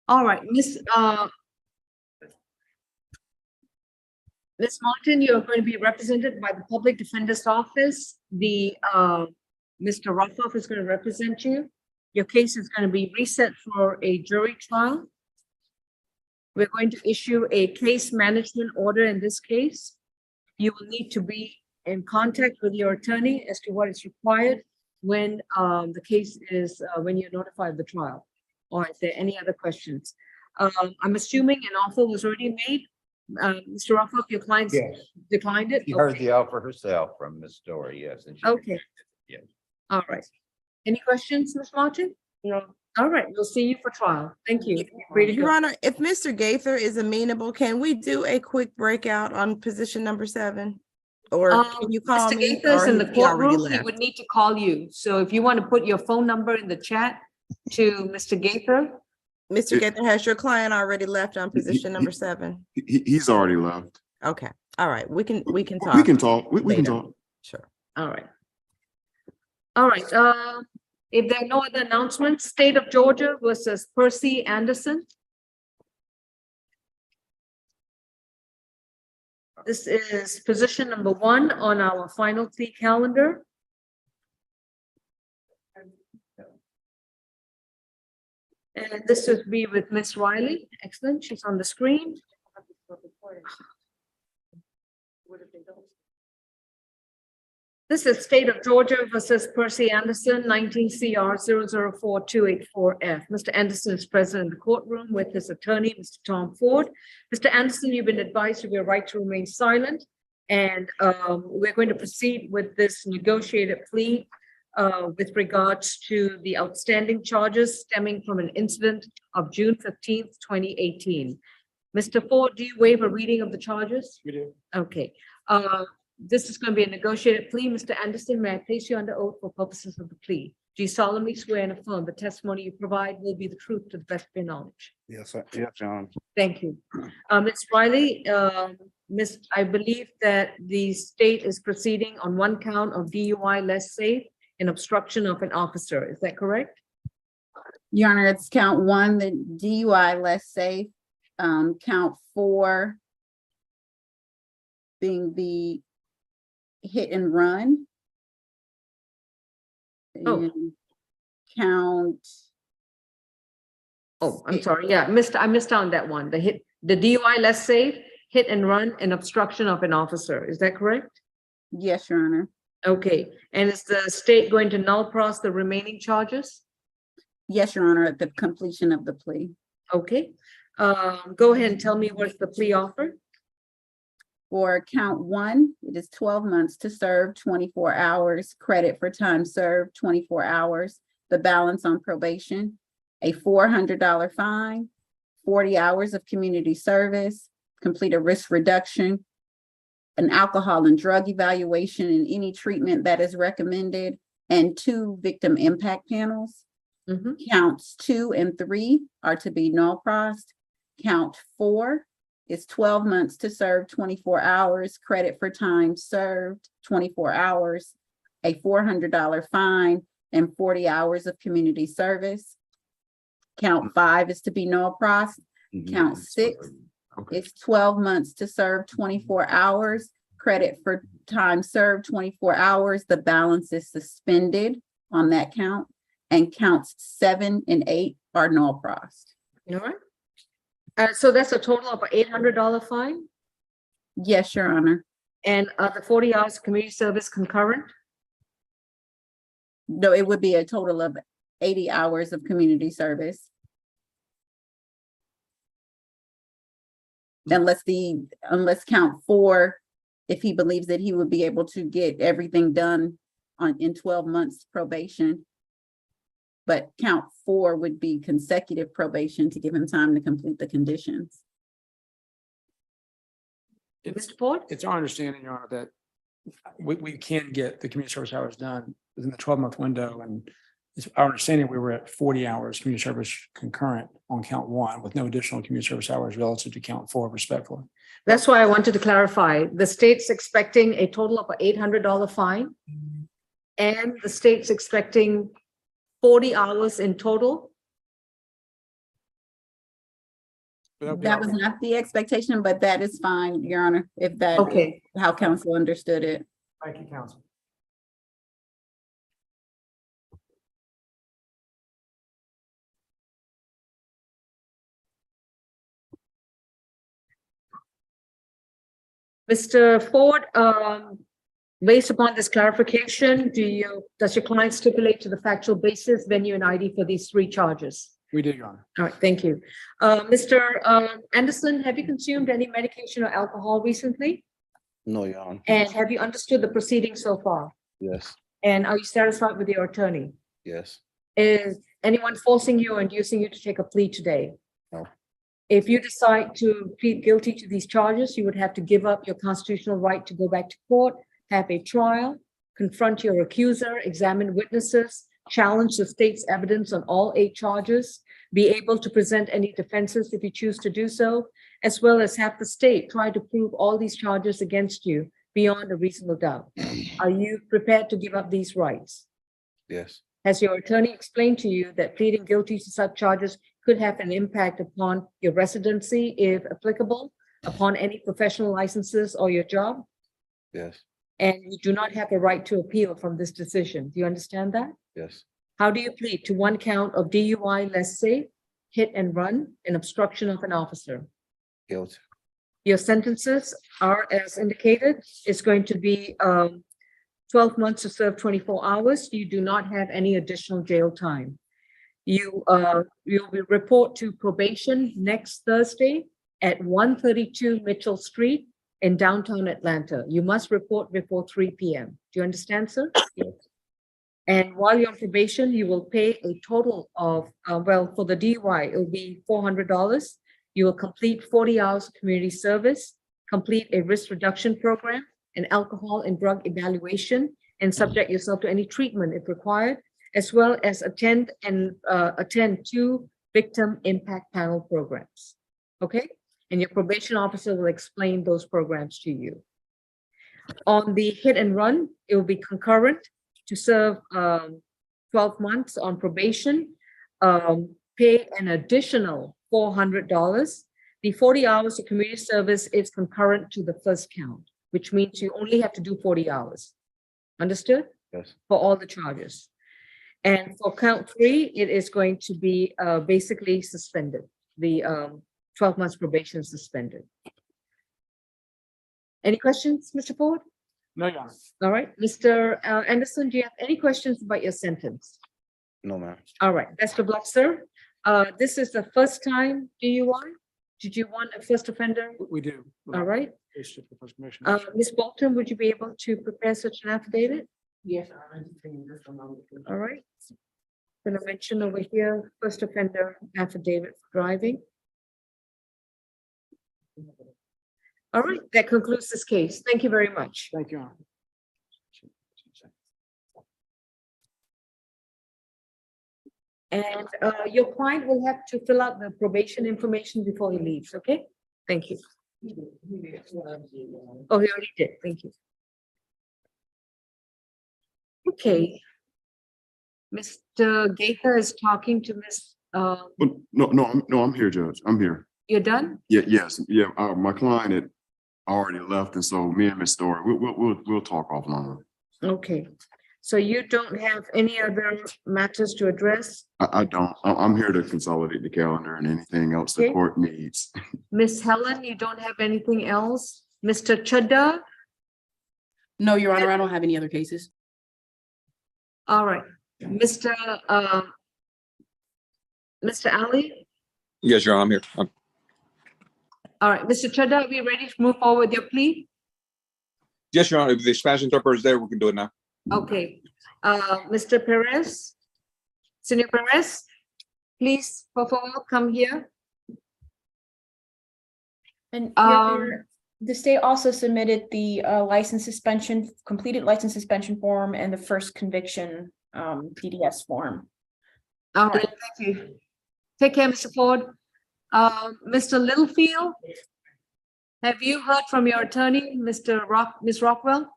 All right, Ms. Martin, you're going to be represented by the Public Defender's Office. The Mr. Rafoff is going to represent you. Your case is going to be reset for a jury trial. We're going to issue a case management order in this case. You will need to be in contact with your attorney as to what is required when the case is, when you're notified of the trial. Or is there any other questions? I'm assuming an offer was already made. Mr. Rafoff, your client declined it? She heard the offer herself from Ms. Story, yes. And she Okay. Yes. All right. Any questions, Ms. Martin? No. All right, we'll see you for trial. Thank you. Free to Your go. Honor, if Mr. Gaither is amenable, can we do a quick breakout on position number 7? Or can you call Mr. me? Gaither is or in the has he already courtroom. He left? would need to call you. So if you want to put your phone number in the chat to Mr. Gaither. Mr. Gaither, has your client already left on position number 7? He's already left. Okay, all right, we can talk. We can talk. We can later. talk. Sure. All right. All right, if there are no other announcements, State of Georgia versus Percy Anderson. This is position number 1 on our final plea calendar. And this would be with Ms. Riley. Excellent, she's on the screen. This is State of Georgia versus Percy Anderson, 19 CR 004-284F. Mr. Anderson is present in the courtroom with his attorney, Mr. Tom Ford. Mr. Anderson, you've been advised of your right to remain silent. And we're going to proceed with this negotiated plea with regards to the outstanding charges stemming from an incident of June 15th, 2018. Mr. Ford, do you waive a reading of the charges? We do. Okay. This is going to be a negotiated plea. Mr. Anderson, may I place you under oath for purposes of the plea? Do you solemnly swear and affirm the testimony you provide will be the truth to the best of your knowledge? Yes, sir. Yes, John. Thank you. Ms. Riley, I believe that the state is proceeding on 1 count of DUI less safe and obstruction of an officer. Is that correct? Your Honor, it's count 1, the DUI less safe. count 4 being the hit and run. Oh. And count, Oh, I'm sorry. Yeah, I missed out on that one. The DUI less safe, hit and run, and obstruction of an officer. Is that correct? yes, Your Honor. Okay. And is the state going to null pros the remaining charges? Yes, Your Honor, at the completion of the plea. Okay. Go ahead and tell me what's the plea offer? For count 1, it is 12 months to serve, 24 hours, credit for time served, 24 hours, the balance on probation, a $400 fine, 40 hours of community service, complete a risk reduction, an alcohol and drug evaluation and any treatment that is recommended, and 2 victim impact panels. Counts 2 and 3 are to be null pros. Count 4 is 12 months to serve, 24 hours, credit for time served, 24 hours, a $400 fine, and 40 hours of community service. Count 5 is to be null pros. Count 6 is 12 months to serve, 24 hours, credit for time served, 24 hours. The balance is suspended on that count. And counts 7 and 8 are null pros. All right. So that's a total of an $800 fine? Yes, Your Honor. And the 40 hours of community service concurrent? No, it would be a total of 80 hours of community service. Unless count 4, if he believes that he would be able to get everything done in 12 months probation. But count 4 would be consecutive probation to give him time to complete the conditions. Mr. Ford? It's our understanding, Your Honor, that we can get the community service hours done within the 12-month window. And it's our understanding we were at 40 hours community service concurrent on count 1 with no additional community service hours relative to count 4 respectfully. That's why I wanted to clarify. The state's expecting a total of an $800 fine. And the state's expecting 40 hours in total. That was not the expectation, but that is fine, Your Honor, if that is how counsel understood it. Thank you, counsel. Mr. Ford, based upon this clarification, does your client stipulate to the factual basis, venue, and ID for these 3 charges? We do, Your Honor. All right, thank you. Mr. Anderson, have you consumed any medication or alcohol recently? No, Your Honor. And have you understood the proceedings so far? Yes, And are you satisfied with your attorney? yes, Is anyone forcing you or inducing you to take a plea today? no, If you decide to plead guilty to these charges, you would have to give up your constitutional right to go back to court, have a trial, confront your accuser, examine witnesses, challenge the state's evidence on all 8 charges, be able to present any defenses if you choose to do so, as well as have the state try to prove all these charges against you beyond a reasonable doubt. Are you prepared to give up these rights? yes, Has your attorney explained to you that pleading guilty to such charges could have an impact upon your residency, if applicable, upon any professional licenses or your job? yes, And you do not have a right to appeal from this decision. Do you understand that? yes, How do you plead to 1 count of DUI less safe, hit and run, and obstruction of an officer? guilty, Your sentences are as indicated. It's going to be 12 months to serve 24 hours. You do not have any additional jail time. You will report to probation next Thursday at 132 Mitchell Street in downtown Atlanta. You must report before 3 p.m. Do you understand, sir? Yes. And while you're on probation, you will pay a total of, for the DUI, it will be $400. You will complete 40 hours of community service, complete a risk reduction program, an alcohol and drug evaluation, and subject yourself to any treatment if required, as well as attend 2 victim impact panel programs. Okay? And your probation officer will explain those programs to you. On the hit and run, it will be concurrent to serve 12 months on probation, pay an additional $400. The 40 hours of community service is concurrent to the first count, which means you only have to do 40 hours. Understood? Yes. For all the charges. And for count 3, it is going to be basically suspended. The 12 months probation suspended. Any questions, Mr. Ford? No, Your Honor. All right, Mr. Anderson, do you have any questions about your sentence? No, ma'am. All right, best of luck, sir. This is the first time DUI? Did you want a first offender? We do. All right. It's just the first commission. Ms. Bolton, would you be able to prepare such an affidavit? Yes, I understand. Just a moment. All right. Going to mention over here, first offender affidavit for driving. All right, that concludes this case. Thank you very much. Thank you, Your Honor. And your client will have to fill out the probation information before he leaves, okay? Thank you. Oh, he already did. Thank you. Okay. Mr. Gaither is talking to Ms. No, I'm here, Judge. I'm here. You're done? Yes. My client had already left, and so me and Ms. Story, we'll talk offline. Okay. So you don't have any other matters to address? I don't. I'm here to consolidate the calendar and anything else the Okay. court needs. Miss Helen, you don't have anything else? Mr. Chadda? No, Your Honor, I don't have any other cases. All right. Mr. Ali? Yes, Your Honor, I'm here. All right, Mr. Chadda, are we ready to move forward with your plea? Yes, Your Honor, if the Spanish interpreter is there, we can do it now. Okay, Mr. Perez, Senor Perez, please, por favor, come here. And Your Honor, the state also submitted the license suspension, completed license suspension form and the first conviction DDS form. All right, thank you. Take care, Mr. Ford. Mr. Littlefield, have you heard from your attorney, Ms. Rockwell?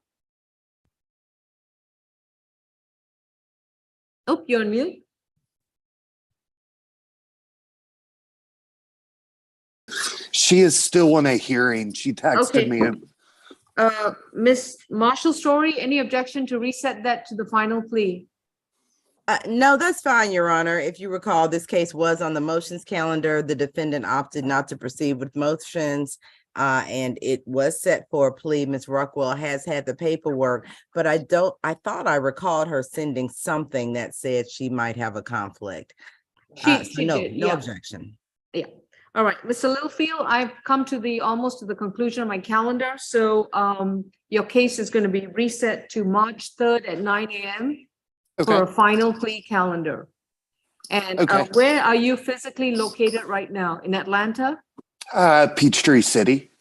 Oh, you're on mute. She is still in a hearing. She texted me. Miss Marshall Story, any objection to reset that to the final plea? No, that's fine, Your Honor. If you recall, this case was on the motions calendar. The defendant opted not to proceed with motions, and it was set for a plea. Ms. Rockwell has had the paperwork, but I thought I recalled her sending something that said she might have a conflict. She No, did, no yeah. objection. Yeah. All right, Mr. Littlefield, I've come to almost to the conclusion of my calendar. So your case is going to be reset to March 3rd at 9 a.m. for a final plea calendar. And where are you physically located right now? In Atlanta? Peachtree City.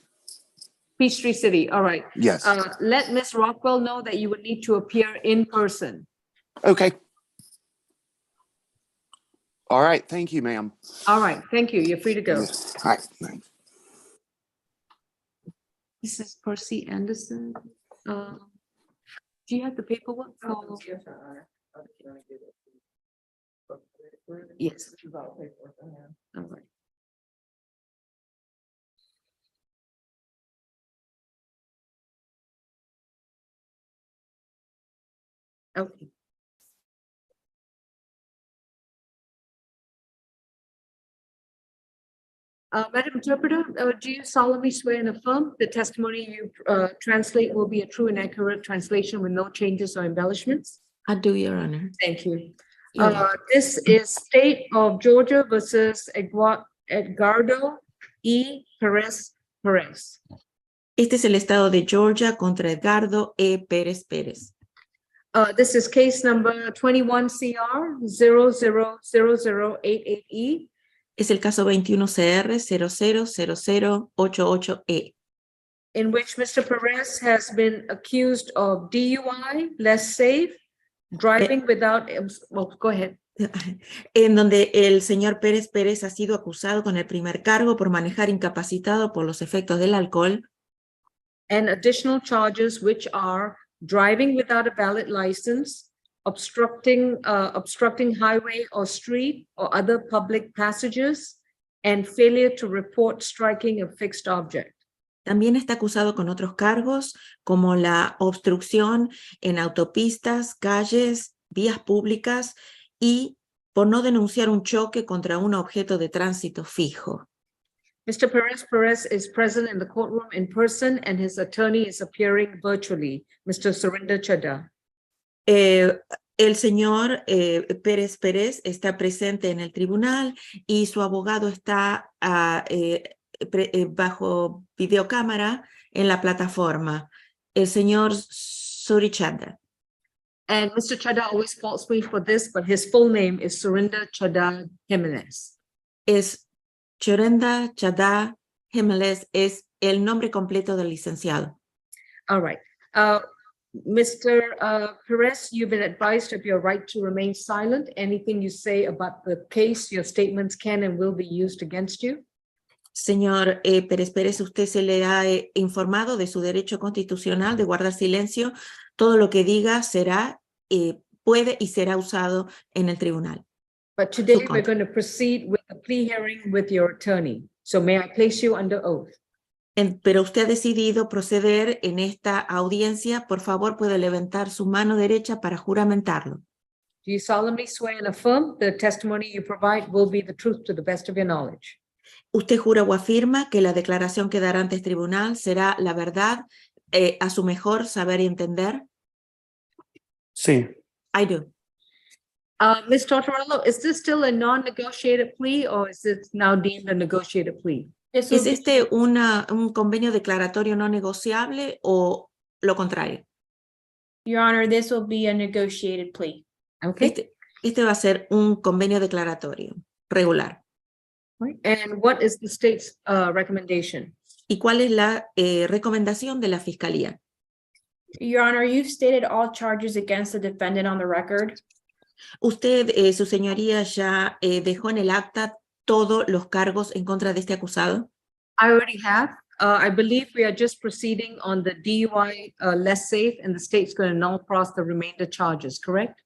Peachtree City, all right. Yes. Let Ms. Rockwell know that you would need to appear in person. Okay. All right. Thank you, ma'am. All right, thank you. You're free to go. All right. Thanks. This is Percy Anderson. Do you have the paperwork? Yes. All right. Okay. Madam Interpreter, do you solemnly swear and affirm the testimony you translate will be a true and accurate translation with no changes or embellishments? I do, Your Honor. Thank you. You're welcome. This is State of Georgia versus Edgardo E. Perez Perez. Este es el estado de Georgia contra Edgardo E. Pérez Pérez. This is case number 21 CR 000088E. Es el caso 21 CR 000088E. In which Mr. Perez has been accused of DUI, less safe, driving without, well, go ahead. En donde el señor Pérez Pérez ha sido acusado con el primer cargo por manejar incapacitado por los efectos del alcohol. And additional charges which are driving without a valid license, obstructing highway or street or other public passages, and failure to report striking a fixed object. También está acusado con otros cargos como la obstrucción en autopistas, calles, vías públicas y por no denunciar un choque contra un objeto de tránsito fijo. Mr. Perez is present in the courtroom in person and his attorney is appearing virtually, Mr. Surinder Chadha. El señor Pérez está presente en el tribunal y su abogado está bajo videocámara en la plataforma. El señor Surichanda. And Mr. Chadha always faults me for this, but his full name is Surinder Chadha Jimenez. Es Chorenda Chadha Jimenez, es el nombre completo del licenciado. All right. Mr. Perez, you've been advised of your right to remain silent. Anything you say about the case, your statements can and will be used against you. Señor Pérez, usted se le ha informado de su derecho constitucional de guardar silencio. Todo lo que diga será, puede y será usado en el tribunal. But today we're going to proceed with a plea hearing with your attorney. So may I place you under oath? Pero usted ha decidido proceder en esta audiencia. Por favor, puede levantar su mano derecha para juramentarlo. Do you solemnly swear and affirm the testimony you provide will be the truth to the best of your knowledge? ¿Usted jura o afirma que la declaración que dará ante el tribunal será la verdad a su mejor saber y entender? Sí. I do. Ms. Tortorello, is this still a non-negotiated plea or is it now deemed a negotiated plea? ¿Es este un convenio declaratorio no negociable o lo contrario? Your Honor, this will be a negotiated plea. Okay. Este va a ser un convenio declaratorio regular. And what is the state's recommendation? ¿Y cuál es la recomendación de la Fiscalía? Your Honor, you've stated all charges against the defendant on the record. Usted, su señoría, ya dejó en el acta todos los cargos en contra de este acusado. I already have. I believe we are just proceeding on the DUI less safe and the state's going to null cross the remainder charges, correct?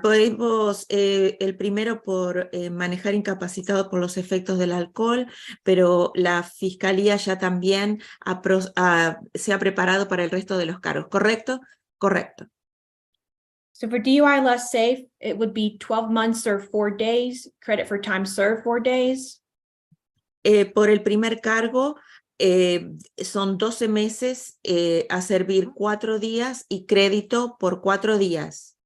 Podemos, el primero por manejar incapacitado por los efectos del alcohol, pero la Fiscalía ya también se ha preparado para el resto de los cargos, ¿correcto? Correcto. So for DUI less safe, it would be 12 months or 4 days, credit for time served 4 days. Por el primer cargo, son 12 meses a servir 4 días y crédito por 4 días.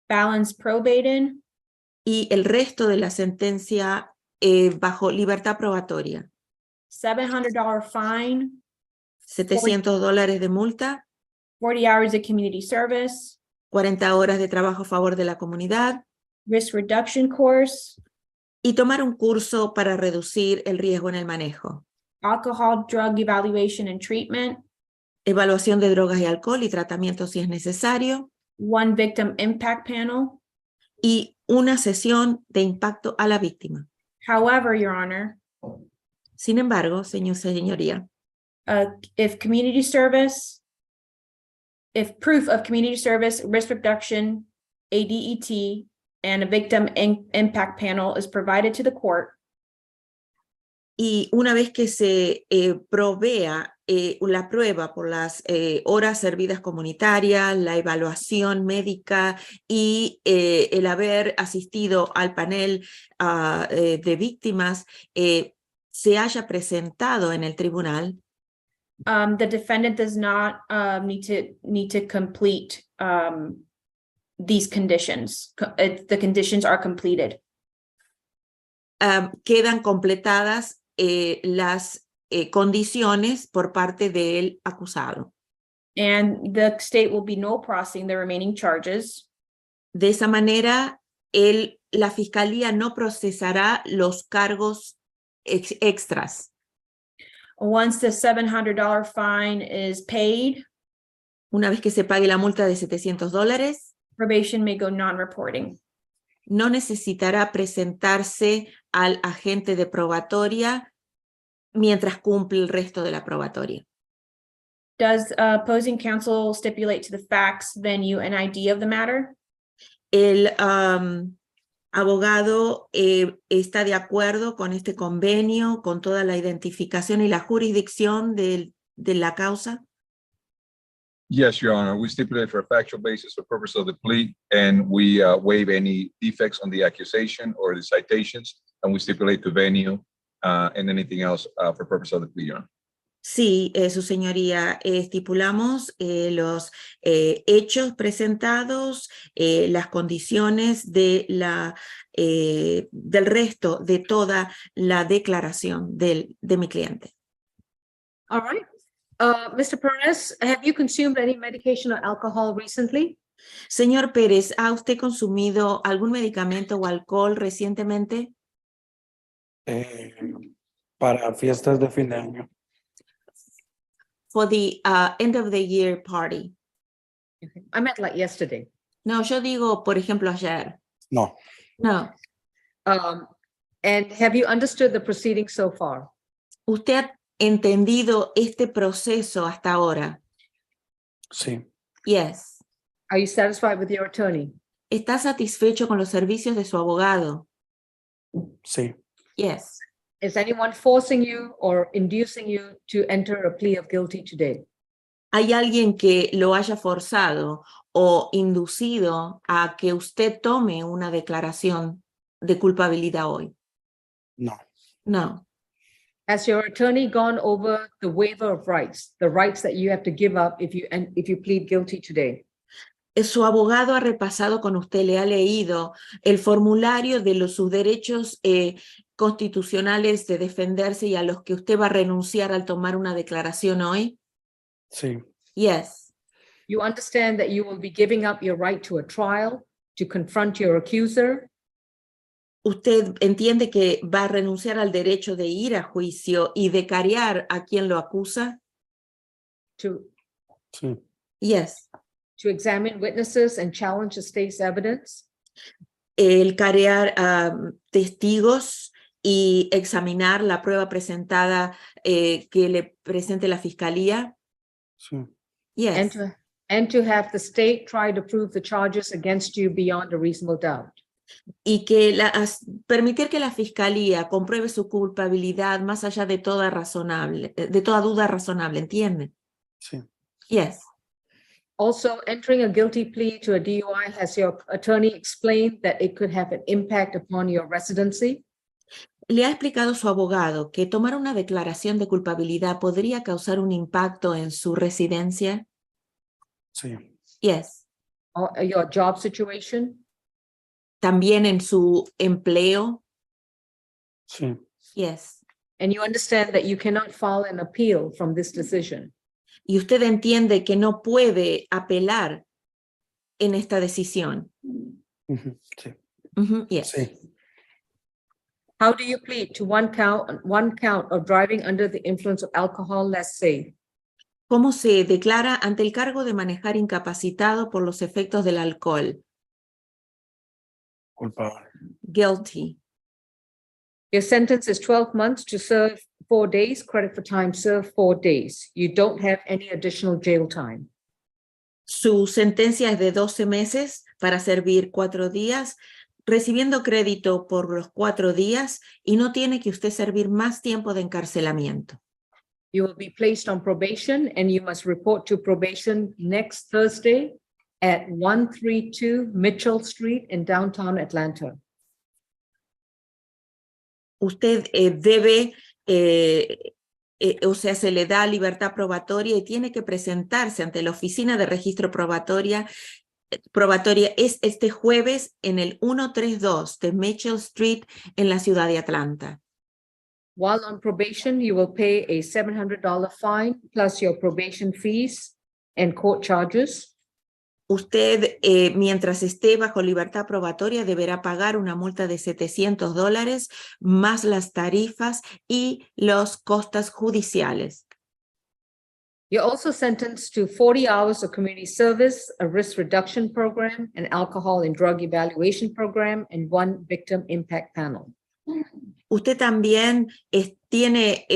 Balance probated. Y el resto de la sentencia bajo libertad probatoria. $700 fine. $700 de multa. 40 hours of community service. 40 horas de trabajo a favor de la comunidad. Risk reduction course. Y tomar un curso para reducir el riesgo en el manejo. Alcohol, drug evaluation and treatment. Evaluación de drogas y alcohol y tratamiento si es necesario. 1 victim impact panel. Y una sesión de impacto a la víctima. However, Your Honor. Sin embargo, señoría. If proof of community service, risk reduction, ADET, and a victim impact panel is provided to the court. Y una vez que se provea la prueba por las horas servidas comunitarias, la evaluación médica y el haber asistido al panel de víctimas, se haya presentado en el tribunal. The defendant does not need to complete these conditions. The conditions are completed. Quedan completadas las condiciones por parte del acusado. And the state will be no processing the remaining charges. De esa manera, la Fiscalía no procesará los cargos extras. Once the $700 fine is paid, una vez que se pague la multa de $700, probation may go non-reporting. No necesitará presentarse al agente de probatoria mientras cumple el resto de la probatoria. Does opposing counsel stipulate to the facts, venue, and ID of the matter? El Abogado, ¿está de acuerdo con este convenio, con toda la identificación y la jurisdicción de la causa? Yes, Your Honor. We stipulate for a factual basis for purpose of the plea, and we waive any defects on the accusation or the citations, and we stipulate to venue and anything else for purpose of the plea, Your Honor. Sí, su señoría, estipulamos los hechos presentados, las condiciones de del resto de toda la declaración de mi cliente. All right. Mr. Perez, have you consumed any medication or alcohol recently? Señor Pérez, ¿ha usted consumido algún medicamento o alcohol recientemente? Para fiestas de fin de año. For the end of the year party. I meant like yesterday. No, yo digo, por ejemplo, ayer. No. No. And have you understood the proceedings so far? ¿Usted ha entendido este proceso hasta ahora? Sí. Yes. Are you satisfied with your attorney? ¿Está satisfecho con los servicios de su abogado? Sí. Yes. Is anyone forcing you or inducing you to enter a plea of guilty today? ¿Hay alguien que lo haya forzado o inducido a que usted tome una declaración de culpabilidad hoy? No. No. Has your attorney gone over the waiver of rights, the rights that you have to give up if you plead guilty today? Su abogado ha repasado con usted, le ha leído el formulario de sus derechos constitucionales de defenderse y a los que usted va a renunciar al tomar una declaración hoy? Sí. Yes. You understand that you will be giving up your right to a trial, to confront your accuser? Usted entiende que va a renunciar al derecho de ir a juicio y de carear a quien lo acusa? Sí. Yes. To examine witnesses and challenge the state's evidence? El carear testigos y examinar la prueba presentada que le presente la fiscalía? Sí. Yes. And to have the state try to prove the charges against you beyond a reasonable doubt? Y que permitir que la fiscalía compruebe su culpabilidad más allá de toda duda razonable, ¿entiende? Sí. Yes. Also, entering a guilty plea to a DUI, has your attorney explained that it could have an impact upon your residency? ¿Le ha explicado su abogado que tomar una declaración de culpabilidad podría causar un impacto en su residencia? Sí. Yes. Or your job situation? También en su empleo? Sí. Yes. And you understand that you cannot file an appeal from this decision? Y usted entiende que no puede apelar en esta decisión. Sí. Yes. Sí. How do you plead to one count of driving under the influence of alcohol less safe? ¿Cómo se declara ante el cargo de manejar incapacitado por los efectos del alcohol? Culpable. Guilty. Your sentence is 12 months to serve 4 days, credit for time served 4 days. You don't have any additional jail time. Su sentencia es de 12 meses para servir 4 días, recibiendo crédito por los 4 días y no tiene que usted servir más tiempo de encarcelamiento. You will be placed on probation and you must report to probation next Thursday at 132 Mitchell Street in downtown Atlanta. Usted debe, o sea, se le da libertad probatoria y tiene que presentarse ante la oficina de registro probatoria es este jueves en el 132 de Mitchell Street en la ciudad de Atlanta. While on probation, you will pay a $700 fine plus your probation fees and court charges. Usted, mientras esté bajo libertad probatoria, deberá pagar una multa de $700 más las tarifas y los costos judiciales. You're also sentenced to 40 hours of community service, a risk reduction program, an alcohol and drug evaluation program, and 1 victim impact panel. Usted también tiene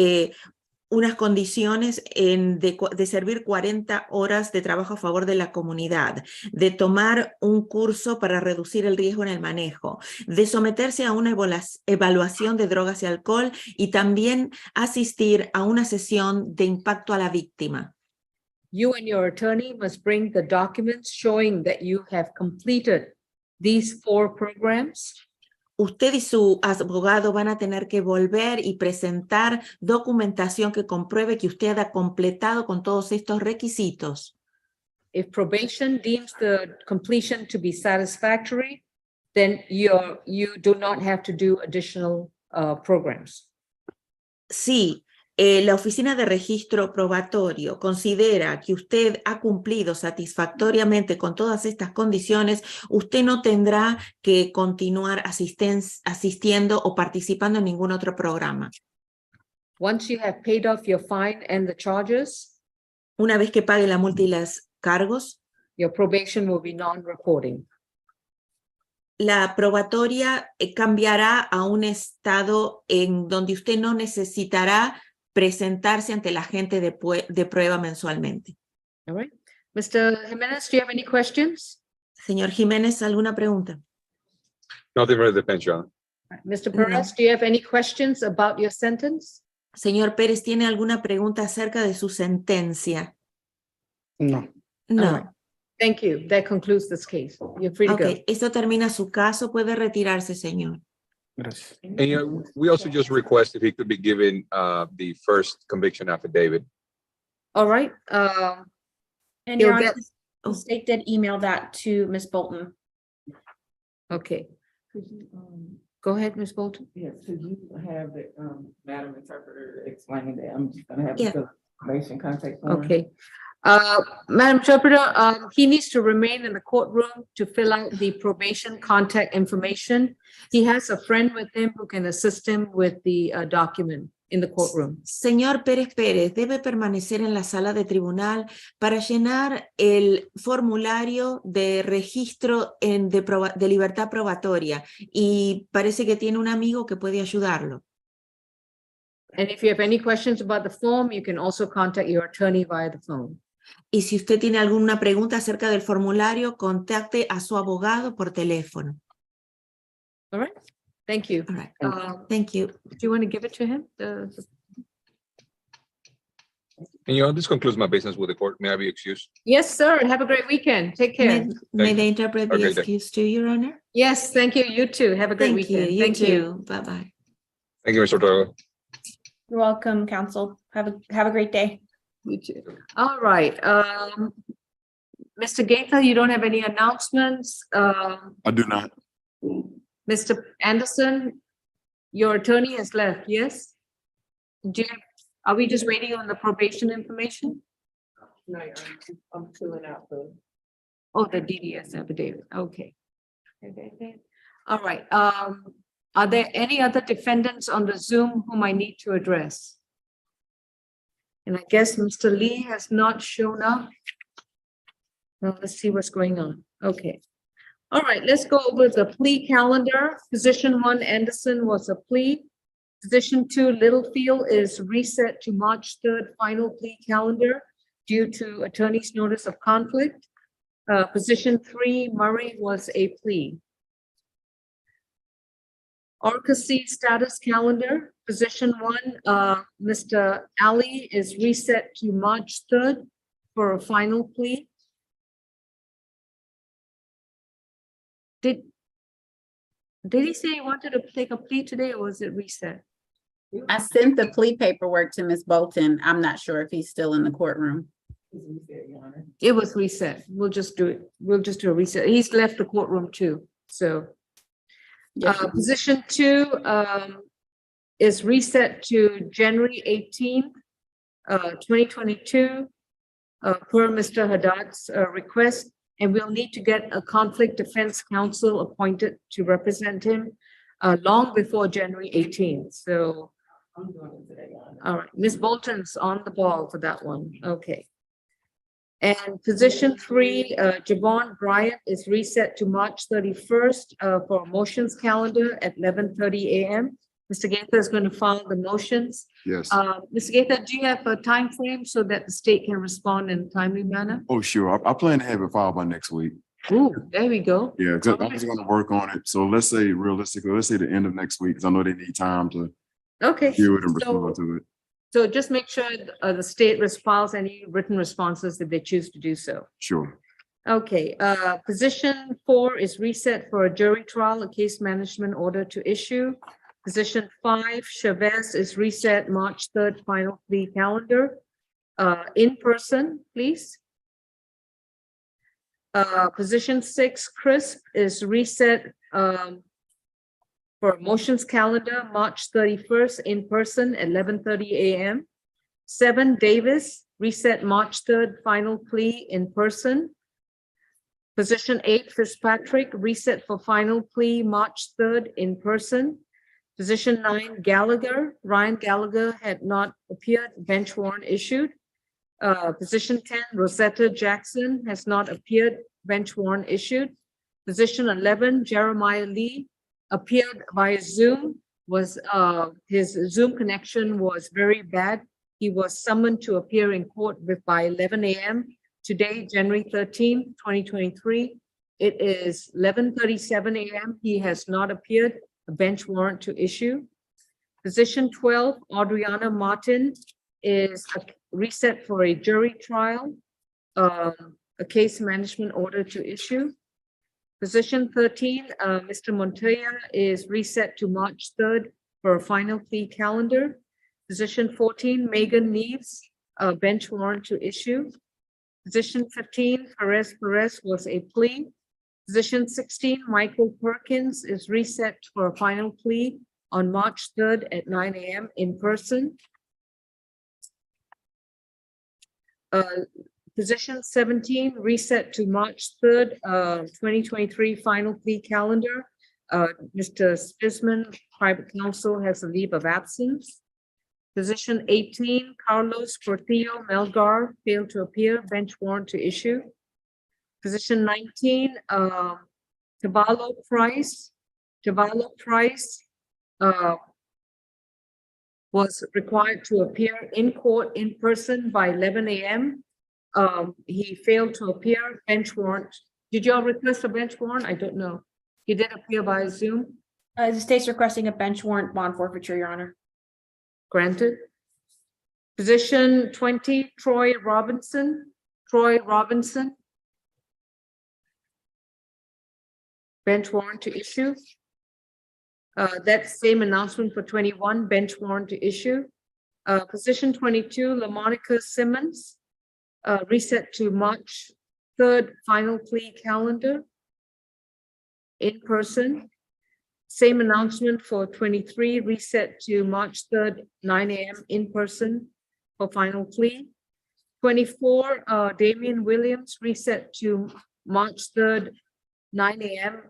unas condiciones de servir 40 horas de trabajo a favor de la comunidad, de tomar un curso para reducir el riesgo en el manejo, de someterse a una evaluación de drogas y alcohol y también asistir a una sesión de impacto a la víctima. You and your attorney must bring the documents showing that you have completed these 4 programs. Usted y su abogado van a tener que volver y presentar documentación que compruebe que usted ha completado con todos estos requisitos. If probation deems the completion to be satisfactory, then you do not have to do additional programs. Si la Oficina de Registro Probatorio considera que usted ha cumplido satisfactoriamente con todas estas condiciones, usted no tendrá que continuar asistiendo o participando en ningún otro programa. Once you have paid off your fine and the charges, una vez que pague la multa y los cargos, your probation will be non-reporting. La probatoria cambiará a un estado en donde usted no necesitará presentarse ante la agente de prueba mensualmente. All right. Mr. Jimenez, do you have any questions? Señor Jiménez, ¿alguna pregunta? Nothing for the defense, Your Honor. Mr. Perez, do you have any questions about your sentence? Señor Pérez, ¿tiene alguna pregunta acerca de su sentencia? No. No. All right. Thank you. That concludes this case. You're free to Okay, go. esto termina su caso. Puede retirarse, señor. Gracias. And we also just request if he could be given the first conviction affidavit. All right. And You'll Your Honor, get- the state did email that to Ms. Bolton. Okay. Could you, Go ahead, Ms. Bolton. yes, could you have the, Madam Interpreter explaining that? I'm just gonna have Yeah. the information contact form. Okay. Madam Interpreter, he needs to remain in the courtroom to fill out the probation contact information. He has a friend with him who can assist him with the document in the courtroom. Señor Pérez Pérez, debe permanecer en la sala de tribunal para llenar el formulario de registro de libertad probatoria y parece que tiene un amigo que puede ayudarlo. And if you have any questions about the form, you can also contact your attorney via the phone. Y si usted tiene alguna pregunta acerca del formulario, contacte a su abogado por teléfono. All right. Thank you. All right. Thank you. Do you want to give it to him? And Your Honor, this concludes my business with the court. May I be excused? Yes, sir. Have a great weekend. Take care. May Thank the you. interpreter Have a be great day. excused too, Your Honor? Yes, thank you. You too. Have a great Thank you. weekend. You Thank too. Bye-bye. Thank you, Mr. Torres. You're welcome, counsel. Have a great day. You too. All right. Mr. Gaither, you don't have any announcements? I do not. Mr. Anderson, your attorney has left, yes? Are we just waiting on the probation information? No, Your Honor, I'm filling out the. Oh, the DDS affidavit, okay. All right, are there any other defendants on the Zoom whom I need to address? And I guess Mr. Lee has not shown up. Now, let's see what's going on, okay. All right, let's go over the plea calendar. Position 1, Anderson was a plea. Position 2, Littlefield is reset to March 3rd final plea calendar due to attorney's notice of conflict. Position 3, Murray was a plea. Orca C status calendar, position 1, Mr. Ali is reset to March 3rd for a final plea. Did he say he wanted to take a plea today or was it reset? I sent the plea paperwork to Ms. Bolton. I'm not sure if he's still in the courtroom. It was reset. We'll just do it. We'll just do a reset. He's left the courtroom too, so. Position 2 is reset to January 18th, 2022, per Mr. Haddad's request, and we'll need to get a conflict defense counsel appointed to represent him long before January 18th. So, all right, Ms. Bolton's on the ball for that one. Okay. And position 3, Javon Bryant is reset to March 31st for a motions calendar at 11:30 a.m. Mr. Gaither is going to file the motions. Yes. Mr. Gaither, do you have a time frame so that the state can respond in a timely manner? Oh, sure. I plan to have it filed by next week. Ooh, there we go. Yeah, 'cause I was gonna work on it. So let's say realistically, let's say the end of next week, because I know they need time to Okay. review it and So, respond to it. so just make sure the state files any written responses if they choose to do so. Sure. Okay, position 4 is reset for a jury trial, a case management order to issue. Position 5, Chavez is reset March 3rd, final plea calendar. In person, please. Position 6, Crisp is reset for motions calendar, March 31st, in person, 11:30 a.m. 7, Davis, reset March 3rd, final plea in person. Position 8, Fitzpatrick, reset for final plea, March 3rd, in person. Position 9, Gallagher, Ryan Gallagher had not appeared, bench warrant issued. Position 10, Rosetta Jackson has not appeared, bench warrant issued. Position 11, Jeremiah Lee appeared via Zoom, his Zoom connection was very bad. He was summoned to appear in court by 11 a.m. today, January 13, 2023. It is 11:37 a.m. He has not appeared, a bench warrant to issue. Position 12, Adriana Martin is reset for a jury trial, a case management order to issue. Position 13, Mr. Montoya is reset to March 3rd for a final plea calendar. Position 14, Megan Neves, a bench warrant to issue. Position 15, Perez was a plea. Position 16, Michael Perkins is reset for a final plea on March 3rd at 9 a.m. in person. Position 17, reset to March 3rd, 2023 final plea calendar. Mr. Spisman, private counsel, has a leave of absence. Position 18, Carlos Portillo Melgar failed to appear, bench warrant to issue. Position 19, Tavallo Price was required to appear in court in person by 11 a.m. He failed to appear, bench warrant. Did y'all request a bench warrant? I don't know. He did appear by Zoom. The state's requesting a bench warrant bond forfeiture, Your Honor. Granted. Position 20, Troy Robinson. Bench warrant to issue. That same announcement for 21, bench warrant to issue. Position 22, LaMonica Simmons, reset to March 3rd, final plea calendar. In person. Same announcement for 23, reset to March 3rd, 9 a.m. in person for final plea. 24, Damian Williams, reset to March 3rd, 9 a.m.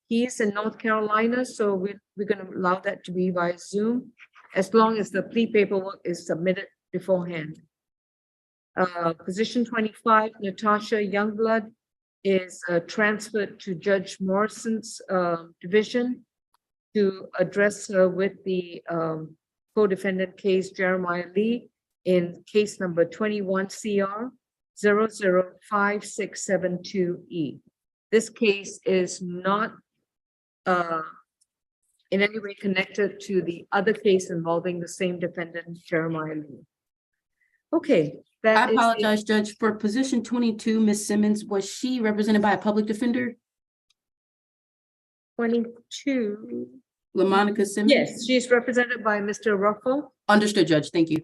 He's in North Carolina, so we're going to allow that to be by Zoom as long as the plea paperwork is submitted beforehand. Position 25, Natasha Youngblood is transferred to Judge Morrison's division to address her with the co-defendant case Jeremiah Lee in case number 21 CR 005672E. This case is not in any way connected to the other case involving the same defendant, Jeremiah Lee. Okay. I apologize, Judge. For position 22, Ms. Simmons, was she represented by a public defender? 22. LaMonica Simmons? Yes, she's represented by Mr. Ruffle. Understood, Judge. Thank you.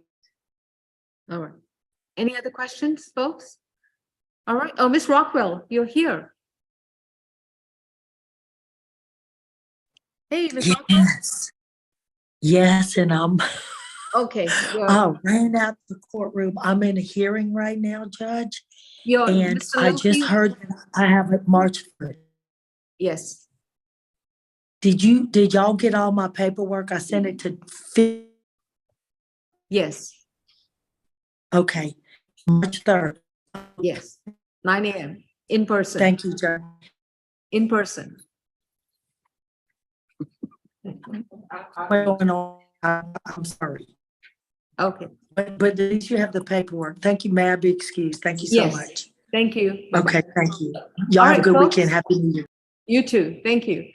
All right. Any other questions, folks? All right. Oh, Ms. Rockwell, you're here. Hey, Ms. Rockwell. Yes, and Okay. I ran out the courtroom. I'm in a hearing right now, Judge. And Mr. I just heard that I have it March 3rd. Yes. Did y'all get all my paperwork? I sent it to Yes. Okay. March 3rd. Yes. 9 a.m. in person. Thank you, Judge. In person. Going on, I'm sorry. Okay, But at least you have the paperwork. Thank you. May I be excused? Thank you so Yes. much. thank you. Bye-bye. Okay, thank you. Y'all All have a right, good folks. weekend. Happy New Year. You too, thank you.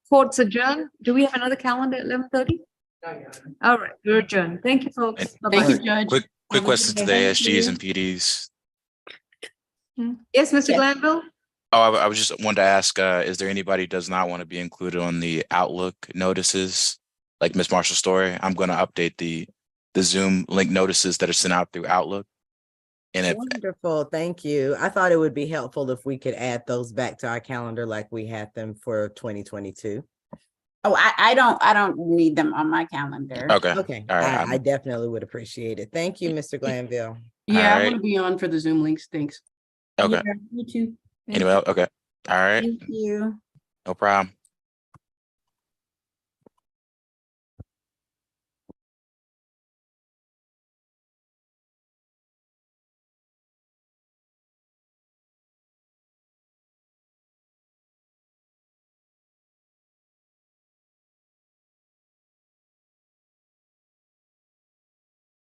Court's adjourned. Do we have another calendar at 11:30? All right, we're adjourned. Thank you, folks. Thank you, Bye-bye. Judge. Quick Have a question good to day. the Thank ASGs you. and PDs. Yes, Mr. Yes. Glanville? Oh, I was just wanted to ask, is there anybody who does not want to be included on the Outlook notices? Like Ms. Marshall's story, I'm going to update the Zoom link notices that are sent out through Outlook. And if, Wonderful, thank you. I thought it would be helpful if we could add those back to our calendar like we had them for 2022. Oh, I don't need them on my calendar. okay, Okay, all right, I definitely would appreciate it. Thank you, Mr. Glanville. Yeah, I right. want to be on for the Zoom links. Thanks. Okay. Yeah, you too. Anyway, okay, all right, Thank you. no problem.